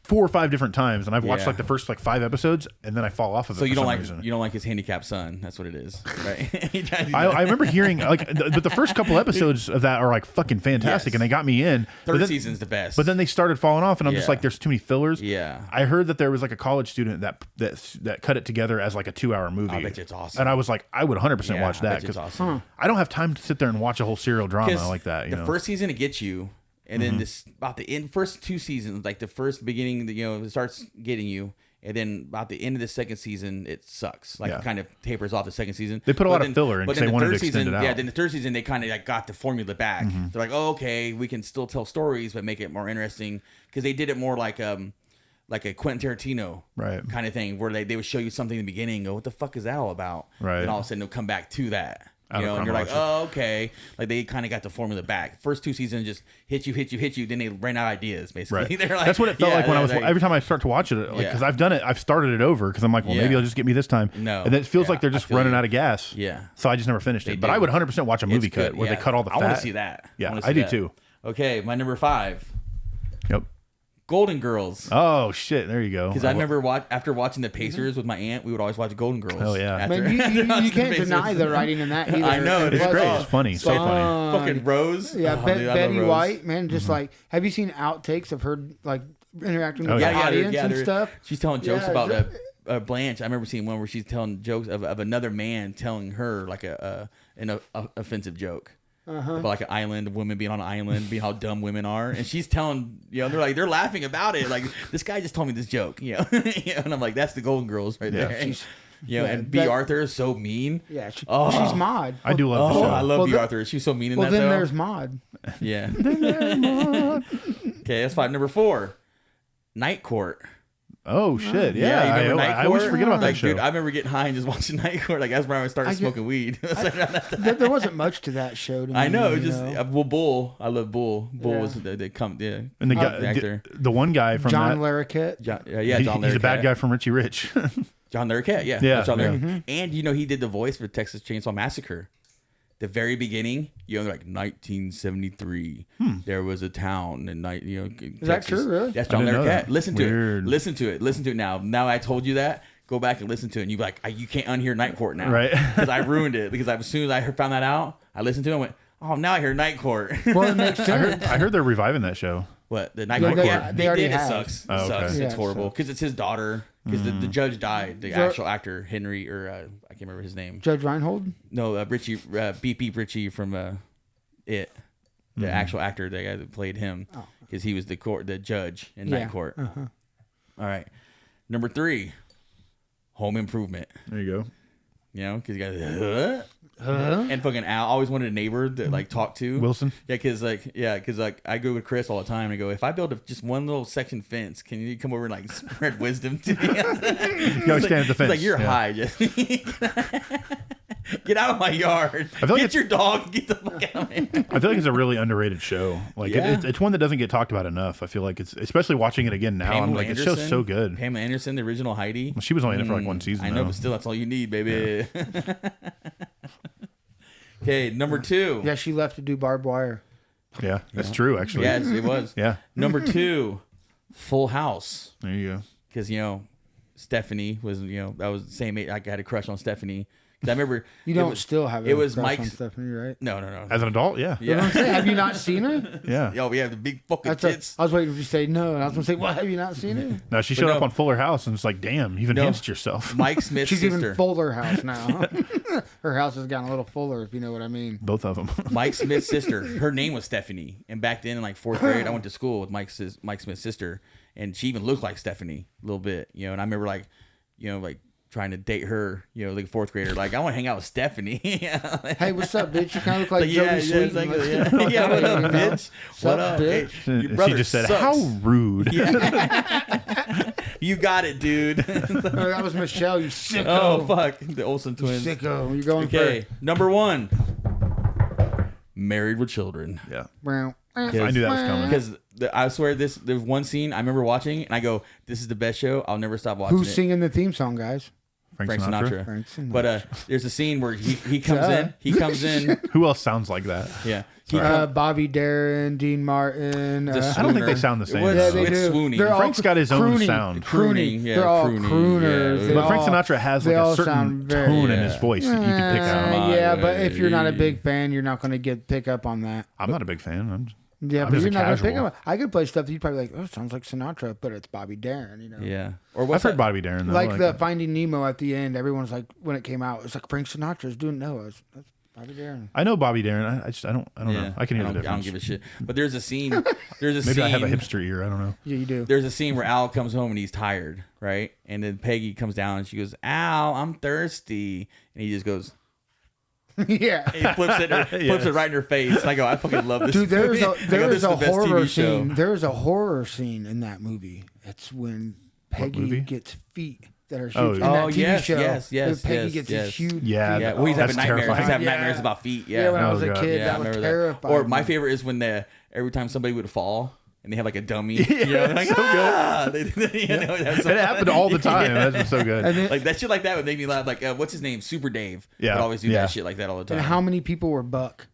Speaker 7: 4 or 5 different times, and I've watched
Speaker 5: Yeah.
Speaker 7: like the first like 5 episodes, and then I fall off of it.
Speaker 5: So you
Speaker 7: for
Speaker 5: don't
Speaker 7: some
Speaker 5: like
Speaker 7: reason.
Speaker 5: you don't like his handicapped son. That's what it is, right?
Speaker 7: I remember hearing like, but the first couple episodes of that are like fucking fantastic,
Speaker 5: Yes.
Speaker 7: and they got me in. But
Speaker 5: Third
Speaker 7: then-
Speaker 5: season's the best.
Speaker 7: But then they started falling off, and I'm just
Speaker 5: Yeah.
Speaker 7: like, there's too many fillers.
Speaker 5: Yeah.
Speaker 7: I heard that there was like a college student that cut it together as like a 2-hour movie.
Speaker 5: I bet you it's awesome.
Speaker 7: And I was like, I would 100% watch
Speaker 5: I
Speaker 7: that
Speaker 5: bet you it's
Speaker 7: because
Speaker 5: awesome.
Speaker 7: I don't have time to sit there and watch a whole serial drama
Speaker 5: 'Cause
Speaker 7: like that. You
Speaker 5: the
Speaker 7: know?
Speaker 5: first season it gets you, and then this about the end first 2 seasons, like the first beginning, it starts getting you, and then about the end of the second season it sucks. Like
Speaker 7: Yeah.
Speaker 5: it kind of tapers off the second season.
Speaker 7: They put a
Speaker 5: But
Speaker 7: lot of
Speaker 5: then-
Speaker 7: filler in
Speaker 5: but
Speaker 7: 'cause
Speaker 5: then
Speaker 7: they
Speaker 5: the
Speaker 7: wanted to
Speaker 5: third
Speaker 7: extend
Speaker 5: season,
Speaker 7: it out.
Speaker 5: Yeah, then the third season they kind of like got the formula back. They're like, oh, okay, we can still tell stories but make it more interesting because they did it more like a Quentin Tarantino
Speaker 7: Right.
Speaker 5: kind of thing where they would show you something in the beginning and go, what the fuck is that all about?
Speaker 7: Right.
Speaker 5: And all of a sudden they'll come back to that.
Speaker 7: Out
Speaker 5: You
Speaker 7: of
Speaker 5: know, and you're like,
Speaker 7: chronology.
Speaker 5: oh, okay. Like they kind of got the formula back. First 2 seasons just hit you. Then they ran out of ideas, basically.
Speaker 7: Right.
Speaker 5: They're like,
Speaker 7: That's what it felt
Speaker 5: yeah,
Speaker 7: like when I was
Speaker 5: like-
Speaker 7: every time I start to watch it, like
Speaker 5: Yeah.
Speaker 7: because I've done it, I've started it over because I'm like, well, maybe
Speaker 5: Yeah.
Speaker 7: it'll just get me this time.
Speaker 5: No.
Speaker 7: And then it feels
Speaker 5: Yeah,
Speaker 7: like they're
Speaker 5: I
Speaker 7: just
Speaker 5: feel
Speaker 7: running
Speaker 5: you.
Speaker 7: out of gas.
Speaker 5: Yeah.
Speaker 7: So I just never finished
Speaker 5: They
Speaker 7: it. But
Speaker 5: do.
Speaker 7: I would 100% watch a movie
Speaker 5: It's
Speaker 7: cut
Speaker 5: good,
Speaker 7: where they
Speaker 5: yeah.
Speaker 7: cut all the fat.
Speaker 5: I want to see that.
Speaker 7: Yeah,
Speaker 5: wanna
Speaker 7: I
Speaker 5: see
Speaker 7: do
Speaker 5: that.
Speaker 7: too.
Speaker 5: Okay, my number 5,
Speaker 7: Yep.
Speaker 5: Golden Girls.
Speaker 7: Oh shit! There you go.
Speaker 5: Because I remember after watching the Pacers with my aunt, we would always watch Golden Girls.
Speaker 7: Hell yeah.
Speaker 5: after-
Speaker 6: Man, you
Speaker 5: after watching the
Speaker 6: can't deny
Speaker 5: Pacers.
Speaker 6: the writing in that either.
Speaker 5: I know,
Speaker 6: And
Speaker 5: it's
Speaker 7: It's
Speaker 6: plus,
Speaker 7: great. It's funny. So funny.
Speaker 5: Fucking Rose.
Speaker 6: Yeah,
Speaker 5: Oh, dude, I love
Speaker 6: Betty
Speaker 5: Rose.
Speaker 6: White, man, just like, have you seen outtakes of her like interacting with
Speaker 7: Oh,
Speaker 6: the
Speaker 7: yeah.
Speaker 6: audience and stuff?
Speaker 5: She's telling jokes
Speaker 6: Yeah,
Speaker 5: about Blanche. I remember seeing one where she's telling jokes of another man telling her like an offensive joke. About like an island, a woman being on an island, being how dumb women are, and she's telling, they're laughing about it. Like, this guy just told me this joke, and I'm like, that's the Golden Girls right
Speaker 7: Yeah.
Speaker 5: there.
Speaker 6: She's-
Speaker 5: And B.
Speaker 6: that-
Speaker 5: Arthur is so mean.
Speaker 6: Yeah, she's
Speaker 5: Oh.
Speaker 6: Maud.
Speaker 7: I do love the
Speaker 5: Oh,
Speaker 7: show.
Speaker 5: I love
Speaker 6: Well,
Speaker 5: B.
Speaker 6: then-
Speaker 5: Arthur. She's so mean in
Speaker 6: Well,
Speaker 5: that
Speaker 6: then
Speaker 5: though.
Speaker 6: there's Maud.
Speaker 5: Yeah. Okay, that's 5. Number 4, Night Court.
Speaker 7: Oh shit!
Speaker 5: You
Speaker 7: Yeah,
Speaker 5: remember Night
Speaker 7: I always
Speaker 5: Court?
Speaker 7: forget about that
Speaker 5: Like,
Speaker 7: show.
Speaker 5: dude, I remember getting high and just watching Night Court. Like that's when I started smoking weed.
Speaker 6: There wasn't much to that show. To
Speaker 5: I
Speaker 6: me,
Speaker 5: know,
Speaker 6: you
Speaker 5: just Bull. I love Bull. Bull
Speaker 6: Yeah.
Speaker 5: was the
Speaker 7: and the
Speaker 5: the
Speaker 7: guy,
Speaker 5: actor.
Speaker 7: the one guy from
Speaker 6: John
Speaker 7: that,
Speaker 6: Larroquette.
Speaker 5: John
Speaker 7: he's
Speaker 5: Larroquette.
Speaker 7: a bad guy from Richie Rich.
Speaker 5: John Larroquette, yeah.
Speaker 7: Yeah,
Speaker 5: That's John
Speaker 7: yeah.
Speaker 5: Larroquette. And he did the voice for Texas Chainsaw Massacre. The very beginning, they're like 1973. There was a town in
Speaker 6: Is that true, really?
Speaker 5: That's
Speaker 7: I
Speaker 5: John
Speaker 7: didn't know
Speaker 5: Larroquette.
Speaker 7: that.
Speaker 5: Listen to
Speaker 7: Weird.
Speaker 5: it. Listen to it. Listen to it now. Now I told you that. Go back and listen to it, and you be like, you can't unhear Night Court now,
Speaker 7: Right.
Speaker 5: Because I ruined it. Because as soon as I found that out, I listened to it and went, oh, now I hear Night Court.
Speaker 6: Well, it makes sense.
Speaker 7: I heard they're reviving that show.
Speaker 5: What, the Night
Speaker 6: Yeah,
Speaker 5: Court?
Speaker 6: they-
Speaker 5: Yeah,
Speaker 6: they already
Speaker 5: did. It
Speaker 6: have.
Speaker 5: sucks.
Speaker 7: Oh,
Speaker 5: It
Speaker 7: okay.
Speaker 5: sucks.
Speaker 6: Yeah,
Speaker 5: It's horrible
Speaker 6: so-
Speaker 5: because it's his daughter. Because the judge died. The actual actor Henry, or I can't remember his name.
Speaker 6: Judge Reinhold.
Speaker 5: No, Richie, BP Richie from It, the actual actor, the guy that played him, because he was the judge in Night Court. All right, number 3, Home Improvement.
Speaker 7: There you go.
Speaker 5: Because you got and fucking Al always wanted a neighbor to like talk to
Speaker 7: Wilson?
Speaker 5: Yeah, because I go with Chris all the time and I go, if I build just one little section fence, can you come over and like spread wisdom to me?
Speaker 7: You gotta stand at the fence.
Speaker 5: He's like, you're
Speaker 7: Yeah.
Speaker 5: high, Jesse. Get out of my yard.
Speaker 7: feel like
Speaker 5: Get your dog. Get the fuck out of here.
Speaker 7: I feel like it's a really underrated show. Like
Speaker 5: Yeah.
Speaker 7: it's one that doesn't get talked about enough. I feel like it's, especially watching it again now. I'm like, this show's so good.
Speaker 5: Pamela Anderson, the original Heidi.
Speaker 7: Well, she was only in it for like one season.
Speaker 5: I know,
Speaker 7: though.
Speaker 5: but still, that's all you need, baby. Okay, number 2.
Speaker 6: Yeah, she left to do barbed wire.
Speaker 7: Yeah, that's true. Actually,
Speaker 5: Yes, it was.
Speaker 7: yeah.
Speaker 5: Number 2, Full House.
Speaker 7: There you go.
Speaker 5: Because, Stephanie was, that was the same age. I had a crush on Stephanie. 'Cause I remember.
Speaker 6: You don't still have
Speaker 5: it was
Speaker 6: crush on
Speaker 5: Mike's.
Speaker 6: Stephanie, right?
Speaker 5: No.
Speaker 7: As an adult, yeah,
Speaker 6: You know what I'm saying? Have you not seen her?
Speaker 7: yeah.
Speaker 5: Yo, we have the big fucking
Speaker 6: That's
Speaker 5: tits.
Speaker 6: I was waiting for you to say no, and I was going to say, well, have you not seen her?
Speaker 7: No, she showed
Speaker 5: no.
Speaker 7: up on Fuller House, and it's like, damn, you've enhanced yourself.
Speaker 5: Mike Smith's
Speaker 6: She's
Speaker 5: sister.
Speaker 6: even Fuller House now. Her house has gotten a little fuller, if you know what I mean.
Speaker 7: Both of them.
Speaker 5: Mike Smith's sister. Her name was Stephanie. And back then, in like 4th grade, I went to school with Mike Smith's sister, and she even looked like Stephanie a little bit. And I remember like trying to date her. Like 4th grader. Like I want to hang out with Stephanie.
Speaker 6: Hey, what's up, bitch? You kind of look like
Speaker 5: yeah,
Speaker 6: Jody
Speaker 5: yeah,
Speaker 6: Sweet.
Speaker 5: yeah, what up, bitch? What up,
Speaker 6: bitch?
Speaker 5: Hey, your
Speaker 7: She
Speaker 5: brother
Speaker 7: just said,
Speaker 5: sucks.
Speaker 7: "How rude."
Speaker 5: You got it, dude.
Speaker 6: That was Michelle, you sicko.
Speaker 5: Oh fuck, the Olsen twins.
Speaker 6: Sicko. You're going
Speaker 5: Okay, number 1. Married with Children.
Speaker 7: Yeah,
Speaker 6: for
Speaker 7: I knew that was coming.
Speaker 5: Because I swear there's one scene I remember watching, and I go, "This is the best show. I'll never stop watching
Speaker 6: Who's
Speaker 5: it."
Speaker 6: singing the theme song, guys?
Speaker 5: Frank Sinatra.
Speaker 6: Frank Sinatra.
Speaker 5: But there's a scene where he comes in. He comes in.
Speaker 7: Who else sounds like that?
Speaker 5: Yeah.
Speaker 6: Bobby Darin, Dean Martin.
Speaker 7: I don't think they sound the same.
Speaker 6: Yeah, they
Speaker 5: It's
Speaker 6: do.
Speaker 5: swooning.
Speaker 6: They're all
Speaker 7: Frank's got his own
Speaker 6: crooning.
Speaker 7: sound.
Speaker 5: Crooning, yeah,
Speaker 6: They're all
Speaker 5: crooning,
Speaker 6: crooners.
Speaker 5: yeah.
Speaker 6: They
Speaker 7: But Frank
Speaker 6: all-
Speaker 7: Sinatra has
Speaker 6: they
Speaker 7: like
Speaker 6: all
Speaker 7: a certain
Speaker 6: sound very-
Speaker 7: tone in his voice that you can pick out.
Speaker 6: Yeah, but if you're not a big fan, you're not going to pick up on that.
Speaker 7: I'm not a big fan.
Speaker 6: Yeah,
Speaker 7: I'm
Speaker 6: but
Speaker 7: just
Speaker 6: you're
Speaker 7: a
Speaker 6: not going to pick
Speaker 7: casual.
Speaker 6: up. I could play stuff that you'd probably like, oh, it sounds like Sinatra, but it's Bobby Darin,
Speaker 5: Yeah. Or
Speaker 7: I've
Speaker 5: what's
Speaker 7: heard
Speaker 5: that?
Speaker 7: Bobby Darin though.
Speaker 6: Like the Finding Nemo at the end, everyone's like, when it came out, it's like Frank Sinatra's doing Noah. That's Bobby Darin.
Speaker 7: I know Bobby Darin. I don't know. I can hear the
Speaker 5: I don't
Speaker 7: difference.
Speaker 5: give a shit. But there's a scene. There's a
Speaker 7: Maybe
Speaker 5: scene.
Speaker 7: I have a hipster ear. I don't know.
Speaker 6: Yeah, you do.
Speaker 5: There's a scene where Al comes home and he's tired, right? And then Peggy comes down and she goes, "Al, I'm thirsty," and he just goes.
Speaker 6: Yeah.
Speaker 5: He flips it right in her face. And I go, I fucking love this.
Speaker 6: Dude, there's
Speaker 5: movie.
Speaker 6: a
Speaker 5: I go,
Speaker 6: there's
Speaker 5: this is
Speaker 6: a
Speaker 5: the best
Speaker 6: horror
Speaker 5: TV show.
Speaker 6: scene. There's a horror scene in that movie. It's when Peggy
Speaker 7: movie?
Speaker 6: gets feet that are huge.
Speaker 7: Oh,
Speaker 6: in
Speaker 7: yeah.
Speaker 6: that
Speaker 5: Oh,
Speaker 6: TV
Speaker 5: yes,
Speaker 6: show.
Speaker 5: yes,
Speaker 6: Peggy
Speaker 5: yes,
Speaker 6: gets
Speaker 5: yes.
Speaker 6: these huge.
Speaker 7: Yeah,
Speaker 5: Yeah, well, he's having
Speaker 7: that's
Speaker 5: nightmares.
Speaker 7: terrifying.
Speaker 5: He's having
Speaker 6: Yeah.
Speaker 5: nightmares about feet.
Speaker 6: Yeah, when I
Speaker 7: Oh,
Speaker 6: was a
Speaker 7: God.
Speaker 6: kid,
Speaker 5: Yeah, I
Speaker 6: that was
Speaker 5: remember that.
Speaker 6: terrifying.
Speaker 5: Or my favorite is when every time somebody would fall and they have like a dummy.
Speaker 7: Yeah,
Speaker 5: like,
Speaker 7: so
Speaker 5: ah! It
Speaker 7: It happened all the time. That's what's so good.
Speaker 6: And then,
Speaker 5: Like that shit like that would make me laugh. Like what's his name? Super Dave.
Speaker 7: Yeah,
Speaker 5: Would always do
Speaker 7: yeah.
Speaker 5: that shit like that all the time.
Speaker 6: and how many people were Buck?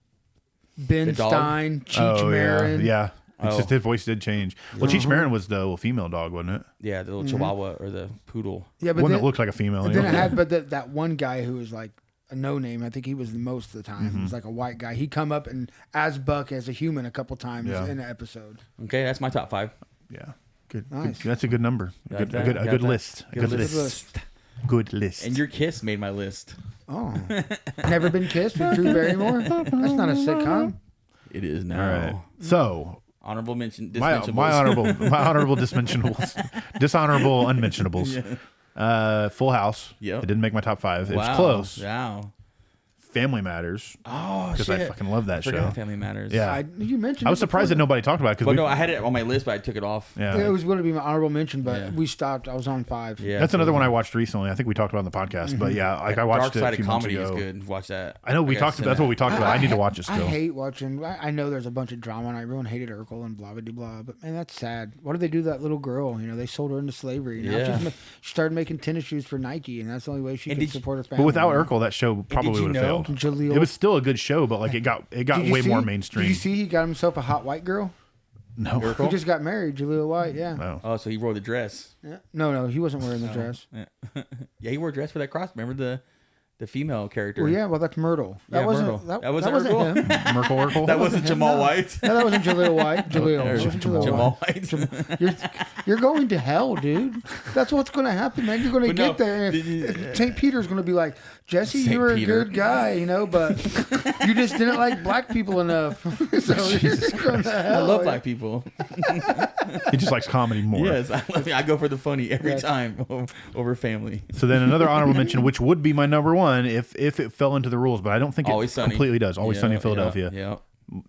Speaker 6: Ben
Speaker 5: The dog?
Speaker 6: Stein, Cheech
Speaker 7: Oh
Speaker 6: Marin.
Speaker 7: yeah. It's
Speaker 5: Oh.
Speaker 7: just his voice did change. Well, Cheech Marin was the little female dog, wasn't it?
Speaker 5: Yeah, the little Chihuahua or the poodle.
Speaker 6: Yeah, but
Speaker 7: One
Speaker 6: then,
Speaker 7: that looked like a female.
Speaker 6: but then it
Speaker 7: anyway.
Speaker 6: had that one guy who was like a no name. I think he was the most of the time. He was like a white guy. He come up and as Buck as a human a couple times
Speaker 7: Yeah.
Speaker 6: in the episode.
Speaker 5: Okay, that's my top 5.
Speaker 7: Yeah. Good.
Speaker 6: Nice.
Speaker 7: Good. That's a good number.
Speaker 5: Got
Speaker 7: A
Speaker 5: that,
Speaker 7: good
Speaker 5: got
Speaker 7: good
Speaker 5: that.
Speaker 7: list. A
Speaker 5: Good
Speaker 7: good
Speaker 5: list.
Speaker 7: list. Good list.
Speaker 5: And your kiss made my list.
Speaker 6: Oh, Never Been Kissed with Drew Barrymore. That's not a sitcom.
Speaker 5: It is
Speaker 7: all
Speaker 5: now.
Speaker 7: right. So
Speaker 5: Honorable mention.
Speaker 7: my honorable dishonorable unmentionables. Full House.
Speaker 5: Yep.
Speaker 7: It didn't make my top 5. It was
Speaker 5: Wow.
Speaker 7: close.
Speaker 5: Wow.
Speaker 7: Family Matters.
Speaker 5: Oh
Speaker 7: Because
Speaker 5: shit.
Speaker 7: I fucking love that
Speaker 5: Forgot
Speaker 7: show.
Speaker 5: Family Matters.
Speaker 7: Yeah.
Speaker 6: You mentioned.
Speaker 7: I was surprised that nobody talked about it
Speaker 5: Well,
Speaker 7: because
Speaker 5: no, I had it on my list, but I took it off.
Speaker 7: yeah.
Speaker 6: It was going to be my honorable mention, but
Speaker 5: Yeah.
Speaker 6: we stopped. I was on 5.
Speaker 5: Yeah,
Speaker 7: That's another one I watched recently. I think we talked about it on the podcast. But yeah, like I watched
Speaker 5: Dark
Speaker 7: it
Speaker 5: Side
Speaker 7: a few
Speaker 5: of
Speaker 7: months
Speaker 5: Comedy
Speaker 7: ago.
Speaker 5: is good. Watch that.
Speaker 7: I know we
Speaker 5: gotta
Speaker 7: talked.
Speaker 5: send
Speaker 7: That's
Speaker 5: that.
Speaker 7: what we talked about. I need to watch it
Speaker 6: I
Speaker 7: still.
Speaker 6: hate watching. I know there's a bunch of drama and everyone hated Urkel and blah blah blah. But man, that's sad. What did they do to that little girl? You know, they sold her into slavery. Now
Speaker 5: Yeah.
Speaker 6: she started making tennis shoes for Nike, and that's the only way she
Speaker 5: And
Speaker 6: could
Speaker 5: did you-
Speaker 6: support her family.
Speaker 7: But without Urkel, that show probably
Speaker 5: you
Speaker 7: would have
Speaker 5: know-
Speaker 7: failed.
Speaker 6: Jaleel.
Speaker 7: It was still a good show, but like it got
Speaker 6: Did you
Speaker 7: way
Speaker 6: see-
Speaker 7: more mainstream.
Speaker 6: Did you see he got himself a hot white girl?
Speaker 7: No.
Speaker 6: He just got married, Jaleel White. Yeah.
Speaker 7: No.
Speaker 5: Oh, so he wore the dress.
Speaker 6: Yeah. No, he wasn't wearing the dress.
Speaker 5: Yeah, he wore a dress for that cross. Remember the female character?
Speaker 6: Well, yeah. Well, that's Myrtle. That
Speaker 5: Yeah,
Speaker 6: wasn't.
Speaker 5: Myrtle.
Speaker 6: That,
Speaker 5: That wasn't
Speaker 6: wasn't
Speaker 5: Urkel?
Speaker 6: him.
Speaker 7: Merkel Urkel.
Speaker 5: That wasn't Jamal White.
Speaker 6: No, that wasn't Jaleel White. Jaleel. It wasn't Jaleel
Speaker 5: Jamal
Speaker 6: White.
Speaker 5: White.
Speaker 6: You're going to hell, dude. That's what's going to happen, man. You're going to
Speaker 5: But no,
Speaker 6: get there.
Speaker 5: did you-
Speaker 6: And St. Peter's going to be like, Jesse,
Speaker 5: St.
Speaker 6: you were
Speaker 5: Peter.
Speaker 6: a good guy, you know, but you just didn't like black people enough. So you're going to
Speaker 5: I
Speaker 6: hell.
Speaker 5: love black people.
Speaker 7: He just likes comedy more.
Speaker 5: Yes, I go for the funny every
Speaker 6: Yes.
Speaker 5: time over family.
Speaker 7: So then another honorable mention, which would be my number one if it fell into the rules, but I don't think it
Speaker 5: Always Sunny.
Speaker 7: completely does. Always
Speaker 5: Yeah,
Speaker 7: Sunny in Philadelphia.
Speaker 5: Yeah.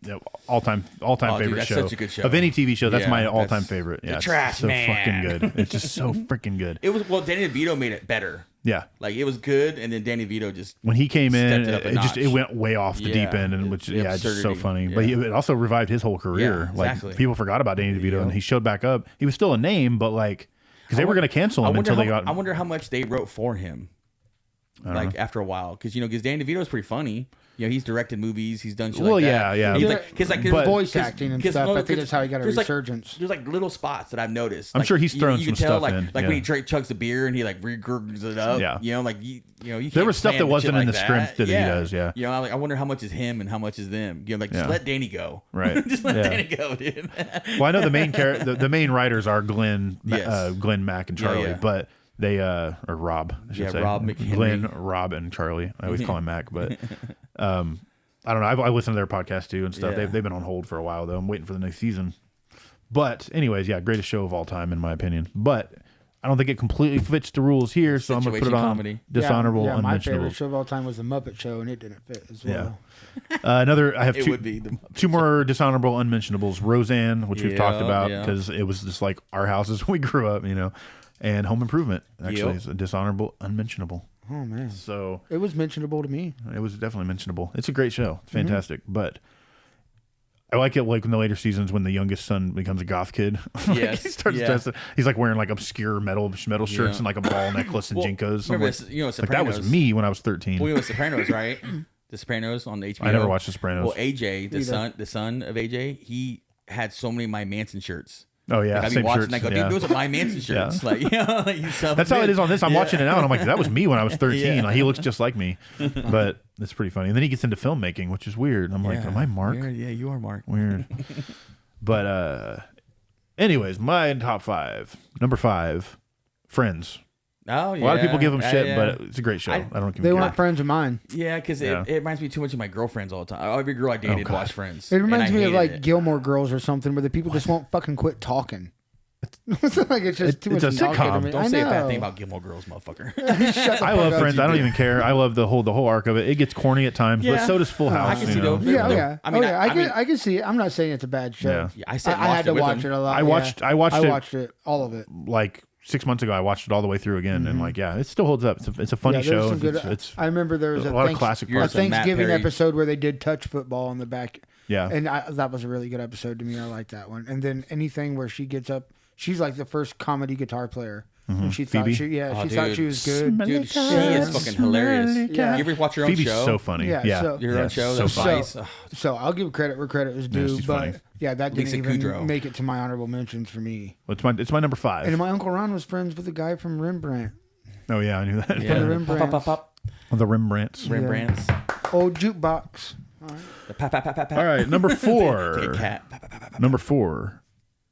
Speaker 7: Yeah, all time
Speaker 5: Oh, dude,
Speaker 7: favorite
Speaker 5: that's
Speaker 7: show.
Speaker 5: such a good show.
Speaker 7: Of any TV show. That's
Speaker 5: Yeah,
Speaker 7: my all time
Speaker 5: that's
Speaker 7: favorite.
Speaker 5: the
Speaker 7: Yeah, it's
Speaker 5: Trash
Speaker 7: so
Speaker 5: Man.
Speaker 7: fucking good. It's just so freaking good.
Speaker 5: It was Danny DeVito made it better.
Speaker 7: Yeah.
Speaker 5: Like it was good, and then Danny Vito just
Speaker 7: When he came in,
Speaker 5: stepped it up a
Speaker 7: it
Speaker 5: notch.
Speaker 7: went way off the deep end, and which
Speaker 5: The
Speaker 7: it's just so
Speaker 5: absurdity.
Speaker 7: funny.
Speaker 5: Yeah.
Speaker 7: But it also revived his whole career.
Speaker 5: Yeah, exactly.
Speaker 7: Like people forgot about Danny DeVito,
Speaker 5: Yep.
Speaker 7: and he showed back up. He was still a name, but like because they were going to cancel him until they got.
Speaker 5: I wonder how much they wrote for him. Like after a while, because Danny DeVito is pretty funny. He's directed movies. He's done shit like that.
Speaker 7: yeah.
Speaker 5: He's like, cause
Speaker 7: But-
Speaker 6: voice acting and stuff. I think that's how he got a resurgence.
Speaker 5: There's like little spots that I've noticed.
Speaker 7: I'm
Speaker 5: Like,
Speaker 7: sure he's thrown
Speaker 5: you
Speaker 7: some
Speaker 5: can tell,
Speaker 7: stuff
Speaker 5: like,
Speaker 7: in,
Speaker 5: Like
Speaker 7: yeah.
Speaker 5: when he chugs a beer and he like regurgles it up.
Speaker 7: Yeah.
Speaker 5: You
Speaker 7: There
Speaker 5: can't
Speaker 7: was stuff
Speaker 5: plan
Speaker 7: that wasn't
Speaker 5: shit
Speaker 7: in
Speaker 5: like
Speaker 7: the script that he does, yeah.
Speaker 5: I wonder how much is him and how much is them. Just
Speaker 7: Yeah.
Speaker 5: let Danny go.
Speaker 7: Right.
Speaker 5: Just let
Speaker 7: Yeah.
Speaker 5: Danny go, dude.
Speaker 7: Well, I know the main the main writers are Glenn,
Speaker 5: Yes.
Speaker 7: Glenn, Mac, and Charlie,
Speaker 5: yeah.
Speaker 7: but they or Rob, I should
Speaker 5: Yeah,
Speaker 7: say.
Speaker 5: Rob McHenry.
Speaker 7: Glenn, Rob, and Charlie. I always call him Mac, but I don't know. I listen to their podcast too and stuff.
Speaker 5: Yeah.
Speaker 7: They've been on hold for a while though. I'm waiting for the next season. But anyways, yeah, greatest show of all time in my opinion. But I don't think it completely fits the rules here, so I'm gonna put it
Speaker 5: Situation
Speaker 7: on
Speaker 5: comedy.
Speaker 7: Dishonorable,
Speaker 6: Yeah, my favorite
Speaker 7: Unmentionables.
Speaker 6: show of all time was the Muppet Show, and it didn't fit as well.
Speaker 7: Another, I have
Speaker 5: It
Speaker 7: two,
Speaker 5: would be the Muppet
Speaker 7: two more dishonorable unmentionables. Roseanne, which we've talked
Speaker 5: Yeah,
Speaker 7: about
Speaker 5: yeah.
Speaker 7: because it was just like our houses when we grew up, and Home Improvement actually
Speaker 5: Yep.
Speaker 7: is a dishonorable unmentionable.
Speaker 6: Oh man,
Speaker 7: So
Speaker 6: it was mentionable to me.
Speaker 7: it was definitely mentionable. It's a great show,
Speaker 5: Mm-hmm.
Speaker 7: it's fantastic, but I like it like in the later seasons when the youngest son becomes a goth kid. Like,
Speaker 5: Yes,
Speaker 7: he starts
Speaker 5: yeah.
Speaker 7: dressing. He's like wearing like obscure metal shirts
Speaker 5: Yeah.
Speaker 7: and like a ball necklace and
Speaker 5: Well,
Speaker 7: jinkos. I'm
Speaker 5: remember,
Speaker 7: like,
Speaker 5: Sopranos.
Speaker 7: that was me when I was 13.
Speaker 5: Well, Sopranos, right? The Sopranos on HBO.
Speaker 7: I never watched The Sopranos.
Speaker 5: Well, AJ, the son of AJ, he had so many My Manson shirts.
Speaker 7: Oh yeah,
Speaker 5: Like, I'd be
Speaker 7: same
Speaker 5: watching,
Speaker 7: shirts.
Speaker 5: and I go,
Speaker 7: yeah.
Speaker 5: dude, those are My Manson shirts. Like,
Speaker 7: That's how it is on this. I'm watching it now, and I'm like, that was me when I was 13.
Speaker 5: Yeah.
Speaker 7: Like, he looks just like me, but it's pretty funny. And then he gets into filmmaking, which is weird. I'm like, am I Mark?
Speaker 5: Yeah, you are Mark.
Speaker 7: Weird. But anyways, my top 5. Number 5, Friends.
Speaker 5: Oh, yeah.
Speaker 7: A lot of people give them shit,
Speaker 5: yeah.
Speaker 7: but it's a great show. I don't give
Speaker 6: They
Speaker 7: a
Speaker 6: weren't
Speaker 7: crap.
Speaker 6: friends of mine.
Speaker 5: Yeah, because
Speaker 7: Yeah.
Speaker 5: it reminds me too much of my girlfriends all the time. Every girl I dated
Speaker 7: God.
Speaker 5: watched Friends.
Speaker 6: It
Speaker 5: and
Speaker 6: reminds
Speaker 5: I
Speaker 6: me of
Speaker 5: hated
Speaker 6: like
Speaker 5: it.
Speaker 6: Gilmore Girls or something, where the people just won't fucking quit talking. It's like it's just too
Speaker 7: It's
Speaker 6: much
Speaker 7: a
Speaker 6: talking
Speaker 7: sitcom.
Speaker 6: to me.
Speaker 5: Don't
Speaker 6: I
Speaker 5: say a bad
Speaker 6: know.
Speaker 5: thing about Gilmore Girls, motherfucker.
Speaker 7: I love Friends. I don't even care. I love the whole arc of it. It gets corny at times, but
Speaker 5: Yeah.
Speaker 7: so does Full House.
Speaker 5: I can
Speaker 7: you
Speaker 5: see
Speaker 7: know?
Speaker 5: those.
Speaker 6: Yeah,
Speaker 5: No,
Speaker 6: yeah.
Speaker 5: I mean,
Speaker 6: I can see it. I'm not saying it's a bad show.
Speaker 7: Yeah.
Speaker 5: Yeah, I said
Speaker 6: I had to watch it a lot.
Speaker 7: I watched-
Speaker 6: yeah.
Speaker 7: I watched
Speaker 6: I
Speaker 7: it-
Speaker 6: watched it, all of it.
Speaker 7: Like 6 months ago, I watched it all the way through again, and like, yeah, it still holds up. It's a funny
Speaker 6: Yeah, there's
Speaker 7: show.
Speaker 6: some good.
Speaker 7: It's
Speaker 6: I remember there was
Speaker 7: a lot of classic
Speaker 6: a
Speaker 7: parts.
Speaker 5: Some Matt
Speaker 6: Thanksgiving
Speaker 5: Perry.
Speaker 6: episode where they did touch football in the back.
Speaker 7: Yeah.
Speaker 6: and that was a really good episode to me. I like that one. And then anything where she gets up, she's like the first comedy guitar player. And she thought
Speaker 7: Phoebe?
Speaker 6: she, yeah,
Speaker 5: Oh,
Speaker 6: she thought
Speaker 5: dude.
Speaker 6: she was good.
Speaker 5: Dude, she is fucking hilarious.
Speaker 6: Yeah.
Speaker 5: You ever watch your own
Speaker 7: Phoebe's
Speaker 5: show?
Speaker 7: so funny.
Speaker 6: Yeah,
Speaker 7: Yeah,
Speaker 6: so-
Speaker 5: Your
Speaker 7: yeah,
Speaker 5: own show?
Speaker 7: So
Speaker 5: That's
Speaker 7: funny.
Speaker 5: Vice. Ugh.
Speaker 6: So I'll give credit where credit is due,
Speaker 7: she's
Speaker 6: but
Speaker 7: funny.
Speaker 6: yeah, that didn't
Speaker 5: Lisa
Speaker 6: even
Speaker 5: Kudrow.
Speaker 6: make it to my honorable mentions for me.
Speaker 7: Well, it's my number 5.
Speaker 6: And my uncle Ron was friends with the guy from Rembrandt.
Speaker 7: Oh yeah, I knew that.
Speaker 5: Yeah.
Speaker 6: Rembrandt.
Speaker 5: Pop, pop, pop.
Speaker 7: The Rembrandts.
Speaker 5: Rembrandts.
Speaker 6: Old jukebox.
Speaker 5: The pap, pap, pap, pap, pap.
Speaker 7: All right, number
Speaker 5: Take
Speaker 7: 4.
Speaker 5: a cat. Pap, pap, pap, pap, pap.
Speaker 7: Number 4,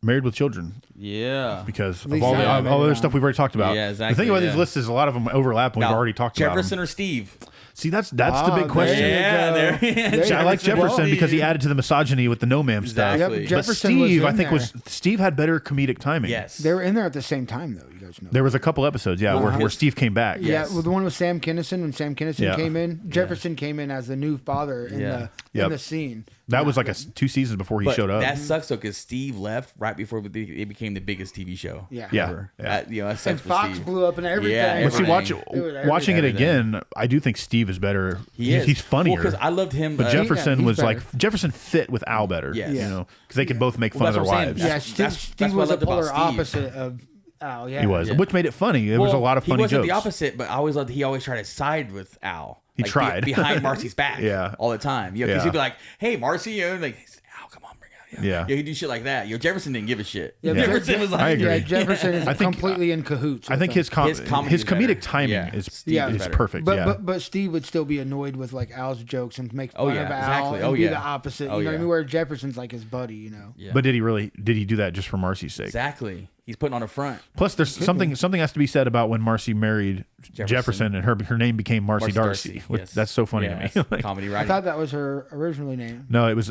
Speaker 7: Married with Children,
Speaker 5: because
Speaker 7: because of
Speaker 6: Lisa
Speaker 7: all
Speaker 6: Ann
Speaker 7: the other
Speaker 6: Made
Speaker 7: stuff we've already talked about.
Speaker 5: Yeah,
Speaker 7: The
Speaker 5: exactly,
Speaker 7: thing about
Speaker 5: yeah.
Speaker 7: these lists is a lot of them overlap, and we've already talked about
Speaker 5: Jefferson
Speaker 7: them.
Speaker 5: or Steve.
Speaker 7: See, that's the big question.
Speaker 5: Yeah, there he is.
Speaker 7: See, I like Jefferson
Speaker 5: Well,
Speaker 7: because he added to the misogyny with the no ma'am stuff.
Speaker 5: Exactly.
Speaker 6: Yep,
Speaker 7: But
Speaker 6: Jefferson was
Speaker 7: Steve, I
Speaker 6: in
Speaker 7: think,
Speaker 6: there.
Speaker 7: Steve had better comedic timing.
Speaker 5: Yes.
Speaker 6: They were in there at the same time, though. You guys know.
Speaker 7: There was a couple episodes, where Steve came back.
Speaker 6: Yeah,
Speaker 5: Yes.
Speaker 6: well, the one with Sam Kinison, when Sam Kinison
Speaker 7: Yeah.
Speaker 6: came in, Jefferson came in as the new father in
Speaker 5: Yeah.
Speaker 6: the
Speaker 7: Yep.
Speaker 6: in the scene.
Speaker 7: That was like 2 seasons before he
Speaker 5: But
Speaker 7: showed up.
Speaker 5: that sucks though, because Steve left right before it became the biggest TV show.
Speaker 6: Yeah.
Speaker 7: Yeah.
Speaker 5: ever.
Speaker 7: Yeah.
Speaker 5: That sucks
Speaker 6: And
Speaker 5: for
Speaker 6: Fox
Speaker 5: Steve.
Speaker 6: blew up and everything.
Speaker 5: Yeah,
Speaker 7: But see,
Speaker 5: everything.
Speaker 7: watching it
Speaker 5: Everything.
Speaker 7: again, I do think Steve is better.
Speaker 5: He is.
Speaker 7: He's funnier.
Speaker 5: Well, because I loved him.
Speaker 7: But Jefferson
Speaker 6: he's
Speaker 7: was
Speaker 6: better.
Speaker 7: like Jefferson fit with Al better.
Speaker 5: Yes.
Speaker 7: You
Speaker 5: Yeah.
Speaker 7: know, because they could both make fun
Speaker 5: Well,
Speaker 7: of their
Speaker 5: that's what I'm
Speaker 7: wives.
Speaker 5: saying.
Speaker 6: Yeah,
Speaker 5: That's
Speaker 6: Steve
Speaker 5: what I
Speaker 6: was a
Speaker 5: loved about
Speaker 6: polar
Speaker 5: Steve.
Speaker 6: opposite of Al. Yeah,
Speaker 7: He was,
Speaker 5: Yeah.
Speaker 7: which made it funny. It was a lot of funny
Speaker 5: He wasn't
Speaker 7: jokes.
Speaker 5: the opposite, but I always loved. He always tried to side with Al.
Speaker 7: He
Speaker 5: Like,
Speaker 7: tried.
Speaker 5: behind Marcy's back.
Speaker 7: Yeah.
Speaker 5: all the time. Because
Speaker 7: Yeah.
Speaker 5: he'd be like, "Hey, Marcy," like, "Al, come on, bring it out."
Speaker 7: Yeah.
Speaker 5: He'd do shit like that. Jefferson didn't give a shit.
Speaker 6: Yeah,
Speaker 5: Jefferson was like,
Speaker 7: I agree.
Speaker 6: Yeah, Jefferson is
Speaker 7: I think-
Speaker 6: completely in cahoots.
Speaker 7: I
Speaker 6: with
Speaker 7: think
Speaker 6: him.
Speaker 7: his
Speaker 5: comedy is
Speaker 7: comedic
Speaker 5: better.
Speaker 7: timing
Speaker 5: Yeah.
Speaker 7: is
Speaker 5: Steve is better.
Speaker 7: perfect.
Speaker 6: But but Steve would still be annoyed with like Al's jokes and make fun
Speaker 5: Oh, yeah,
Speaker 6: of Al
Speaker 5: exactly.
Speaker 6: and
Speaker 5: Oh,
Speaker 6: be
Speaker 5: yeah.
Speaker 6: the opposite.
Speaker 5: Oh,
Speaker 6: You know what I
Speaker 5: yeah.
Speaker 6: mean? Where Jefferson's like his buddy. You know.
Speaker 5: Yeah.
Speaker 7: But did he do that just for Marcy's sake?
Speaker 5: Exactly. He's putting on a front.
Speaker 7: Plus, there's something has to be said about when Marcy married Jefferson, and her name became Marcy Darcy. Which,
Speaker 5: Yes.
Speaker 7: that's so funny
Speaker 5: Yeah,
Speaker 7: to me.
Speaker 5: that's comedy
Speaker 6: I
Speaker 5: writing.
Speaker 6: thought that was her originally name.
Speaker 7: No, it was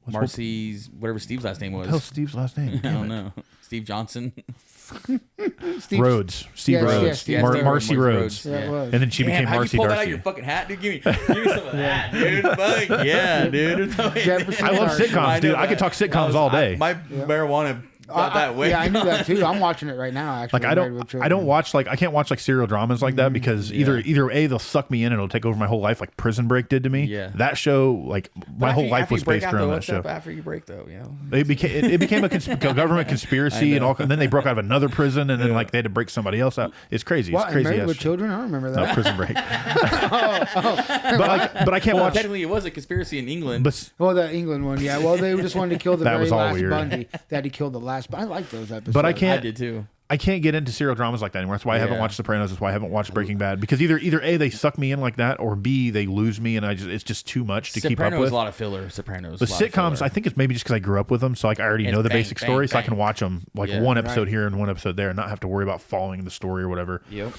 Speaker 5: Marcy's whatever Steve's last name was.
Speaker 7: What the hell's Steve's last name?
Speaker 5: I
Speaker 7: Damn
Speaker 5: don't
Speaker 7: it.
Speaker 5: know. Steve Johnson.
Speaker 6: Steve
Speaker 7: Rhodes. Steve
Speaker 6: Yes,
Speaker 7: Rhodes.
Speaker 6: yes, Steve
Speaker 5: Steve
Speaker 7: Marcy
Speaker 5: Rhodes.
Speaker 7: Rhodes.
Speaker 6: Yeah, it was.
Speaker 7: And then she
Speaker 5: Damn,
Speaker 7: became
Speaker 5: how
Speaker 7: Marcy
Speaker 5: you pull that out
Speaker 7: Darcy.
Speaker 5: of your fucking hat, dude? Give me some of that, dude. Fuck yeah, dude.
Speaker 6: Jefferson
Speaker 7: I love
Speaker 6: Darcy.
Speaker 7: sitcoms, dude. I could talk sitcoms all day.
Speaker 5: My marijuana that way.
Speaker 6: Yeah, I knew that too. I'm watching it right now. Actually,
Speaker 7: Like I don't watch I can't watch like serial dramas like that because either A, they'll suck me in and it'll take over my whole life like Prison Break did to me.
Speaker 5: Yeah.
Speaker 7: That show, like my whole life was based around that show.
Speaker 5: After you break though, you know.
Speaker 7: It became a government conspiracy and all, and then they broke out of another prison and then like they had to break somebody else out. It's crazy.
Speaker 6: What,
Speaker 7: It's crazy.
Speaker 6: Married with Children? I don't remember that.
Speaker 7: No, Prison Break. But I can't watch.
Speaker 5: Technically, it was a conspiracy in England.
Speaker 7: But
Speaker 6: Well, the England one, yeah. Well, they just wanted to kill the
Speaker 7: That
Speaker 6: very
Speaker 7: was all
Speaker 6: last
Speaker 7: weird.
Speaker 6: Bundy. That he killed the last. But I like those episodes.
Speaker 7: But I
Speaker 5: I
Speaker 7: can't.
Speaker 5: did too.
Speaker 7: I can't get into serial dramas like that anymore. That's why I haven't
Speaker 5: Yeah.
Speaker 7: watched Sopranos. That's why I haven't watched Breaking Bad. Because either A, they suck me in like that, or B, they lose me, and it's just too much to keep up
Speaker 5: Sopranos
Speaker 7: with.
Speaker 5: a lot of filler. Sopranos.
Speaker 7: The
Speaker 5: a lot of
Speaker 7: sitcoms,
Speaker 5: filler.
Speaker 7: I think it's maybe just because I grew up with them, so like I already
Speaker 5: It's
Speaker 7: know the
Speaker 5: bang,
Speaker 7: basic
Speaker 5: bang,
Speaker 7: story, so I
Speaker 5: bang.
Speaker 7: can watch them like
Speaker 5: Yeah.
Speaker 7: one episode here and one episode there, and not have to worry about following the story or whatever.
Speaker 5: Yep.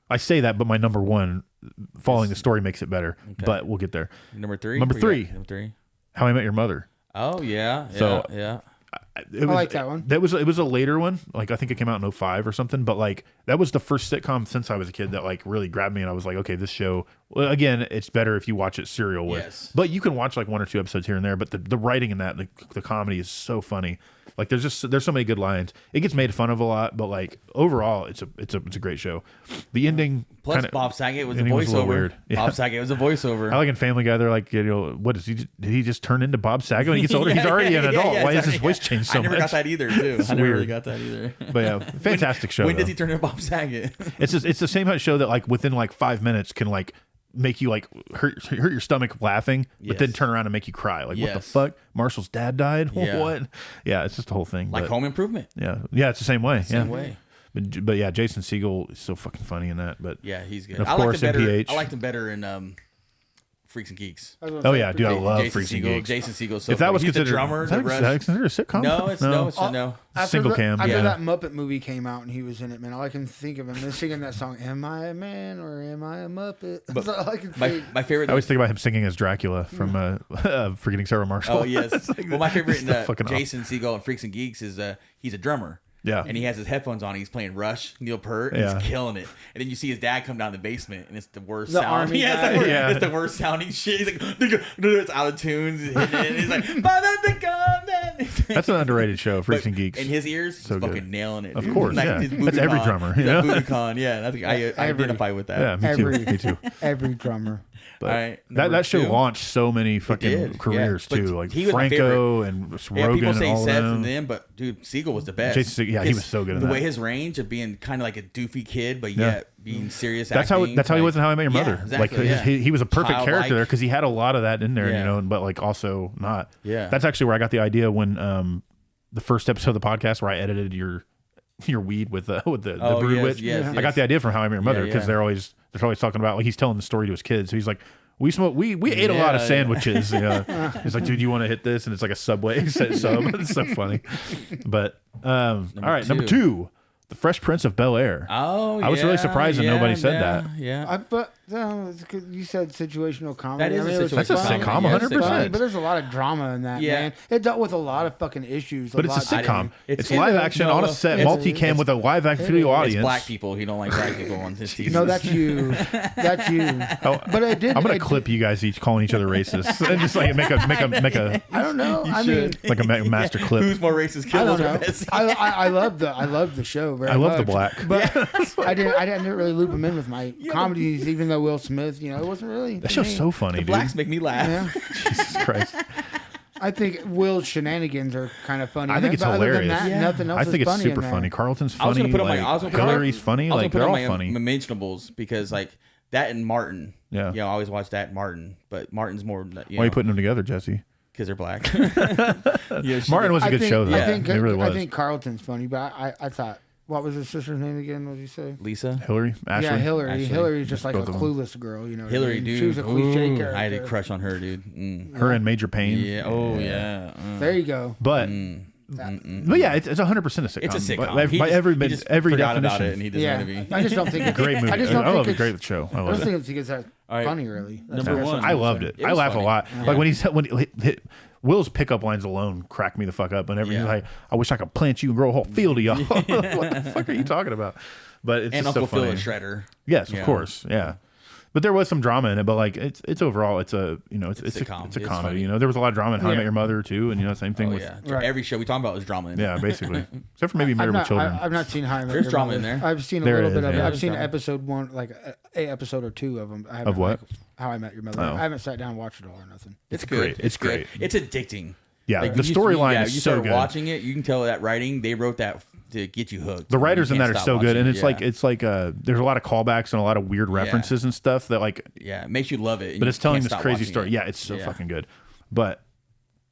Speaker 7: I say that, but my number one, following the story makes it better. But we'll get there.
Speaker 5: Number three.
Speaker 7: Number
Speaker 5: We got
Speaker 7: three.
Speaker 5: Number three.
Speaker 7: How I Met Your Mother.
Speaker 5: Oh yeah.
Speaker 7: So-
Speaker 5: yeah.
Speaker 7: It was,
Speaker 6: like that one.
Speaker 7: It was a later one. Like I think it came out in 2005 or something. But like that was the first sitcom since I was a kid that like really grabbed me, and I was like, okay, this show. Well, again, it's better if you watch it serial with.
Speaker 5: Yes.
Speaker 7: But you can watch like one or two episodes here and there. But the writing in that, the comedy is so funny. Like there's so many good lines. It gets made fun of a lot, but like overall, it's a great show. The ending.
Speaker 5: Plus,
Speaker 7: kinda,
Speaker 5: Bob Saget was a
Speaker 7: ending was a little
Speaker 5: voiceover.
Speaker 7: weird. Yeah.
Speaker 5: Bob Saget was a voiceover.
Speaker 7: I like in Family Guy, they're like, what is he? Did he just turn into Bob Saget when he gets older? He's already an adult. Why has his voice changed so
Speaker 5: I never
Speaker 7: much?
Speaker 5: got that either, too. I never
Speaker 7: weird.
Speaker 5: really got that either.
Speaker 7: But yeah, fantastic show.
Speaker 5: When
Speaker 7: though.
Speaker 5: does he turn into Bob Saget?
Speaker 7: It's the same kind of show that like within like 5 minutes can like make you like hurt your stomach laughing, but then
Speaker 5: Yes.
Speaker 7: turn around and make you cry. Like what the
Speaker 5: Yes.
Speaker 7: fuck? Marshall's dad died.
Speaker 5: Yeah.
Speaker 7: What? Yeah, it's just the whole thing.
Speaker 5: Like
Speaker 7: but,
Speaker 5: Home Improvement.
Speaker 7: yeah, it's the same way.
Speaker 5: Same
Speaker 7: yeah.
Speaker 5: way.
Speaker 7: But yeah, Jason Segel is so fucking funny in that. But
Speaker 5: Yeah, he's good.
Speaker 7: And of
Speaker 5: I liked
Speaker 7: course,
Speaker 5: him better.
Speaker 7: MPH.
Speaker 5: I liked him better in Freaks and Geeks.
Speaker 7: Oh yeah, dude, I love
Speaker 5: Jason
Speaker 7: Freaks and
Speaker 5: Segel.
Speaker 7: Geeks.
Speaker 5: Jason Segel. So
Speaker 7: If that
Speaker 5: funny.
Speaker 7: was
Speaker 5: He's the
Speaker 7: considered
Speaker 5: drummer,
Speaker 7: is
Speaker 5: the
Speaker 7: that
Speaker 5: Rush.
Speaker 7: considered a sitcom?
Speaker 5: No, it's no.
Speaker 7: Single cam.
Speaker 6: After
Speaker 7: Yeah.
Speaker 6: that Muppet movie came out and he was in it, man, all I can think of him is singing that song, "Am I a man or am I a Muppet?" That's all I can think.
Speaker 5: My favorite.
Speaker 7: I always think about him singing as Dracula from Forgetting Sarah Marshall.
Speaker 5: Oh yes. Well, my favorite in
Speaker 7: fucking
Speaker 5: Jason Segel and Freaks and Geeks is he's a drummer.
Speaker 7: Yeah.
Speaker 5: And he has his headphones on. He's playing Rush, Neil Peart, and
Speaker 7: Yeah.
Speaker 5: he's killing it. And then you see his dad come down the basement, and it's the worst
Speaker 6: The
Speaker 5: sound.
Speaker 6: army
Speaker 5: Yeah,
Speaker 6: guy.
Speaker 5: it's the worst,
Speaker 7: Yeah.
Speaker 5: it's the worst sounding shit. He's like, it's out of tunes. He's hitting it, and he's like,
Speaker 7: That's an underrated show, Freaks
Speaker 5: But
Speaker 7: and Geeks.
Speaker 5: in his ears,
Speaker 7: So
Speaker 5: he's
Speaker 7: good.
Speaker 5: fucking nailing it.
Speaker 7: Of
Speaker 5: dude.
Speaker 7: course, yeah.
Speaker 5: his
Speaker 7: That's every
Speaker 5: Budokan.
Speaker 7: drummer,
Speaker 5: He's
Speaker 7: you
Speaker 5: a
Speaker 7: know?
Speaker 5: Budokan, yeah. I identify with that.
Speaker 7: Yeah, me
Speaker 6: Every-
Speaker 7: too. Me too.
Speaker 6: Every drummer.
Speaker 7: But
Speaker 5: All right,
Speaker 7: that show
Speaker 5: number two.
Speaker 7: launched so many fucking
Speaker 5: did,
Speaker 7: careers
Speaker 5: yeah.
Speaker 7: too,
Speaker 5: But
Speaker 7: like
Speaker 5: he was my
Speaker 7: Franco and
Speaker 5: Yeah,
Speaker 7: Rogan
Speaker 5: people
Speaker 7: and
Speaker 5: say
Speaker 7: all of
Speaker 5: Seth
Speaker 7: them.
Speaker 5: and them, but dude, Segel was the best.
Speaker 7: Jason Segel, yeah, he was so good in
Speaker 5: the
Speaker 7: that.
Speaker 5: way his range of being kind of like a doofy kid, but
Speaker 7: Yeah.
Speaker 5: yet being serious.
Speaker 7: That's
Speaker 5: acting,
Speaker 7: how he
Speaker 5: like-
Speaker 7: was in How I Met Your
Speaker 5: Yeah,
Speaker 7: Mother.
Speaker 5: exactly,
Speaker 7: like
Speaker 5: yeah.
Speaker 7: he was a perfect
Speaker 5: Childlike.
Speaker 7: character there because he had a lot of that in there,
Speaker 5: Yeah.
Speaker 7: you know, but like also not.
Speaker 5: Yeah.
Speaker 7: That's actually where I got the idea when the first episode of the podcast where I edited your weed with the
Speaker 5: Oh,
Speaker 7: Brood
Speaker 5: yes,
Speaker 7: Witch.
Speaker 5: yes,
Speaker 7: I got
Speaker 5: yes.
Speaker 7: the idea from How I Met Your Mother
Speaker 5: Yeah,
Speaker 7: because
Speaker 5: yeah.
Speaker 7: they're always talking about like he's telling the story to his kids. So he's like, we ate a lot of
Speaker 5: Yeah,
Speaker 7: sandwiches. He's like, dude, you want to hit this? And it's like a Subway sub. It's so funny. But all right, number two, The Fresh Prince of Bel-Air.
Speaker 5: Oh,
Speaker 7: I was really surprised that nobody said that.
Speaker 5: Yeah.
Speaker 6: But you said situational comedy.
Speaker 5: That is a
Speaker 6: it was
Speaker 7: That's a
Speaker 5: situational
Speaker 6: funny.
Speaker 7: sitcom,
Speaker 5: comedy. Yeah,
Speaker 7: 100%.
Speaker 6: Funny, but there's a lot of drama in that,
Speaker 5: Yeah.
Speaker 6: man. It dealt with a lot of fucking issues.
Speaker 7: But it's a
Speaker 6: lot-
Speaker 7: sitcom.
Speaker 5: It's-
Speaker 7: It's live
Speaker 5: it-
Speaker 7: action
Speaker 5: no,
Speaker 7: on a set,
Speaker 5: it's-
Speaker 7: multicam with a live action video
Speaker 5: It's
Speaker 7: audience.
Speaker 5: black people. He don't like black people on his TV.
Speaker 6: No, that's you. That's you. But it did.
Speaker 7: I'm gonna
Speaker 6: it
Speaker 7: clip you guys each calling each other racist and just like make a
Speaker 6: I don't know. I mean,
Speaker 7: like a master clip.
Speaker 5: Who's more racist?
Speaker 6: I
Speaker 5: Kills
Speaker 6: don't
Speaker 5: or
Speaker 6: know.
Speaker 5: Messi?
Speaker 6: I love the show very
Speaker 7: I love the
Speaker 6: much.
Speaker 7: black.
Speaker 6: But I didn't really loop him in with my comedies, even though Will Smith, it wasn't really.
Speaker 7: That show's so funny,
Speaker 5: The
Speaker 7: dude.
Speaker 5: blacks make me laugh.
Speaker 6: Yeah.
Speaker 7: Jesus Christ.
Speaker 6: I think Will's shenanigans are kind of funny.
Speaker 7: I think it's
Speaker 6: But other than
Speaker 7: hilarious.
Speaker 6: that,
Speaker 5: Yeah.
Speaker 6: Nothing else
Speaker 7: I think
Speaker 6: is
Speaker 7: it's
Speaker 6: funny in
Speaker 7: super
Speaker 6: there.
Speaker 7: funny. Carlton's
Speaker 5: I was
Speaker 7: funny.
Speaker 5: gonna put on my.
Speaker 7: Like,
Speaker 5: I was gonna put on
Speaker 7: Hillary's funny.
Speaker 5: I was
Speaker 7: Like
Speaker 5: gonna
Speaker 7: they're
Speaker 5: put
Speaker 7: all
Speaker 5: on my
Speaker 7: funny.
Speaker 5: Unmentionables because like that and Martin.
Speaker 7: Yeah.
Speaker 5: I always watch that and Martin, but Martin's more.
Speaker 7: Why are you putting them together, Jesse?
Speaker 5: Because they're black.
Speaker 7: Martin was a good show though.
Speaker 6: I think
Speaker 7: It really was.
Speaker 6: I think Carlton's funny, but I thought, what was his sister's name again? What did you say?
Speaker 5: Lisa.
Speaker 7: Hillary, Ashley.
Speaker 6: Yeah, Hillary.
Speaker 5: Ashley.
Speaker 6: Hillary's just like a
Speaker 7: both of them.
Speaker 6: clueless girl, what I
Speaker 5: Hillary,
Speaker 6: mean?
Speaker 5: dude.
Speaker 6: She was a cliche
Speaker 5: Ooh,
Speaker 6: character.
Speaker 5: I had a crush on her, dude.
Speaker 7: Her and Major Payne.
Speaker 5: Yeah. Oh yeah.
Speaker 6: There you go.
Speaker 7: But but yeah, it's 100% a sitcom.
Speaker 5: It's a sitcom.
Speaker 7: By
Speaker 5: He
Speaker 7: every
Speaker 5: just
Speaker 7: every
Speaker 5: forgot
Speaker 7: definition.
Speaker 5: about it, and he doesn't
Speaker 6: Yeah,
Speaker 5: want to be.
Speaker 6: I just don't think it's
Speaker 7: Great movie.
Speaker 6: I just don't
Speaker 7: I love
Speaker 6: think
Speaker 7: a
Speaker 6: it's
Speaker 7: great show. I
Speaker 6: I
Speaker 7: love
Speaker 6: don't
Speaker 7: it.
Speaker 6: think it's that
Speaker 5: All right.
Speaker 6: funny, really. That's
Speaker 5: Number
Speaker 6: what
Speaker 5: one.
Speaker 7: I loved it.
Speaker 5: It
Speaker 7: I
Speaker 5: was
Speaker 7: laugh
Speaker 5: funny.
Speaker 7: a lot. Like when Will's pickup lines alone crack me the fuck up. Whenever he's
Speaker 5: Yeah.
Speaker 7: like, "I wish I could plant you and grow a whole field of y'all." What the fuck are you talking about? But it's
Speaker 5: And
Speaker 7: just
Speaker 5: Uncle
Speaker 7: so
Speaker 5: Phil
Speaker 7: funny.
Speaker 5: and Shredder.
Speaker 7: Yes, of
Speaker 5: Yeah.
Speaker 7: course. Yeah. But there was some drama in it, but like it's overall it's a it's a
Speaker 5: sitcom.
Speaker 7: it's a
Speaker 5: It's
Speaker 7: comedy.
Speaker 5: funny.
Speaker 7: You know, there was a lot of drama in How I
Speaker 6: Yeah.
Speaker 7: Met Your Mother too, and same thing
Speaker 5: Oh
Speaker 7: with
Speaker 5: yeah,
Speaker 6: Right.
Speaker 5: every show we talk about is drama in it.
Speaker 7: yeah, basically except for maybe Married with Children.
Speaker 6: I've not seen How I Met
Speaker 5: There's
Speaker 6: Your
Speaker 5: drama
Speaker 6: Mother.
Speaker 5: in there.
Speaker 6: I've seen a
Speaker 7: There
Speaker 6: little
Speaker 7: is,
Speaker 6: bit of it.
Speaker 7: yeah.
Speaker 6: I've seen
Speaker 5: There's drama.
Speaker 6: episode 1, like a episode or 2 of them. I haven't,
Speaker 7: Of what?
Speaker 6: like, How I Met Your Mother.
Speaker 7: Oh.
Speaker 6: I haven't sat down and watched it all or nothing.
Speaker 5: It's
Speaker 7: great.
Speaker 5: good.
Speaker 7: It's
Speaker 5: good.
Speaker 7: great.
Speaker 5: It's addicting.
Speaker 7: Yeah,
Speaker 5: Like,
Speaker 7: the
Speaker 5: you
Speaker 7: storyline is
Speaker 5: you
Speaker 7: so
Speaker 5: start
Speaker 7: good.
Speaker 5: watching it, you can tell that writing they wrote that to get you hooked.
Speaker 7: The writers
Speaker 5: You
Speaker 7: in that
Speaker 5: can't
Speaker 7: are
Speaker 5: stop
Speaker 7: so good,
Speaker 5: watching
Speaker 7: and
Speaker 5: it.
Speaker 7: it's like there's a lot of callbacks and a lot of weird references and stuff that like,
Speaker 5: yeah, it makes you love it. and
Speaker 7: but
Speaker 5: you
Speaker 7: it's telling
Speaker 5: can't
Speaker 7: this
Speaker 5: stop
Speaker 7: crazy
Speaker 5: watching
Speaker 7: story.
Speaker 5: it.
Speaker 7: Yeah, it's so
Speaker 5: Yeah.
Speaker 7: fucking good. But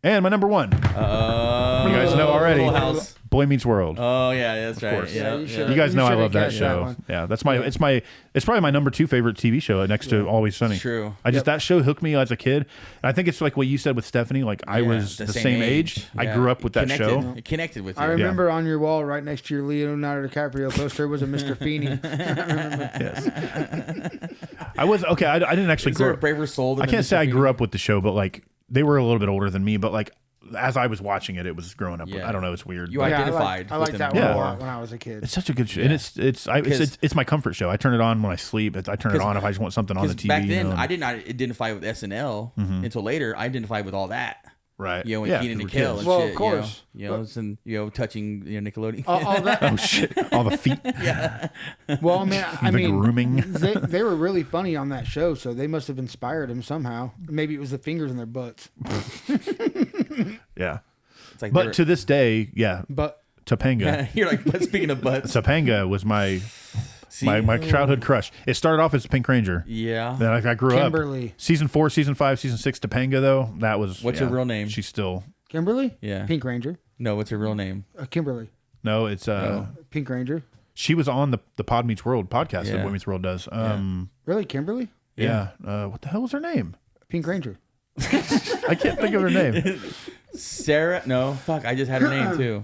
Speaker 7: and my number one, you
Speaker 5: You
Speaker 7: guys know already,
Speaker 5: Full House.
Speaker 7: Boy Meets World.
Speaker 5: Oh yeah, that's right.
Speaker 7: course.
Speaker 5: Yeah,
Speaker 6: you
Speaker 5: yeah.
Speaker 6: should-
Speaker 7: You guys know I
Speaker 6: should've
Speaker 7: love that
Speaker 6: guessed that
Speaker 7: show.
Speaker 6: one.
Speaker 7: Yeah, that's it's probably my number 2 favorite TV show next to Always Sunny.
Speaker 5: True.
Speaker 7: That show hooked me as a kid. And I think it's like what you said with Stephanie. Like I
Speaker 5: Yeah,
Speaker 7: was the same age. I
Speaker 5: Yeah.
Speaker 7: grew up with that
Speaker 5: Connected.
Speaker 7: show.
Speaker 5: It connected with you.
Speaker 6: I remember on your wall right next to your Leonardo DiCaprio poster was a Mr. Feeney.
Speaker 7: I was okay. I didn't actually
Speaker 5: Is there
Speaker 7: grow.
Speaker 5: a braver soul than
Speaker 7: I can't
Speaker 5: Mr.
Speaker 7: say I
Speaker 5: Feeney?
Speaker 7: grew up with the show, but like they were a little bit older than me. But like as I was watching it, it was growing up.
Speaker 5: Yeah.
Speaker 7: I don't know. It's weird.
Speaker 5: You
Speaker 7: but
Speaker 5: identified.
Speaker 6: I
Speaker 5: with
Speaker 6: liked
Speaker 5: them
Speaker 6: that one
Speaker 7: Yeah.
Speaker 6: a
Speaker 5: more.
Speaker 6: lot when I was a kid.
Speaker 7: it's such a good show, and it's my comfort show. I turn it on when I sleep. I turn it on if I just want something on the
Speaker 5: Because
Speaker 7: TV.
Speaker 5: back then,
Speaker 7: you know,
Speaker 5: I did not identify with SNL until later. I identified with all that.
Speaker 7: right.
Speaker 5: You know, and
Speaker 7: yeah,
Speaker 5: Keenan
Speaker 7: we
Speaker 5: and
Speaker 7: were
Speaker 5: Kel
Speaker 7: kids.
Speaker 5: and
Speaker 6: Well,
Speaker 5: shit.
Speaker 6: of course.
Speaker 5: You know, and touching Nickelodeon.
Speaker 6: all that.
Speaker 7: Oh shit! All the feet,
Speaker 6: Well, man, I
Speaker 7: the
Speaker 6: mean,
Speaker 7: grooming.
Speaker 6: they were really funny on that show, so they must have inspired him somehow. Maybe it was the fingers in their butts.
Speaker 7: Yeah,
Speaker 5: It's like
Speaker 7: but to this day, yeah,
Speaker 6: But
Speaker 7: Topanga.
Speaker 5: you're like, but speaking of butts,
Speaker 7: Topanga was my
Speaker 5: see,
Speaker 7: my childhood crush. It started off as Pink Ranger.
Speaker 5: yeah.
Speaker 7: Then I grew
Speaker 6: Kimberly.
Speaker 7: up. Season 4, season 5, season 6, Topanga though. That was
Speaker 5: What's her real name?
Speaker 7: She's still
Speaker 6: Kimberly?
Speaker 5: Yeah.
Speaker 6: Pink Ranger.
Speaker 5: No, what's her real name?
Speaker 6: Kimberly.
Speaker 7: no. It's
Speaker 6: Pink Ranger.
Speaker 7: she was on the Pod Meets World podcast
Speaker 5: Yeah.
Speaker 7: that Boy Meets World does.
Speaker 6: Really, Kimberly?
Speaker 7: Yeah. What the hell was her name?
Speaker 6: Pink Ranger.
Speaker 7: I can't think of her name.
Speaker 5: Sarah? No, fuck. I just had her name too.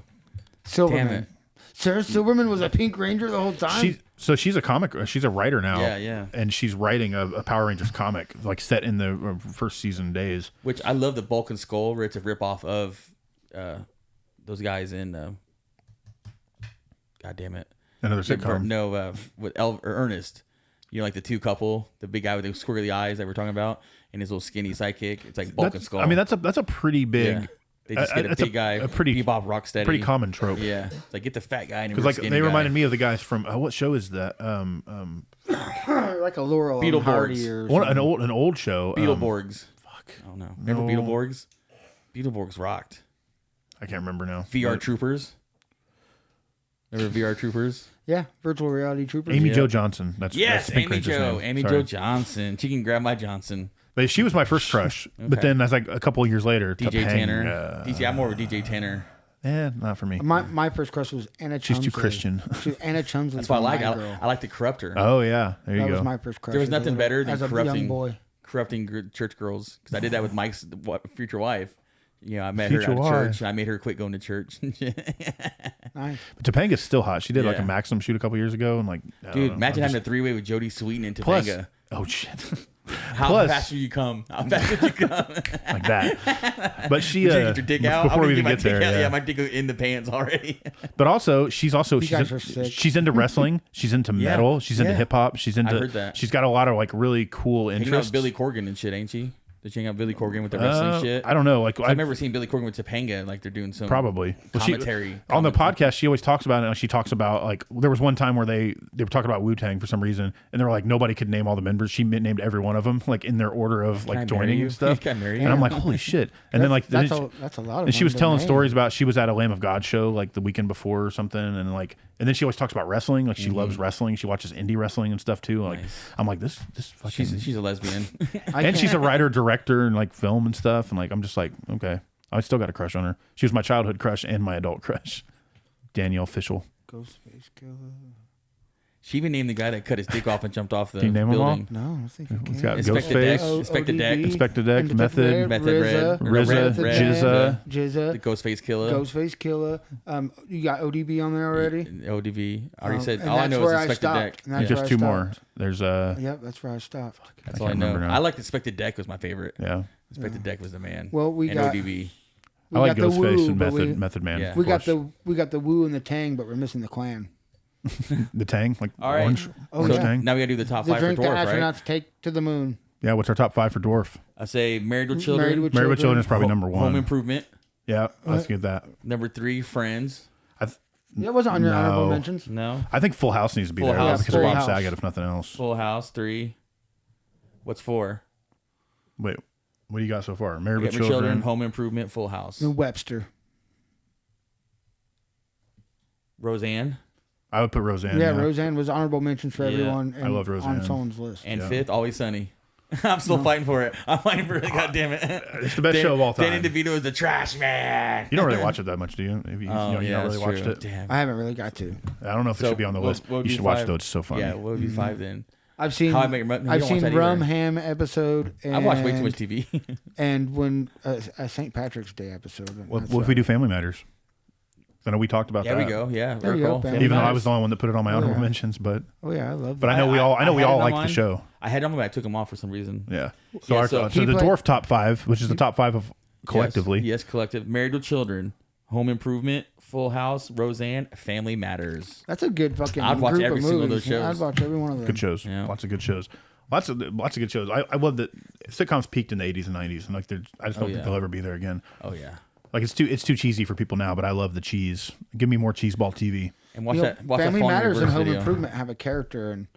Speaker 6: Silverman.
Speaker 5: Damn it.
Speaker 6: Sarah Silverman was a Pink Ranger the whole time?
Speaker 7: She's a comic. She's a writer now.
Speaker 5: Yeah, yeah.
Speaker 7: And she's writing a Power Rangers comic like set in the first season days.
Speaker 5: Which I love the Bulk and Skull, where it's a ripoff of those guys in. God damn it!
Speaker 7: Another sitcom.
Speaker 5: No, with Ernest. You know, like the two couple, the big guy with the squiggly eyes that we're talking about, and his little skinny sidekick. It's like Bulk and
Speaker 7: That's-
Speaker 5: Skull.
Speaker 7: I mean, that's a pretty big.
Speaker 5: Yeah. They just get a
Speaker 7: that's
Speaker 5: big guy,
Speaker 7: a pretty
Speaker 5: bebop rocksteady.
Speaker 7: pretty common trope.
Speaker 5: Yeah, it's like get the fat guy and
Speaker 7: Because like they reminded me of the guys from what show is that?
Speaker 6: Like a Laurel and
Speaker 5: Beetleborgs.
Speaker 6: Hardy or
Speaker 7: An old show.
Speaker 5: Beetleborgs. Fuck, I don't know. Remember
Speaker 7: no.
Speaker 5: Beetleborgs? Beetleborgs rocked.
Speaker 7: I can't remember now.
Speaker 5: VR Troopers. Remember VR Troopers?
Speaker 6: Yeah, Virtual Reality Troopers.
Speaker 7: Amy
Speaker 5: Yeah.
Speaker 7: Jo Johnson. That's
Speaker 5: Yes,
Speaker 7: Pink
Speaker 5: Amy
Speaker 7: Ranger's
Speaker 5: Jo.
Speaker 7: name.
Speaker 5: Amy
Speaker 7: Sorry.
Speaker 5: Jo Johnson. She can grab my Johnson.
Speaker 7: But she was my first crush. But
Speaker 5: Okay.
Speaker 7: then as like a couple of years later,
Speaker 5: DJ
Speaker 7: Topanga,
Speaker 5: Tanner. I'm more of a DJ Tanner.
Speaker 7: not for me.
Speaker 6: My first crush was Anna Chumsley.
Speaker 7: She's too Christian.
Speaker 6: Anna Chumsley.
Speaker 5: That's what I like.
Speaker 6: My girl.
Speaker 5: I like to corrupt her.
Speaker 7: Oh yeah, there you
Speaker 6: That
Speaker 7: go.
Speaker 6: was my first crush.
Speaker 5: There was
Speaker 6: as a
Speaker 5: nothing
Speaker 6: little-
Speaker 5: better than
Speaker 6: as a young
Speaker 5: corrupting
Speaker 6: boy.
Speaker 5: church girls, because I did that with Mike's future wife. You know, I met her
Speaker 7: Future
Speaker 5: at
Speaker 7: wife.
Speaker 5: church. I made her quit going to church.
Speaker 6: Nice.
Speaker 7: But Topanga's still hot. She did like a
Speaker 5: Yeah.
Speaker 7: Maxim shoot a couple years ago, and like, I don't
Speaker 5: Dude,
Speaker 7: know,
Speaker 5: imagine
Speaker 7: I'm
Speaker 5: having a three-way with Jodie Sweetin and
Speaker 7: plus.
Speaker 5: Topanga.
Speaker 7: Oh shit,
Speaker 5: How
Speaker 7: plus-
Speaker 5: fast will you come? How fast will you come?
Speaker 7: like that. But she,
Speaker 5: Would you get your dick out?
Speaker 7: before
Speaker 5: I'm
Speaker 7: we
Speaker 5: gonna
Speaker 7: even
Speaker 5: my
Speaker 7: get there,
Speaker 5: dick out.
Speaker 7: yeah.
Speaker 5: Yeah, my dick in the pants already.
Speaker 7: But also, she's
Speaker 6: guys are sick.
Speaker 7: she's into wrestling. She's into metal. She's into
Speaker 5: yeah.
Speaker 7: hip hop. She's into.
Speaker 5: heard that.
Speaker 7: She's got a lot of like really cool
Speaker 5: Hanging out
Speaker 7: interests.
Speaker 5: with Billy Corgan and shit, ain't she? Did she hang out with Billy Corgan with the wrestling shit?
Speaker 7: I don't know. Like
Speaker 5: I remember seeing Billy Corgan with Topanga, like they're doing some
Speaker 7: probably Well, she-
Speaker 5: commentary.
Speaker 7: on the podcast. She always talks about it. And she talks about like there was one time where they were talking about Wu-Tang for some reason, and they were like nobody could name all the members. She named every one of them like in their order of like
Speaker 5: I marry
Speaker 7: joining
Speaker 5: you?
Speaker 7: and stuff.
Speaker 5: Can I marry
Speaker 7: And
Speaker 5: you?
Speaker 7: I'm like, holy shit! And then like
Speaker 6: that's
Speaker 7: then
Speaker 6: a lot of.
Speaker 7: and she was
Speaker 6: them to
Speaker 7: telling
Speaker 6: name.
Speaker 7: stories about she was at a Lamb of God show like the weekend before or something, and like and then she always talks about wrestling. Like she loves wrestling. She watches indie wrestling and stuff too. Like
Speaker 5: Nice.
Speaker 7: I'm like this fucking.
Speaker 5: She's a lesbian.
Speaker 7: And she's a writer, director, and like film and stuff. And like I'm just like, okay, I still got a crush on her. She was my childhood crush and my adult crush. Danielle Fishel.
Speaker 6: Ghostface Killer.
Speaker 5: She even named the guy that cut his dick off and jumped off the
Speaker 7: Can you name them all?
Speaker 5: building.
Speaker 6: No, I think you
Speaker 7: It's
Speaker 6: can.
Speaker 7: got
Speaker 5: Inspector Deck.
Speaker 7: Ghostface,
Speaker 5: Inspector Deck.
Speaker 6: ODB,
Speaker 7: Inspector Deck,
Speaker 6: Inspector
Speaker 7: Method,
Speaker 5: Red.
Speaker 7: RZA,
Speaker 5: Red.
Speaker 7: Jizza.
Speaker 5: The
Speaker 6: Jizza,
Speaker 5: Ghostface Killer.
Speaker 6: Ghostface Killer. You got ODB on there already.
Speaker 5: ODV. I already said.
Speaker 6: And
Speaker 5: All I
Speaker 6: that's
Speaker 5: know
Speaker 6: where
Speaker 5: is
Speaker 6: I
Speaker 5: Inspector
Speaker 6: stopped.
Speaker 5: Deck.
Speaker 6: And that's
Speaker 5: Yeah.
Speaker 6: where
Speaker 7: Just
Speaker 6: I
Speaker 7: two more.
Speaker 6: stopped.
Speaker 7: There's
Speaker 6: Yep, that's where I stopped.
Speaker 5: That's
Speaker 7: I
Speaker 5: all I
Speaker 7: can't
Speaker 5: know.
Speaker 7: remember now.
Speaker 5: I liked Inspector Deck was my favorite.
Speaker 7: yeah.
Speaker 5: Inspector Deck was the man.
Speaker 6: Well, we
Speaker 5: and
Speaker 6: got-
Speaker 5: ODV.
Speaker 7: I like
Speaker 6: got the
Speaker 7: Ghostface
Speaker 6: Woo,
Speaker 7: and
Speaker 6: but
Speaker 7: Method Man.
Speaker 5: Yeah.
Speaker 7: of
Speaker 6: We got
Speaker 7: course.
Speaker 6: the Woo and the Tang, but we're missing the Clan.
Speaker 7: The Tang, like
Speaker 5: All right.
Speaker 7: orange.
Speaker 6: Oh,
Speaker 7: orange
Speaker 6: yeah.
Speaker 7: Tang.
Speaker 5: Now we gotta do the top
Speaker 6: The
Speaker 5: 5 for
Speaker 6: drink the
Speaker 5: dwarf,
Speaker 6: astronauts
Speaker 5: right?
Speaker 6: take to the moon.
Speaker 7: Yeah, what's our top 5 for dwarf?
Speaker 5: I say Married with Children.
Speaker 7: Married with Children is probably number 1.
Speaker 5: Home Improvement.
Speaker 7: Yeah, let's get that.
Speaker 5: Number 3, Friends.
Speaker 6: That wasn't on your
Speaker 7: No.
Speaker 6: honorable mentions.
Speaker 5: No.
Speaker 7: I think Full House needs to be
Speaker 5: Full
Speaker 7: there
Speaker 5: House.
Speaker 7: because
Speaker 6: Full
Speaker 7: of Bob
Speaker 6: House.
Speaker 7: Saget, if nothing else.
Speaker 5: Full House 3. What's 4?
Speaker 7: Wait, what do you got so far? Married
Speaker 5: Married
Speaker 7: with
Speaker 5: with
Speaker 7: Children.
Speaker 5: Home Improvement, Full House.
Speaker 6: And Webster.
Speaker 5: Roseanne.
Speaker 7: I would put Roseanne.
Speaker 6: Yeah, Roseanne was honorable mentions for
Speaker 5: Yeah.
Speaker 6: everyone.
Speaker 7: I love Roseanne.
Speaker 6: On someone's list.
Speaker 5: And
Speaker 7: Yeah.
Speaker 5: 5th, Always Sunny. I'm still fighting for it. I'm fighting for it. God damn it.
Speaker 7: It's the best show of all time.
Speaker 5: Danny DeVito is the trash man.
Speaker 7: You don't really watch it that much, do you? If you,
Speaker 5: Oh,
Speaker 7: you
Speaker 5: yeah,
Speaker 7: not really
Speaker 5: that's
Speaker 7: watched
Speaker 5: true.
Speaker 7: it.
Speaker 5: Damn.
Speaker 6: I haven't really got to.
Speaker 7: I don't know if it should be on the list.
Speaker 5: what would
Speaker 7: You
Speaker 5: be
Speaker 7: should watch
Speaker 5: 5?
Speaker 7: it though. It's so funny.
Speaker 5: Yeah, what would be 5 then?
Speaker 6: I've seen.
Speaker 5: How I Met Your Mother. You
Speaker 6: I've
Speaker 5: don't watch
Speaker 6: seen
Speaker 5: that
Speaker 6: Rum
Speaker 5: either.
Speaker 6: Ham episode. And,
Speaker 5: I watch way too much TV.
Speaker 6: And when a St. Patrick's Day episode.
Speaker 7: What
Speaker 6: That's
Speaker 7: if we do Family Matters? I know we talked about
Speaker 5: There
Speaker 7: that.
Speaker 5: we go. Yeah,
Speaker 6: There
Speaker 5: very
Speaker 6: you go,
Speaker 5: cool.
Speaker 6: Family
Speaker 5: Family
Speaker 7: Even though I
Speaker 5: Matters.
Speaker 7: was the only one that put it on my honorable
Speaker 6: yeah.
Speaker 7: mentions, but
Speaker 6: Oh yeah, I love.
Speaker 7: but
Speaker 6: that.
Speaker 7: I know we all
Speaker 5: had it
Speaker 7: liked
Speaker 5: on
Speaker 7: the show.
Speaker 5: I had them, but I took them off for some reason.
Speaker 7: Yeah.
Speaker 5: Yeah,
Speaker 7: So, our,
Speaker 5: so
Speaker 7: so
Speaker 6: he
Speaker 7: the
Speaker 6: played-
Speaker 7: dwarf top 5, which is the top 5 of collectively.
Speaker 5: Yes, collective. Married with Children, Home Improvement, Full House, Roseanne, Family Matters.
Speaker 6: That's a good fucking.
Speaker 5: I'd watch
Speaker 6: group
Speaker 5: every
Speaker 6: of
Speaker 5: single of
Speaker 6: movies.
Speaker 5: those shows.
Speaker 6: I'd watch every one of them.
Speaker 7: Good shows.
Speaker 5: Yeah.
Speaker 7: Lots of good shows. Lots of good shows. I love that sitcoms peaked in the 80s and 90s, and like I just don't
Speaker 5: yeah.
Speaker 7: think they'll ever be there again.
Speaker 5: Oh yeah.
Speaker 7: Like it's too cheesy for people now, but I love the cheese. Give me more cheese ball TV.
Speaker 5: And watch
Speaker 6: You know,
Speaker 5: that. Watch
Speaker 6: Family
Speaker 5: that Falling
Speaker 6: Matters and
Speaker 5: Reverse
Speaker 6: Home
Speaker 5: video.
Speaker 6: Improvement have a character in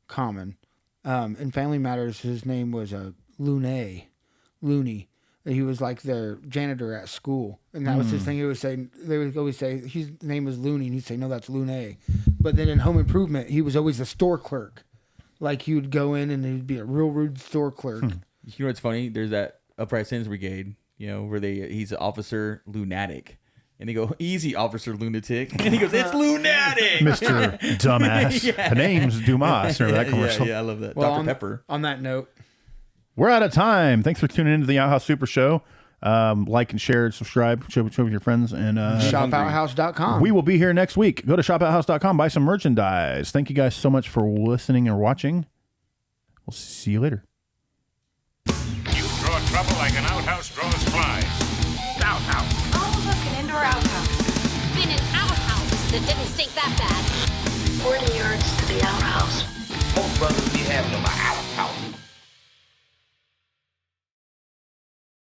Speaker 6: common. In Family Matters, his name was Looney. He was like their janitor at school, and that was his thing. He would say they would always say his name was Looney, and he'd say no, that's Looney. But then in Home Improvement, he was always the store clerk. Like he would go in and he'd be a real rude store clerk.
Speaker 5: You know what's funny? There's that Upright Citizens Brigade. You know where he's an officer lunatic. And they go, easy, Officer Lunatic. And he goes, it's lunatic.
Speaker 7: Mr. Dumbass.
Speaker 5: Yeah.
Speaker 7: The name's Dumas. Remember that commercial?
Speaker 5: Yeah, I love that.
Speaker 6: Well,
Speaker 5: Dr.
Speaker 6: on,
Speaker 5: Pepper.
Speaker 6: On that note,
Speaker 7: We're out of time. Thanks for tuning into the Outhouse Super Show. Like and share and subscribe. Share with your friends. And
Speaker 6: shopouthouse.com.
Speaker 7: we will be here next week. Go to shopouthouse.com. Buy some merchandise. Thank you guys so much for listening and watching. We'll see you later.
Speaker 2: You draw trouble like an outhouse draws flies. Outhouse.
Speaker 4: Oh, look, an indoor outhouse. Been an outhouse that didn't stink that